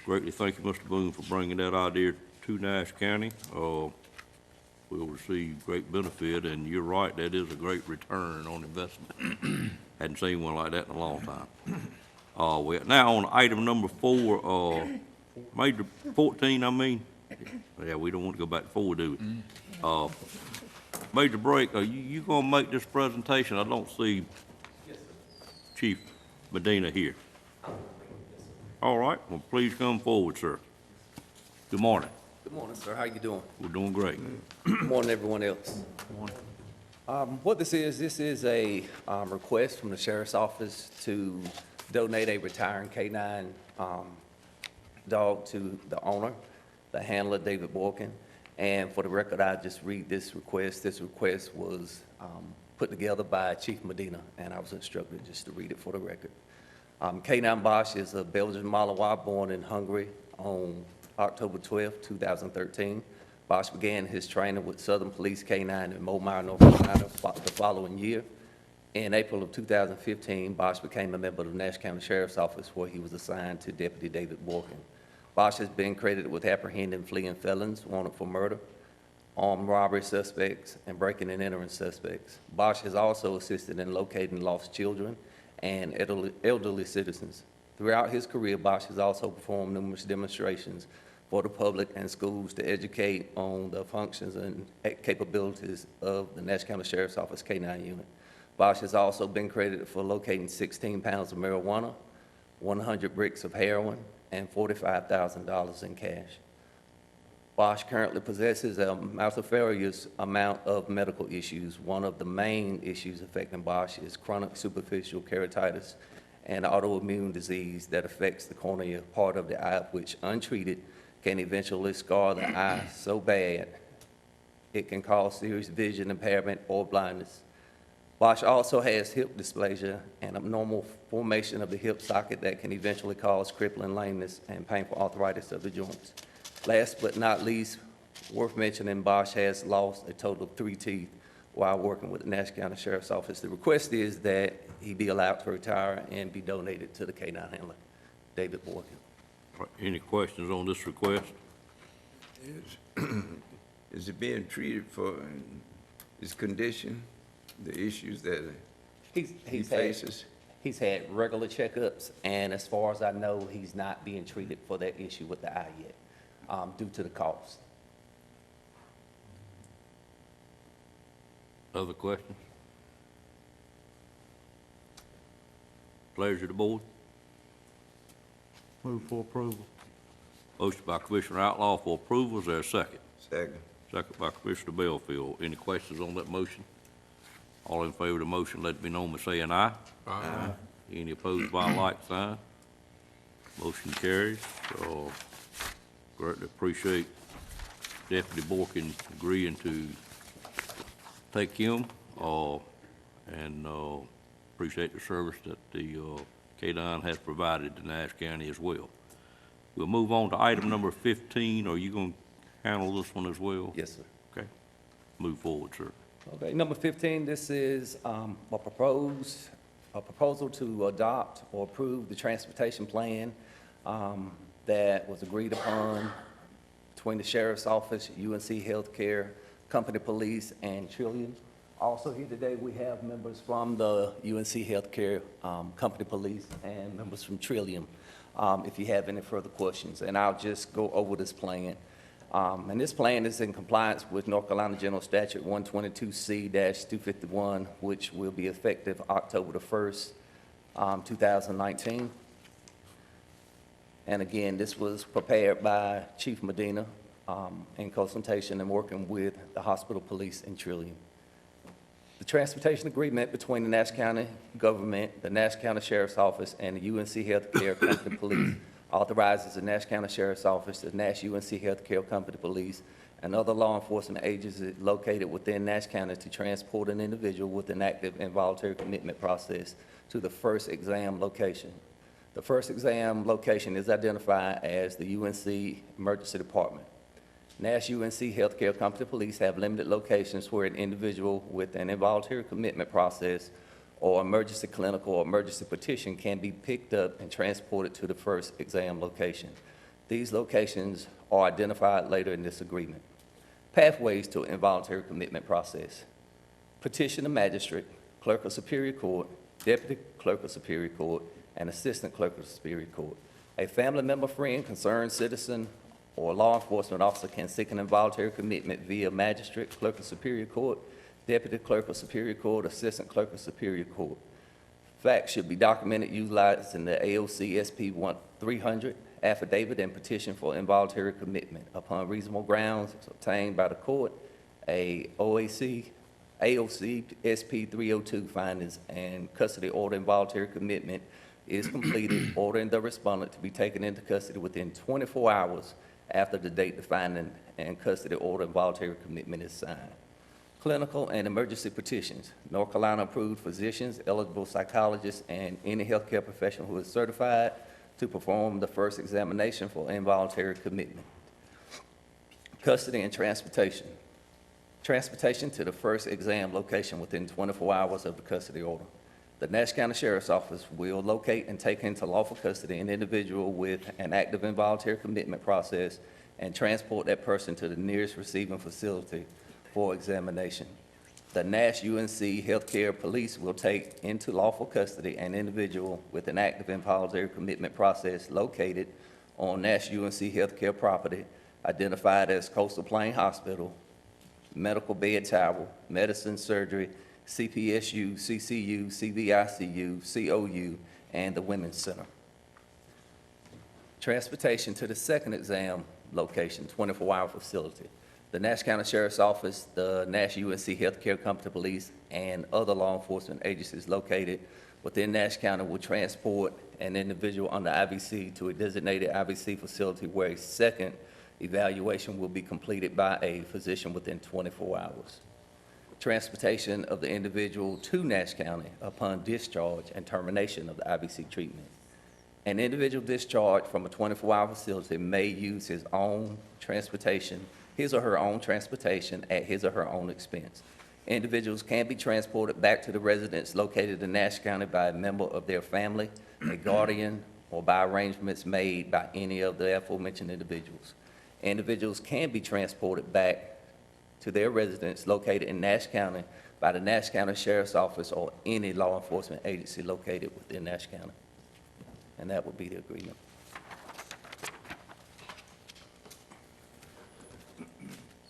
Greatly thank you, Mr. Boone, for bringing that idea to Nash County. We'll receive great benefit, and you're right, that is a great return on investment. Hadn't seen one like that in a long time. We're now on item number 4, Major 14, I mean. Yeah, we don't want to go back to 4, do we? Major Break, are you gonna make this presentation? I don't see Chief Medina here. All right, well, please come forward, sir. Good morning. Good morning, sir. How you doing? We're doing great. Good morning, everyone else. What this is a request from the Sheriff's Office to donate a retiring K-9 dog to the owner, the handler, David Borkin. And for the record, I just read this request. This request was put together by Chief Medina, and I was instructed just to read it for the record. K-9 Bosch is a Belgian Malinois born in Hungary on October 12, 2013. Bosch began his training with Southern Police K-9 in Moulmeyer, North Carolina the following year. In April of 2015, Bosch became a member of the Nash County Sheriff's Office, where he was assigned to Deputy David Borkin. Bosch has been credited with apprehending fleeing felons wanted for murder, armed robbery suspects, and breaking and entering suspects. Bosch has also assisted in locating lost children and elderly citizens. Throughout his career, Bosch has also performed numerous demonstrations for the public and schools to educate on the functions and capabilities of the Nash County Sheriff's Office K-9 unit. Bosch has also been credited for locating 16 pounds of marijuana, 100 bricks of heroin, and $45,000 in cash. Bosch currently possesses a multifarious amount of medical issues. One of the main issues affecting Bosch is chronic superficial keratitis, an autoimmune disease that affects the cornea part of the eye, which untreated can eventually scar the eye so bad it can cause serious vision impairment or blindness. Bosch also has hip dysplasia, an abnormal formation of the hip socket that can eventually cause crippling lameness and painful arthritis of the joints. Last but not least, worth mentioning, Bosch has lost a total of 3 teeth while working with the Nash County Sheriff's Office. The request is that he be allowed to retire and be donated to the K-9 handler, David Borkin. Any questions on this request? Is it being treated for his condition, the issues that he faces? He's had regular checkups, and as far as I know, he's not being treated for that issue with the eye yet, due to the cost. Other questions? Pleasure of the board. Move for approval. Motion by Commissioner Outlaw for approval. Is there a second? Second. Second by Commissioner Belfield. Any questions on that motion? All in favor of the motion, let it be known by saying aye. Aye. Any opposed by a like sign? Motion carries. Greatly appreciate Deputy Borkin agreeing to take him, and appreciate the service that the K-9 has provided to Nash County as well. We'll move on to item number 15. Are you going to handle this one as well? Yes, sir. Okay. Move forward, sir. Okay, number 15, this is a proposal to adopt or approve the transportation plan that was agreed upon between the Sheriff's Office, UNC Healthcare, Company Police, and Trillium. Also here today, we have members from the UNC Healthcare, Company Police, and members from Trillium, if you have any further questions. And I'll just go over this plan. And this plan is in compliance with North Carolina General Statute 122C-251, which will be effective October the 1st, 2019. And again, this was prepared by Chief Medina in consultation and working with the hospital police and Trillium. The transportation agreement between the Nash County government, the Nash County Sheriff's Office, and the UNC Healthcare Company Police authorizes the Nash County Sheriff's Office, the Nash UNC Healthcare Company Police, and other law enforcement agencies located within Nash County to transport an individual with an active involuntary commitment process to the first exam location. The first exam location is identified as the UNC Emergency Department. Nash UNC Healthcare Company Police have limited locations where an individual with an involuntary commitment process or emergency clinical or emergency petition can be picked up and transported to the first exam location. These locations are identified later in this agreement. Pathways to involuntary commitment process. Petition the magistrate, clerk of Superior Court, deputy clerk of Superior Court, and assistant clerk of Superior Court. A family member, friend, concerned citizen, or law enforcement officer can seek an involuntary commitment via magistrate, clerk of Superior Court, deputy clerk of Superior Court, assistant clerk of Superior Court. Facts should be documented utilizing the AOC SP 300 affidavit and petition for involuntary commitment. Upon reasonable grounds obtained by the court, a AOC SP 302 findings and custody order involuntary commitment is completed, ordering the respondent to be taken into custody within 24 hours after the date the finding and custody order involuntary commitment is signed. Clinical and emergency petitions. North Carolina approved physicians, eligible psychologists, and any healthcare professional who is certified to perform the first examination for involuntary commitment. Custody and transportation. Transportation to the first exam location within 24 hours of the custody order. The Nash County Sheriff's Office will locate and take into lawful custody an individual with an active involuntary commitment process and transport that person to the nearest receiving facility for examination. The Nash UNC Healthcare Police will take into lawful custody an individual with an active involuntary commitment process located on Nash UNC Healthcare property identified as Coastal Plain Hospital, Medical Bed Tower, Medicine Surgery, CPSU, CCU, CVICU, COU, and the Women's Center. Transportation to the second exam location, 24-hour facility. The Nash County Sheriff's Office, the Nash UNC Healthcare Company Police, and other law enforcement agencies located within Nash County will transport an individual under IVC to a designated IVC facility where a second evaluation will be completed by a physician within 24 hours. Transportation of the individual to Nash County upon discharge and termination of the IVC treatment. An individual discharged from a 24-hour facility may use his or her own transportation at his or her own expense. Individuals can be transported back to the residence located in Nash County by a member of their family, a guardian, or by arrangements made by any of the aforementioned individuals. Individuals can be transported back to their residence located in Nash County by the Nash County Sheriff's Office or any law enforcement agency located within Nash County. And that would be the agreement.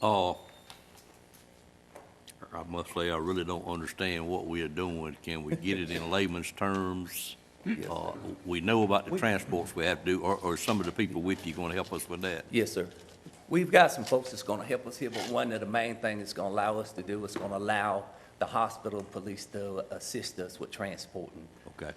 I must say, I really don't understand what we are doing. Can we get it in layman's terms? We know about the transports we have to do, or some of the people with you going to help us with that? Yes, sir. We've got some folks that's going to help us here, but one of the main things it's going to allow us to do is going to allow the hospital police to assist us with transporting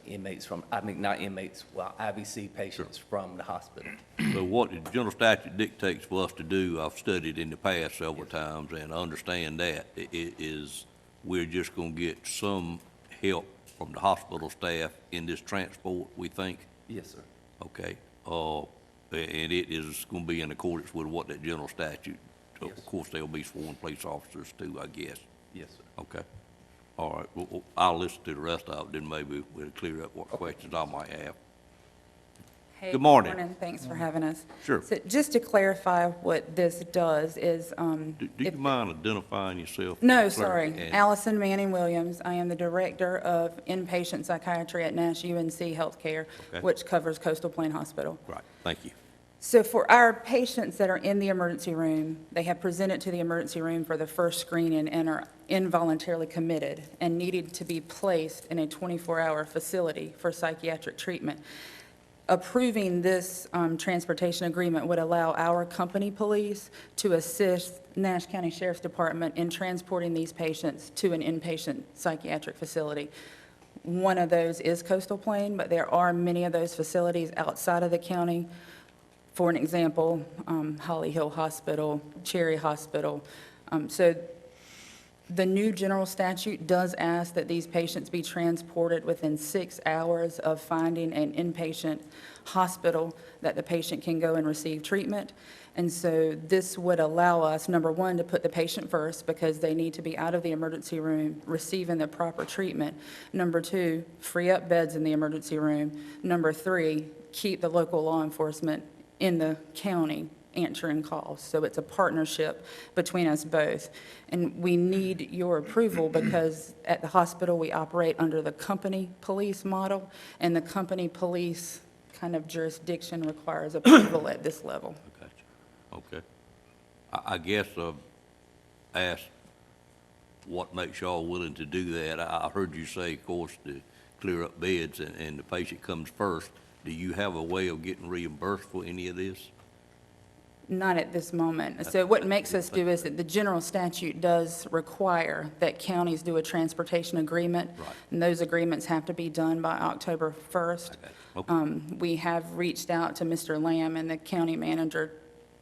inmates from, not inmates, IVC patients from the hospital. So what the general statute dictates for us to do, I've studied in the past several times and understand that, is we're just going to get some help from the hospital staff in this transport, we think? Yes, sir. Okay. And it is going to be in accordance with what that general statute, Yes. Of course, there'll be sworn police officers too, I guess. Yes, sir. Okay. All right, well, I'll listen to the rest of it, then maybe we'll clear up what questions I might have. Hey, Good morning. Thanks for having us. Sure. So just to clarify what this does is, Do you mind identifying yourself? no, Clerk, sorry, and- Allison Manning-Williams. I am the Director of Inpatient Psychiatry at Nash UNC Healthcare, Okay. which covers Coastal Plain Hospital. Right, thank you. So for our patients that are in the emergency room, they have presented to the emergency room for the first screening and are involuntarily committed and needed to be placed in a 24-hour facility for psychiatric treatment. Approving this transportation agreement would allow our company police to assist Nash County Sheriff's Department in transporting these patients to an inpatient psychiatric facility. One of those is Coastal Plain, but there are many of those facilities outside of the county. For an example, Holly Hill Hospital, Cherry Hospital. So the new general statute does ask that these patients be transported within 6 hours of finding an inpatient hospital that the patient can go and receive treatment. And so this would allow us, number one, to put the patient first because they need to be out of the emergency room receiving the proper treatment. Number two, free up beds in the emergency room. Number three, keep the local law enforcement in the county answering calls. So it's a partnership between us both. And we need your approval because at the hospital, we operate under the company police model, and the company police kind of jurisdiction requires approval at this level. Okay. I guess, ask what makes y'all willing to do that. I heard you say, of course, to clear up beds and the patient comes first. Do you have a way of getting reimbursed for any of this? Not at this moment. So what makes us do is that the general statute does require that counties do a transportation agreement. Right. And those agreements have to be done by October 1st. Okay. We have reached out to Mr. Lamb and the county manager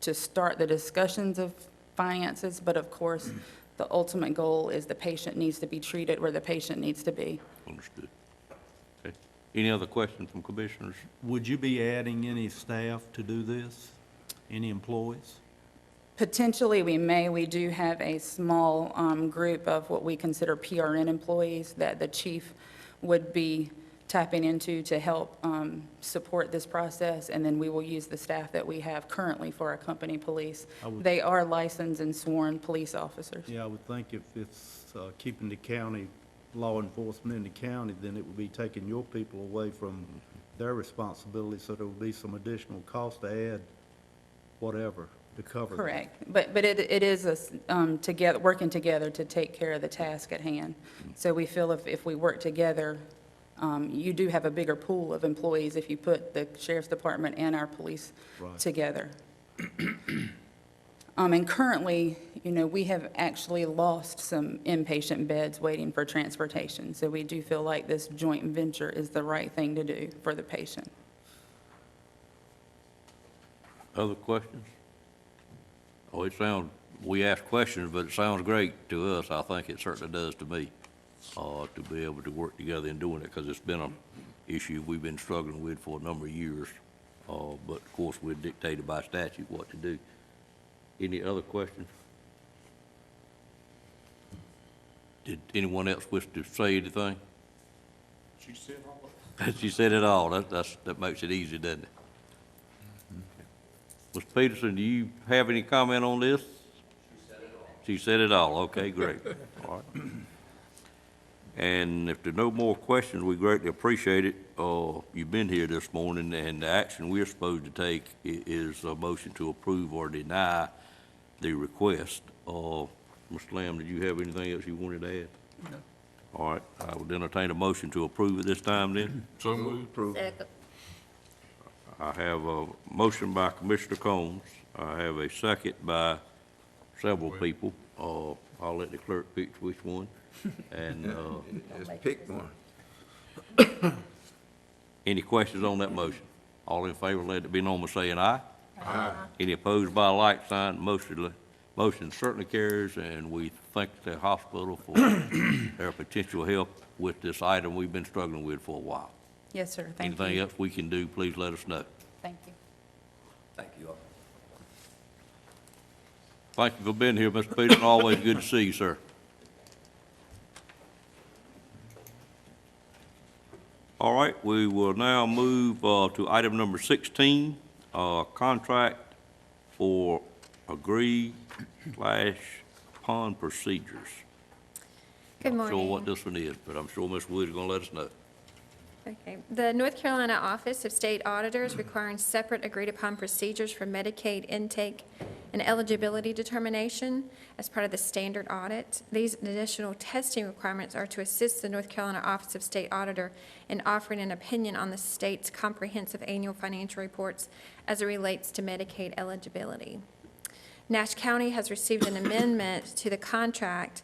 to start the discussions of finances, but of course, the ultimate goal is the patient needs to be treated where the patient needs to be. Understood. Okay. Any other questions from commissioners? Would you be adding any staff to do this? Any employees? Potentially, we may. We do have a small group of what we consider PRN employees that the chief would be tapping into to help support this process, and then we will use the staff that we have currently for our company police. They are licensed and sworn police officers. Yeah, I would think if it's keeping the county, law enforcement in the county, then it would be taking your people away from their responsibility, so there would be some additional cost to add whatever to cover that. Correct. But it is a working together to take care of the task at hand. So we feel if we work together, you do have a bigger pool of employees if you put the sheriff's department and our police together. And currently, we have actually lost some inpatient beds waiting for transportation. So we do feel like this joint venture is the right thing to do for the patient. Other questions? Oh, we ask questions, but it sounds great to us. I think it certainly does to me, to be able to work together in doing it, because it's been an issue we've been struggling with for a number of years. But of course, we're dictated by statute what to do. Any other questions? Did anyone else wish to say anything? She said all of it. She said it all. That makes it easy, doesn't it? Mr. Peterson, do you have any comment on this? She said it all. Okay, great. All right. And if there are no more questions, we greatly appreciate it. You've been here this morning, and the action we're supposed to take is a motion to approve or deny the request. Mr. Lamb, did you have anything else you wanted to add? No. All right, I would entertain a motion to approve at this time then. So moved. Second. I have a motion by Commissioner Combs. I have a second by several people. I'll let the clerk pick which one. And, Just pick one. any questions on that motion? All in favor, let it be known by saying aye. Aye. Any opposed by a like sign? Motion certainly carries, and we thank the hospital for their potential help with this item we've been struggling with for a while. Yes, sir. Thank you. Anything else we can do, please let us know. Thank you. Thank you all. Thank you for being here, Mr. Peterson. Always good to see you, sir. All right, we will now move to item number 16, contract for agree/upon procedures. Good Not sure morning. what this one is, but I'm sure Ms. Wood is going to let us know. Okay. The North Carolina Office of State Auditors requiring separate agreed-upon procedures for Medicaid intake and eligibility determination as part of the standard audit. These additional testing requirements are to assist the North Carolina Office of State Auditor in offering an opinion on the state's comprehensive annual financial reports as it relates to Medicaid eligibility. Nash County has received an amendment to the contract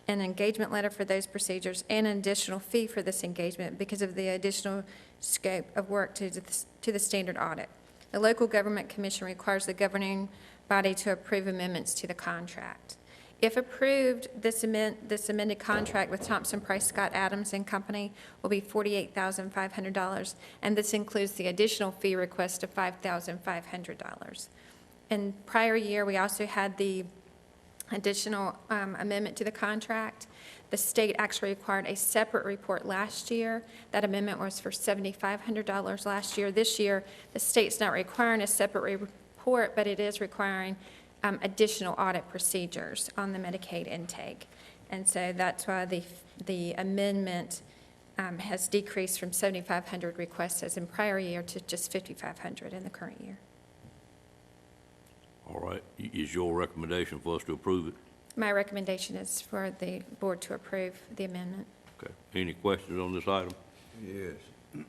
an engagement letter for those procedures and an additional fee for this engagement because of the additional scope of work to the standard audit. The local government commission requires the governing body to approve amendments to the contract. If approved, this amended contract with Thompson Price Scott Adams and Company will be $48,500, and this includes the additional fee request of $5,500. In prior year, we also had the additional amendment to the contract. The state actually required a separate report last year. That amendment was for $7,500 last year. This year, the state's not requiring a separate report, but it is requiring additional audit procedures on the Medicaid intake. And so that's why the amendment has decreased from 7,500 requests as in prior year to just 5,500 in the current year. All right. Is your recommendation for us to approve it? My recommendation is for the board to approve the amendment. Okay. Any questions on this item? Yes.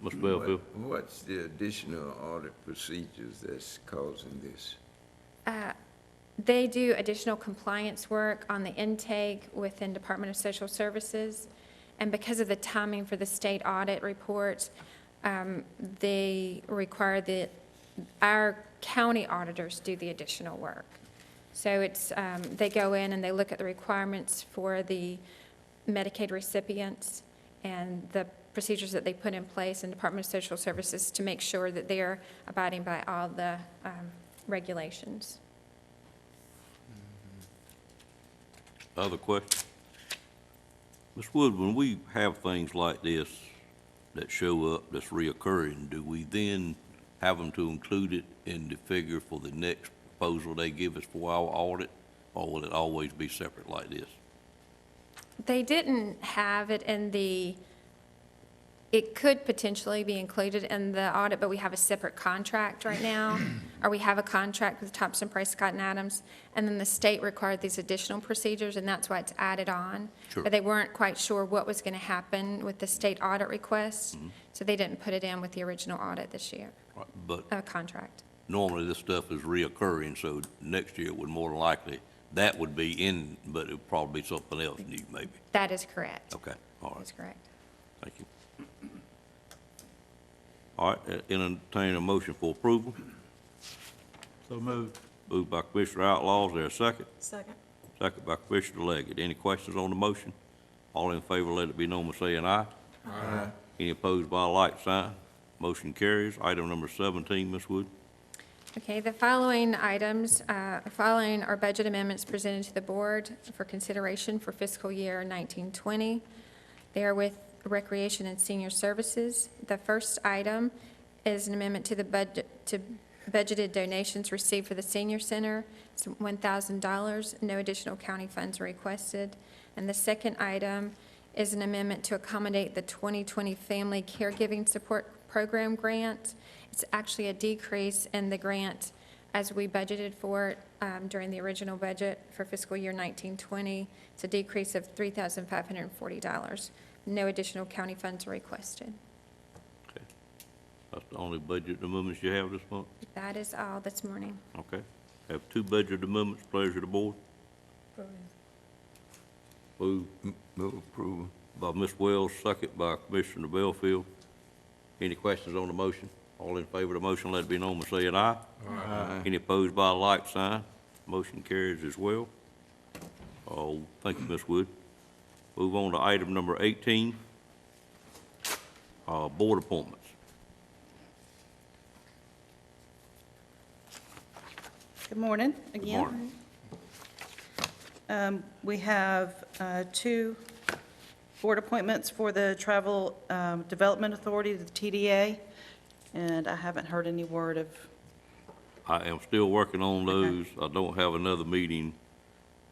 Mr. Belfield? What's the additional audit procedures that's causing this? They do additional compliance work on the intake within Department of Social Services. And because of the timing for the state audit reports, they require that our county auditors do the additional work. So it's, they go in and they look at the requirements for the Medicaid recipients and the procedures that they put in place in Department of Social Services to make sure that they're abiding by all the regulations. Other questions? Ms. Wood, when we have things like this that show up that's reoccurring, do we then have them to include it in the figure for the next proposal they give us for our audit, or will it always be separate like this? They didn't have it in the, it could potentially be included in the audit, but we have a separate contract right now, or we have a contract with Thompson Price Scott and Adams, and then the state required these additional procedures, and that's why it's added on. Sure. But they weren't quite sure what was going to happen with the state audit requests, so they didn't put it in with the original audit this year, Right, but contract. normally this stuff is reoccurring, so next year would more than likely, that would be in, but it would probably be something else new maybe. That is correct. Okay, all right. That's correct. Thank you. All right, entertain a motion for approval. So moved. Moved by Commissioner Outlaw, is there a second? Second. Second by Commissioner Leggett. Any questions on the motion? All in favor, let it be known by saying aye. Aye. Any opposed by a like sign? Motion carries. Item number 17, Ms. Wood. Okay, the following items, following are budget amendments presented to the board for consideration for fiscal year 1920. They are with Recreation and Senior Services. The first item is an amendment to the budget, to budgeted donations received for the Senior Center. It's $1,000. No additional county funds are requested. And the second item is an amendment to accommodate the 2020 Family Caregiving Support Program grant. It's actually a decrease in the grant as we budgeted for it during the original budget for fiscal year 1920. It's a decrease of $3,540. No additional county funds are requested. Okay. That's the only budget amendments you have this month? That is all this morning. Okay. Have two budget amendments. Pleasure of the board. Move approval by Ms. Wells, second by Commissioner Belfield. Any questions on the motion? All in favor of the motion, let it be known by saying aye. Aye. Any opposed by a like sign? Motion carries as well. Oh, thank you, Ms. Wood. Move on to item number 18, board appointments. Good morning Good again. morning. We have two board appointments for the Travel Development Authority, the TDA, and I haven't heard any word of. I am still working on those. I don't have another meeting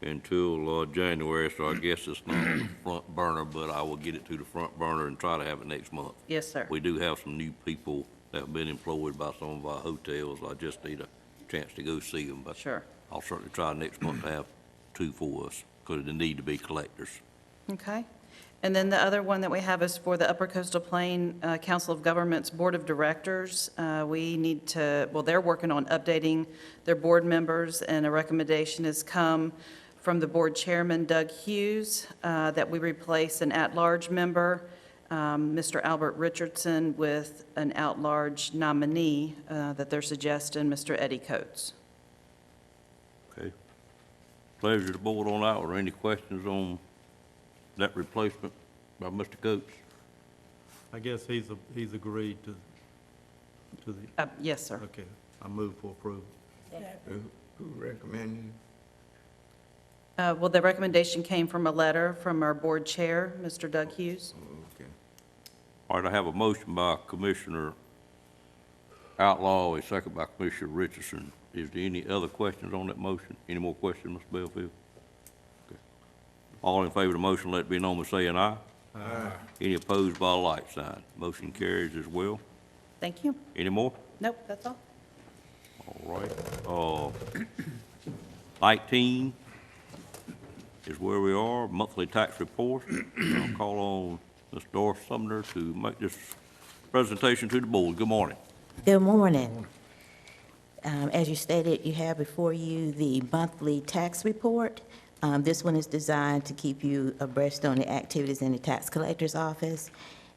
until January, so I guess it's not on the front burner, but I will get it to the front burner and try to have it next month. Yes, sir. We do have some new people that have been employed by some of our hotels. I just need a chance to go see them, but Sure. I'll certainly try next month to have two for us, because they need to be collectors. Okay. And then the other one that we have is for the Upper Coastal Plain Council of Governments Board of Directors. We need to, well, they're working on updating their board members, and a recommendation has come from the board chairman, Doug Hughes, that we replace an at-large member, Mr. Albert Richardson, with an at-large nominee that they're suggesting, Mr. Eddie Coates. Okay. Pleasure of the board on that. Are there any questions on that replacement by Mr. Coates? I guess he's agreed to the, Yes, sir. okay, I move for approval. Who recommended? Well, the recommendation came from a letter from our board chair, Mr. Doug Hughes. Okay. All right, I have a motion by Commissioner Outlaw, a second by Commissioner Richardson. Is there any other questions on that motion? Any more questions, Mr. Belfield? Okay. All in favor of the motion, let it be known by saying aye. Aye. Any opposed by a like sign? Motion carries as well. Thank you. Any more? Nope, that's all. All right. 19 is where we are, monthly tax report. I'll call on Ms. Doris Sumner to make this presentation to the board. Good morning. Good morning. As you stated, you have before you the monthly tax report. This one is designed to keep you abreast on the activities in the tax collector's office.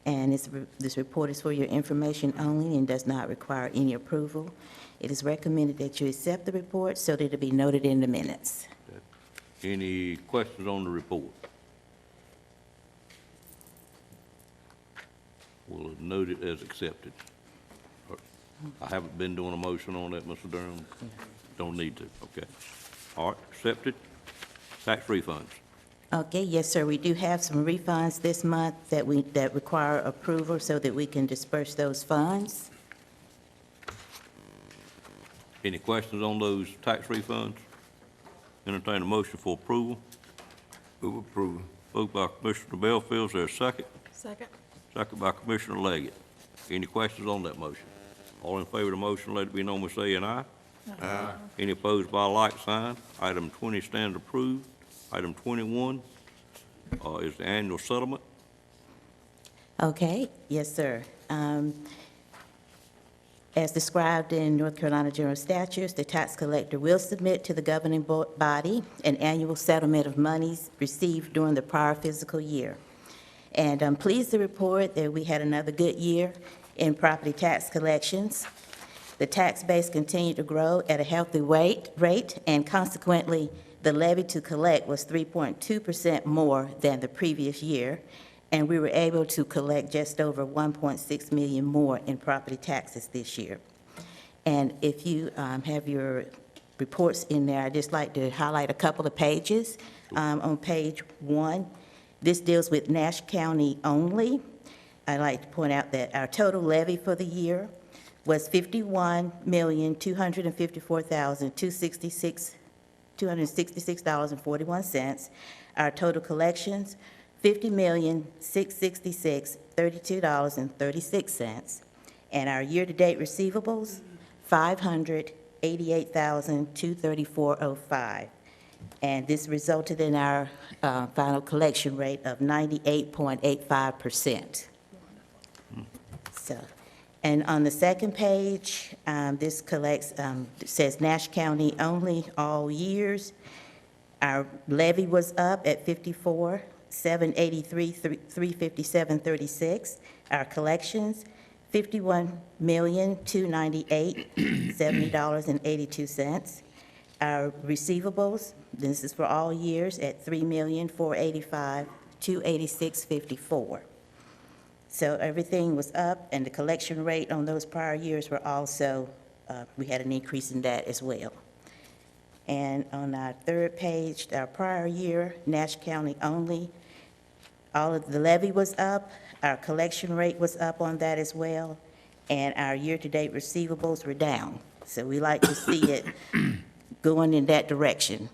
And this report is for your information only and does not require any approval. It is recommended that you accept the report so that it'll be noted in the minutes. Any questions on the report? We'll note it as accepted. I haven't been doing a motion on that, Mr. Durham. Don't need to, okay. All right, accepted. Tax refunds. Okay, yes, sir. We do have some refunds this month that require approval so that we can disperse those funds. Any questions on those tax refunds? Entertain a motion for approval. Move approval. Moved by Commissioner Belfield, is there a second? Second. Second by Commissioner Leggett. Any questions on that motion? All in favor of the motion, let it be known by saying aye. Aye. Any opposed by a like sign? Item 20 stands approved. Item 21 is the annual settlement. Okay, yes, sir. As described in North Carolina General Statutes, the tax collector will submit to the governing body an annual settlement of monies received during the prior fiscal year. And I'm pleased to report that we had another good year in property tax collections. The tax base continued to grow at a healthy rate, and consequently, the levy to collect was 3.2% more than the previous year, and we were able to collect just over $1.6 million more in property taxes this year. And if you have your reports in there, I'd just like to highlight a couple of pages. On page 1, this deals with Nash County only. I'd like to point out that our total levy for the year was $51,254,266.41. Our total collections, $50,666,32.36. And our year-to-date receivables, $588,234.05. And this resulted in our final collection rate of 98.85%. So, and on the second page, this collects, says Nash County only all years. Our levy was up at $54,783,357.36. Our collections, $51,298,70.82. Our receivables, this is for all years, at $3,485,286.54. So everything was up, and the collection rate on those prior years were also, we had an increase in that as well. And on our third page, our prior year, Nash County only, all of the levy was up, our collection rate was up on that as well, and our year-to-date receivables were down. So we like to see it going in that direction.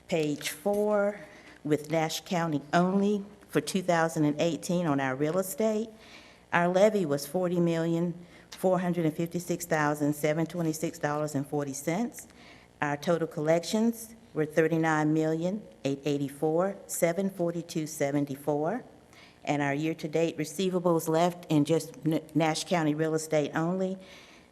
Page 4, with Nash County only, for 2018 on our real estate, our levy was $40,456,726.40. Our total collections were $39,884,742.74. And our year-to-date receivables left in just Nash County real estate only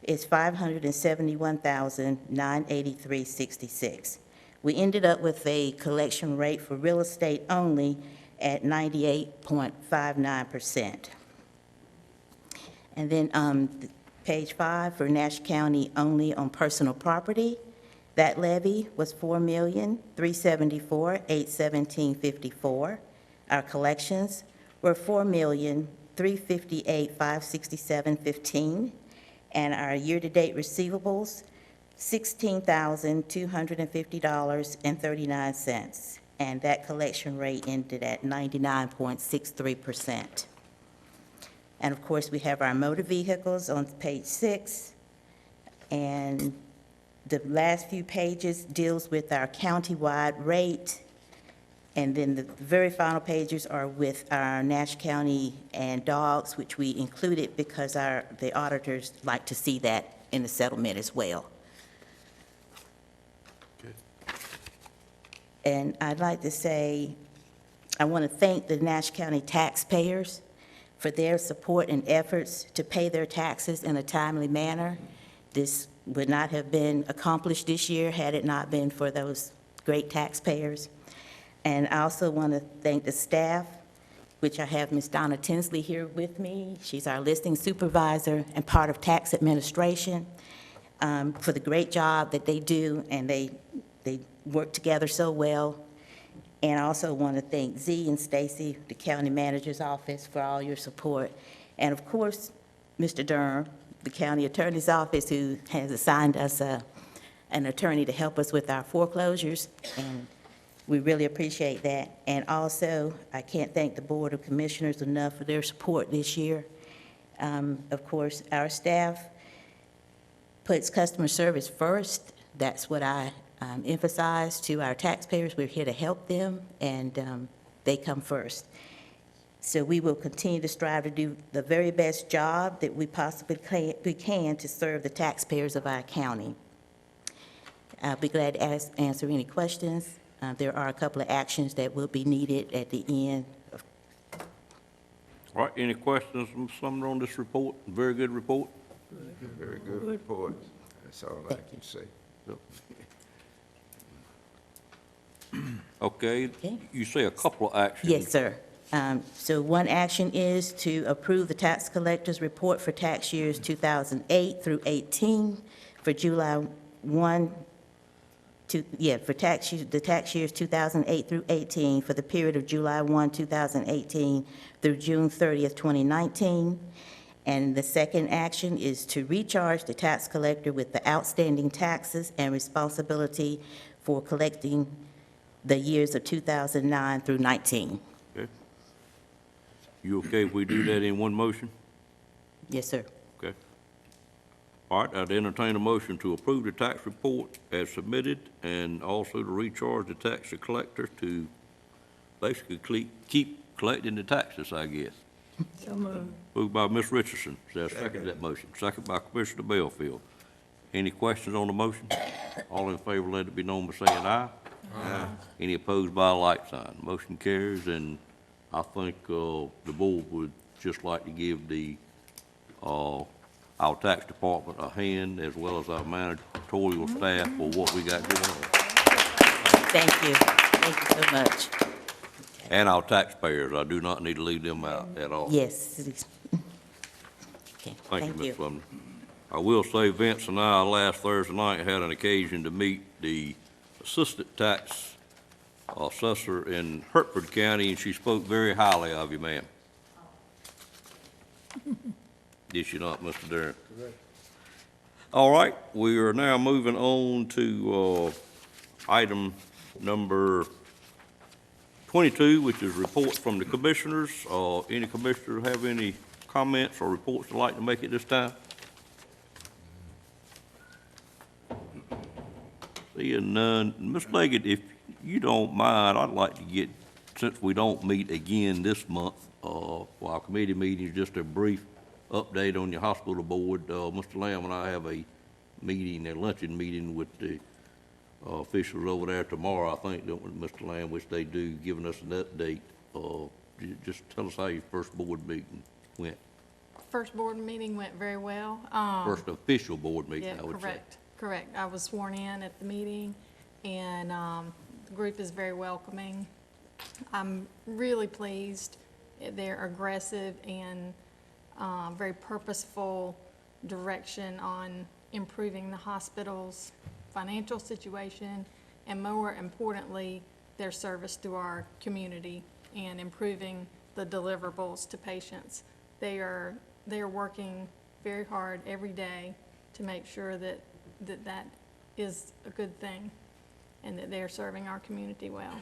is $571,983.66. We ended up with a collection rate for real estate only at 98.59%. And then page 5 for Nash County only on personal property. That levy was $4,374,817.54. Our collections were $4,358,567.15. And our year-to-date receivables, $16,250.39. And that collection rate ended at 99.63%. And of course, we have our motor vehicles on page 6. And the last few pages deals with our countywide rate. And then the very final pages are with our Nash County and dogs, which we included because the auditors like to see that in the settlement as well. And I'd like to say, I want to thank the Nash County taxpayers for their support and efforts to pay their taxes in a timely manner. This would not have been accomplished this year had it not been for those great taxpayers. And I also want to thank the staff, which I have Ms. Donna Tinsley here with me. She's our listing supervisor and part of tax administration, for the great job that they do, and they work together so well. And I also want to thank Z and Stacy, the county manager's office, for all your support. And of course, Mr. Durham, the county attorney's office, who has assigned us an attorney to help us with our foreclosures, and we really appreciate that. And also, I can't thank the Board of Commissioners enough for their support this year. Of course, our staff puts customer service first. That's what I emphasize to our taxpayers. We're here to help them, and they come first. So we will continue to strive to do the very best job that we possibly can to serve the taxpayers of our county. I'll be glad to answer any questions. There are a couple of actions that will be needed at the end. All right, any questions from someone on this report? Very good report. Very good report. That's all I can say. Okay, you say a couple of actions. Yes, sir. So one action is to approve the tax collector's report for tax years 2008 through 18 for July 1 to, for the tax years 2008 through 18 for the period of July 1, 2018 through June 30th, 2019. And the second action is to recharge the tax collector with the outstanding taxes and responsibility for collecting the years of 2009 through 19. Okay. You okay if we do that in one motion? Yes, sir. Okay. All right, I'd entertain a motion to approve the tax report as submitted and also to recharge the tax collector to basically keep collecting the taxes, I guess. So moved. Moved by Ms. Richardson. Is there a second to that motion? Second by Commissioner Belfield. Any questions on the motion? All in favor, let it be known by saying aye. Aye. Any opposed by a like sign? Motion carries, and I think the board would just like to give our tax department a hand, as well as our managerial staff, for what we got going on. Thank you. Thank you so much. And our taxpayers, I do not need to leave them out at all. Yes. Okay, Thank you, Ms. Sumner. I will say Vince and I last Thursday night had an occasion to meet the assistant tax assessor in Hertford County, and she spoke very highly of you, ma'am. Did she not, Mr. Darren? Correct. All right, we are now moving on to item number 22, which is reports from the commissioners. Any commissioners have any comments or reports they'd like to make at this time? Seeing none. Ms. Leggett, if you don't mind, I'd like to get, since we don't meet again this month, for our committee meetings, just a brief update on your hospital board. Mr. Lamb and I have a meeting, a luncheon meeting with the officials over there tomorrow, I think, don't we, Mr. Lamb, which they do, giving us an update. Just tell us how your first board meeting went. First board meeting went very well. First official board meeting, Yeah, I would say. correct. I was sworn in at the meeting, and the group is very welcoming. I'm really pleased. They're aggressive and very purposeful direction on improving the hospital's financial situation, and more importantly, their service to our community and improving the deliverables to patients. They are working very hard every day to make sure that is a good thing and that they're serving our community well.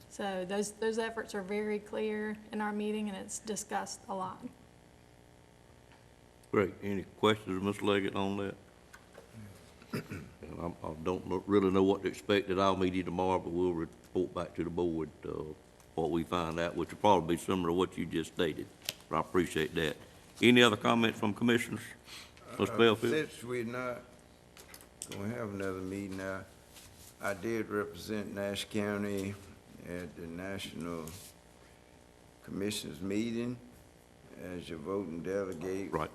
So those efforts are very clear in our meeting, and it's discussed a lot. Great. Any questions, Ms. Leggett, on that? I don't really know what to expect at our meeting tomorrow, but we'll report back to the board what we find out, which will probably be similar to what you just stated. But I appreciate that. Any other comments from commissioners? Mr. Belfield? Since we're not going to have another meeting now, I did represent Nash County at the National Commissioners meeting as your voting delegate. Right.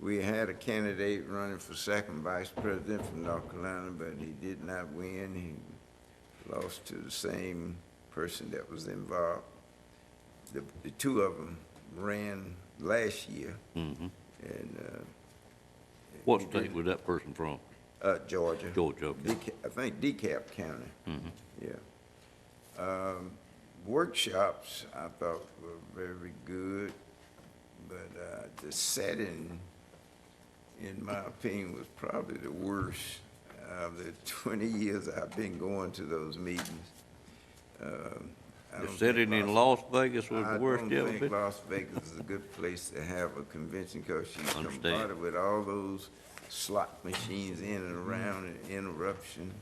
We had a candidate running for second vice president from North Carolina, but he did not win. He lost to the same person that was involved. The two of them ran last year. Mm-hmm. And What state was that person from? Georgia. Georgia, okay. I think DeKalb County. Mm-hmm. Yeah. Workshops I thought were very good, but the setting, in my opinion, was probably the worst of the 20 years I've been going to those meetings. The setting in Las Vegas was the worst you ever I don't been? think Las Vegas is a good place to have a convention, because she's Understand. bombarded with all those slot machines in and around and interruption.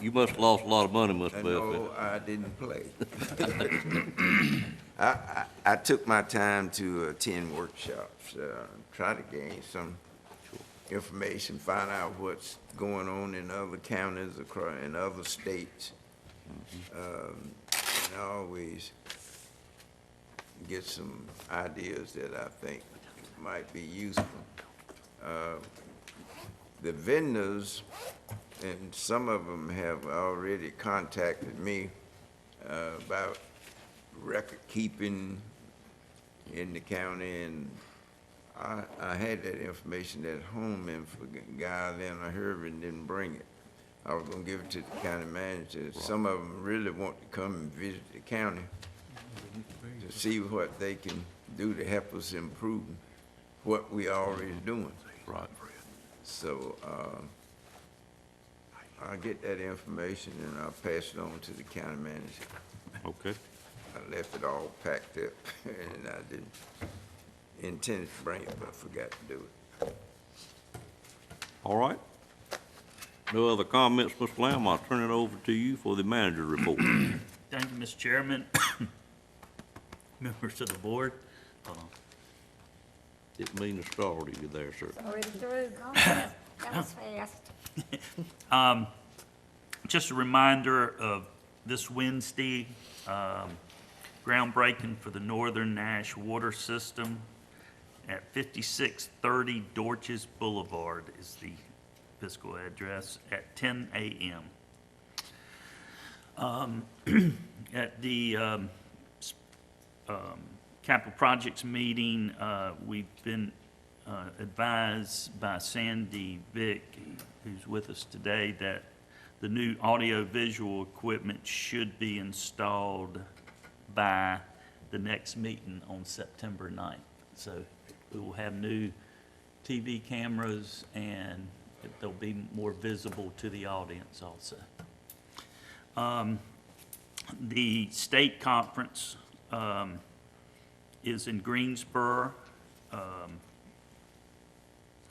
You must have lost a lot of money, Mr. Belfield. No, I didn't play. I took my time to attend workshops, try to gain some information, find out what's going on in other counties, in other states. And always get some ideas that I think might be useful. The vendors, and some of them have already contacted me about record keeping in the county, and I had that information at home, and forgot, then I heard and didn't bring it. I was gonna give it to the county manager. Some of them really want to come and visit the county to see what they can do to help us improve what we already doing. Right. So, I'll get that information and I'll pass it on to the county manager. Okay. I left it all packed up and I didn't intend to bring it, but forgot to do it. All right. No other comments, Mr. Lamb. I'll turn it over to you for the manager report. Thank you, Mr. Chairman, members of the board. Didn't mean to startle you there, sir. Already through. That was fast. Just a reminder of this Wednesday, groundbreaking for the Northern Nash Water System at 5630 Dorches Boulevard is the physical address, at 10 a.m. At the capital projects meeting, we've been advised by Sandy Vick, who's with us today, that the new audio-visual equipment should be installed by the next meeting on September 9th. So we will have new TV cameras, and they'll be more visible to the audience also. The state conference is in Greensboro,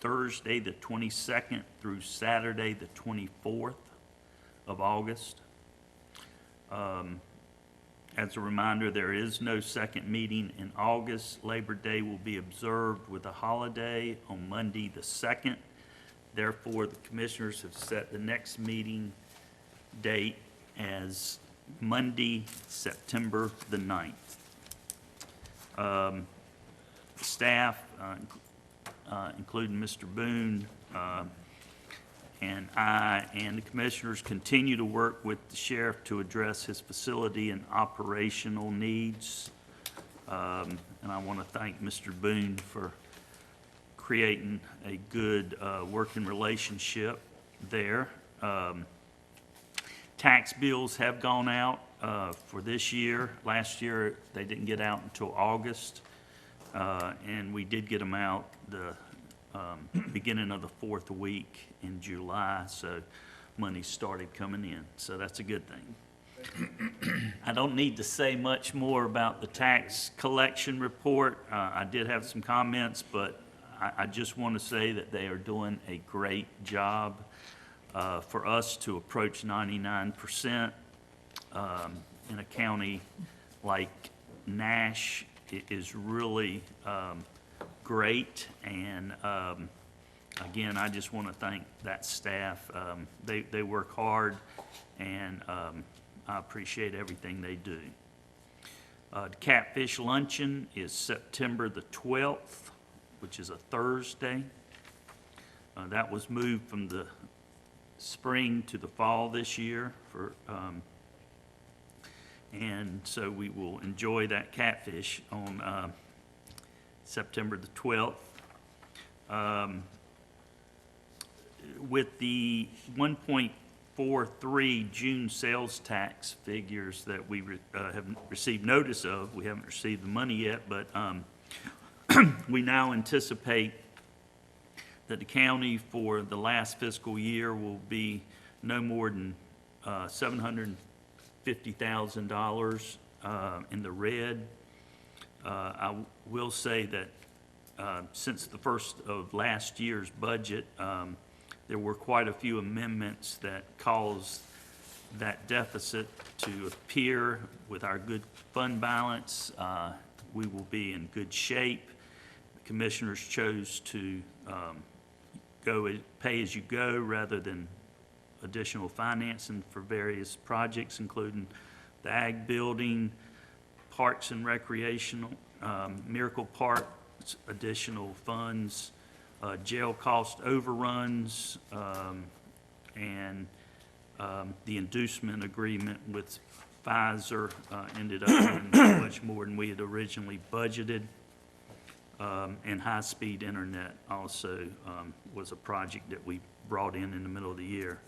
Thursday the 22nd through Saturday the 24th of August. As a reminder, there is no second meeting in August. Labor Day will be observed with a holiday on Monday the 2nd. Therefore, the commissioners have set the next meeting date as Monday, September the 9th. Staff, including Mr. Boone, and I and the commissioners continue to work with the sheriff to address his facility and operational needs. And I want to thank Mr. Boone for creating a good working relationship there. Tax bills have gone out for this year. Last year, they didn't get out until August, and we did get them out the beginning of the 4th week in July, so money started coming in, so that's a good thing. I don't need to say much more about the tax collection report. I did have some comments, but I just want to say that they are doing a great job. For us to approach 99% in a county like Nash is really great. And again, I just want to thank that staff. They work hard, and I appreciate everything they do. The Catfish Luncheon is September the 12th, which is a Thursday. That was moved from the spring to the fall this year, and so we will enjoy that catfish on September the 12th. With the 1.43 June sales tax figures that we have received notice of, we haven't received the money yet, but we now anticipate that the county for the last fiscal year will be no more than $750,000 in the red. I will say that since the first of last year's budget, there were quite a few amendments that caused that deficit to appear. With our good fund balance, we will be in good shape. The commissioners chose to go pay as you go rather than additional financing for various projects, including the ag building, parks and recreational, Miracle Park, additional funds, jail cost overruns, and the inducement agreement with Pfizer ended up being much more than we had originally budgeted. And high-speed internet also was a project that we brought in the middle of the year.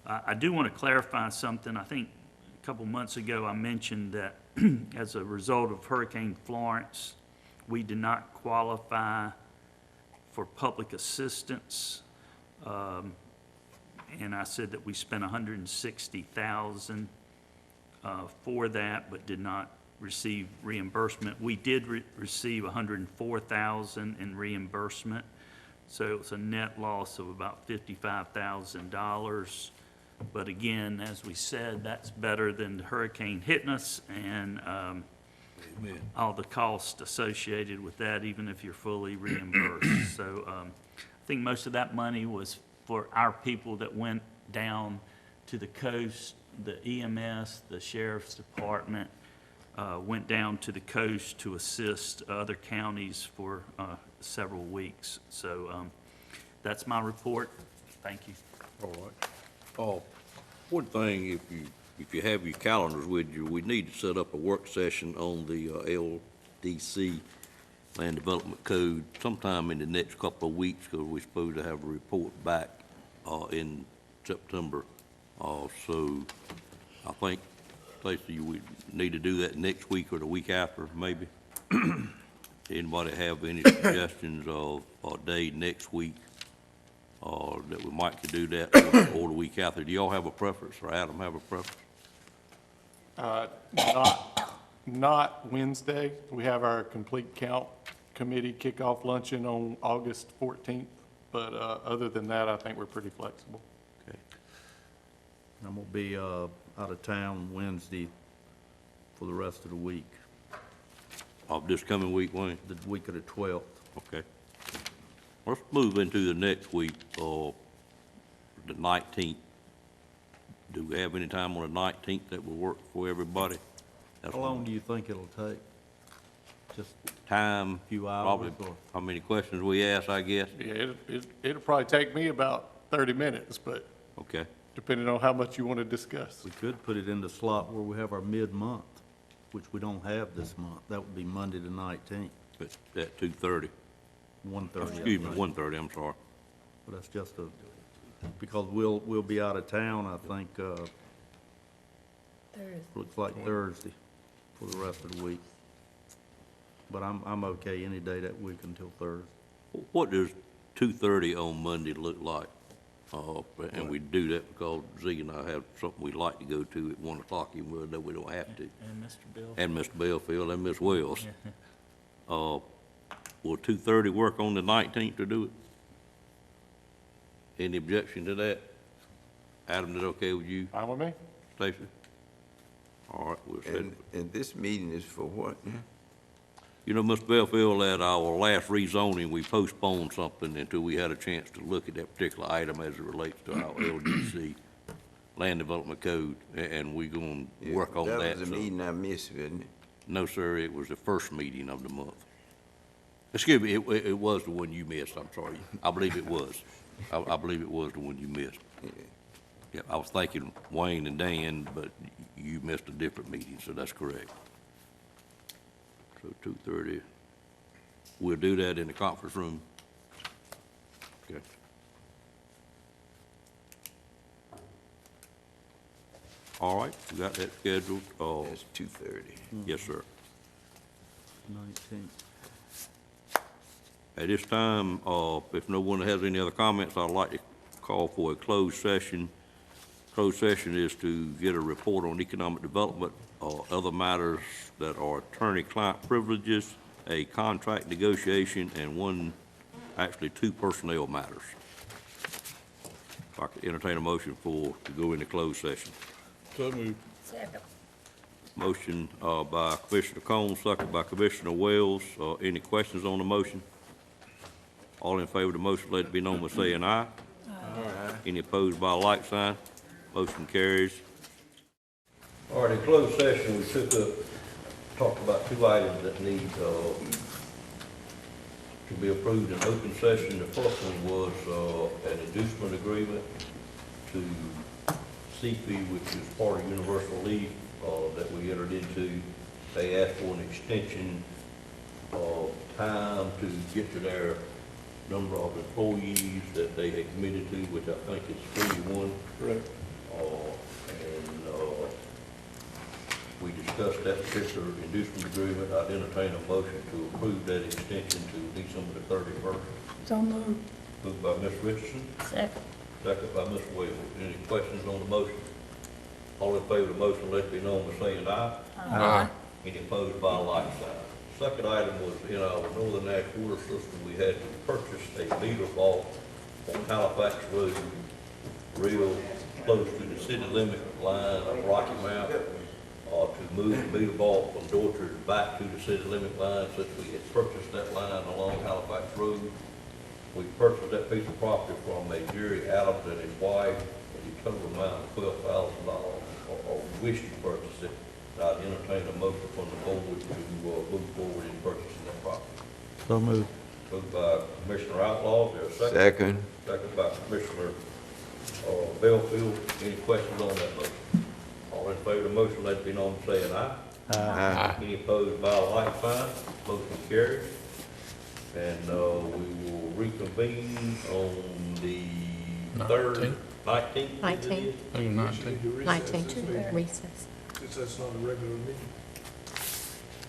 I do want to clarify something. I think a couple months ago I mentioned that as a result of Hurricane Florence, we did not qualify for public assistance. And I said that we spent $160,000 for that, but did not receive reimbursement. We did receive $104,000 in reimbursement, so it was a net loss of about $55,000. But again, as we said, that's better than the hurricane hitting us and all the costs associated with that, even if you're fully reimbursed. So I think most of that money was for our people that went down to the coast. The EMS, the Sheriff's Department, went down to the coast to assist other counties for several weeks. So that's my report. Thank you. All right. One thing, if you have your calendars with you, we need to set up a work session on the LDC, Land Development Code, sometime in the next couple of weeks, because we're supposed to have a report back in September. So I think, Stacey, we need to do that next week or the week after, maybe. Anybody have any suggestions of a day next week, or that we might could do that, or the week after? Do y'all have a preference, or Adam have a preference? Not Wednesday. We have our complete count committee kickoff luncheon on August 14th, but other than that, I think we're pretty flexible. Okay. I'm gonna be out of town Wednesday for the rest of the week, Of this coming week, Wayne? the week of the 12th. Okay. Let's move into the next week, the 19th. Do we have any time on the 19th that will work for everybody? That's How long do you think it'll take? Just time, few hours probably, or- how many questions we ask, I guess. Yeah, it'll probably take me about 30 minutes, but Okay. depending on how much you want to discuss. We could put it in the slot where we have our mid-month, which we don't have this month. That would be Monday the 19th, But at 2:30. 1:30. Excuse me, 1:30, I'm sorry. But that's just because we'll be out of town, I think, looks like Thursday for the rest of the week. But I'm okay any day that week until Thursday. What does 2:30 on Monday look like? And we do that because Z and I have something we'd like to go to at 1 o'clock, even though we don't have to. And Mr. Bill. And Mr. Belfield and Ms. Wells. Will 2:30 work on the 19th to do it? Any objection to that? Adam, is it okay with you? Fine with me. Stacy? All right, we'll set it. And this meeting is for what? You know, Mr. Belfield, at our last rezoning, we postponed something until we had a chance to look at that particular item as it relates to our LDC, Land Development Code, and we're gonna work on that. That was a so- meeting I missed, wasn't it? No, sir, it was the first meeting of the month. Excuse me, it was the one you missed, I'm sorry. I believe it was. I believe it was the one you missed. Yeah, I was thinking Wayne and Dan, but you missed a different meeting, so that's correct. So 2:30, we'll do that in the conference room. Okay. All right, we got that scheduled. It's 2:30. Yes, sir. 19th. At this time, if no one has any other comments, I'd like to call for a closed session. Closed session is to get a report on economic development or other matters that are attorney-client privileges, a contract negotiation, and actually two personnel matters. If I could entertain a motion to go into closed session. So moved. Second. Motion by Commissioner Combs, second by Commissioner Wells. Any questions on the motion? All in favor of the motion, let it be known by saying aye. Aye. Any opposed by a like sign? Motion carries. All right, in closed session, we talked about two items that need to be approved in open session. The first one was an inducement agreement to CP, which is part of Universal Leaf that we entered into. They asked for an extension of time to get to their number of employees that they had committed to, which I think is 41. Correct. We discussed that particular inducement agreement. I'd entertain a motion to approve that extension to December the 31st. So moved. Moved by Ms. Richardson, Second. second by Ms. Wells. Any questions on the motion? All in favor of the motion, let it be known by saying aye. Aye. Any opposed by a like sign? Second item was in our Northern Nash water system, we had to purchase a meter vault on Halifax Road, real close to the city limit line of Rocky Mount, to move the meter vault from Dorchester back to the city limit line, since we had purchased that line along Halifax Road. We purchased that piece of property from a Jerry Adams and his wife, at the total amount of $12,000, or wish to purchase it. I'd entertain a motion from the board to move forward in purchasing that property. So moved. Moved by Commissioner Outlaw, is there a second? Second. Second by Commissioner Belfield. Any questions on that motion? All in favor of the motion, let it be known by saying aye. Aye. Any opposed by a like sign? Motion carries. And we will reconvene on the 3rd, 19th? 19th. I think 19. 19th. Recess. Since that's not a regular meeting.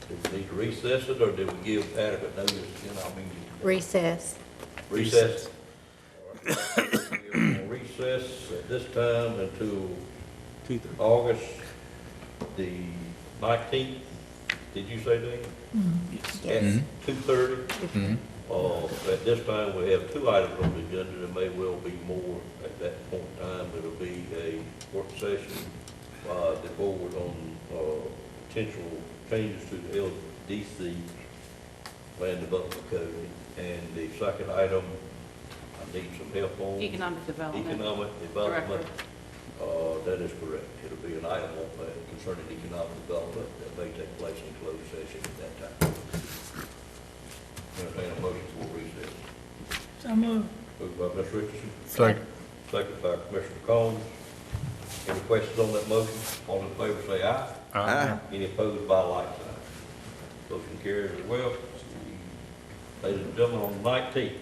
Did we need to recess it, or did we give adequate notice in our meeting? Recess. Recess? All right. We're going to recess at this time until August the 19th. Did you say that? Yes. At 2:30? At this time, we have two items on the agenda. There may well be more at that point in time. It'll be a work session by the board on potential changes to the LDC, Land Development Code. And the second item, I need some help on. Economic development. Economic development. That is correct. It'll be an item on concerning economic development that may take place in closed session at that time. Entertain a motion for recess. So moved. Moved by Ms. Richardson, Second. second by Commissioner Combs. Any questions on that motion? All in favor say aye. Aye. Any opposed by like sign. Motion carries as well. Ladies and gentlemen, on the 19th,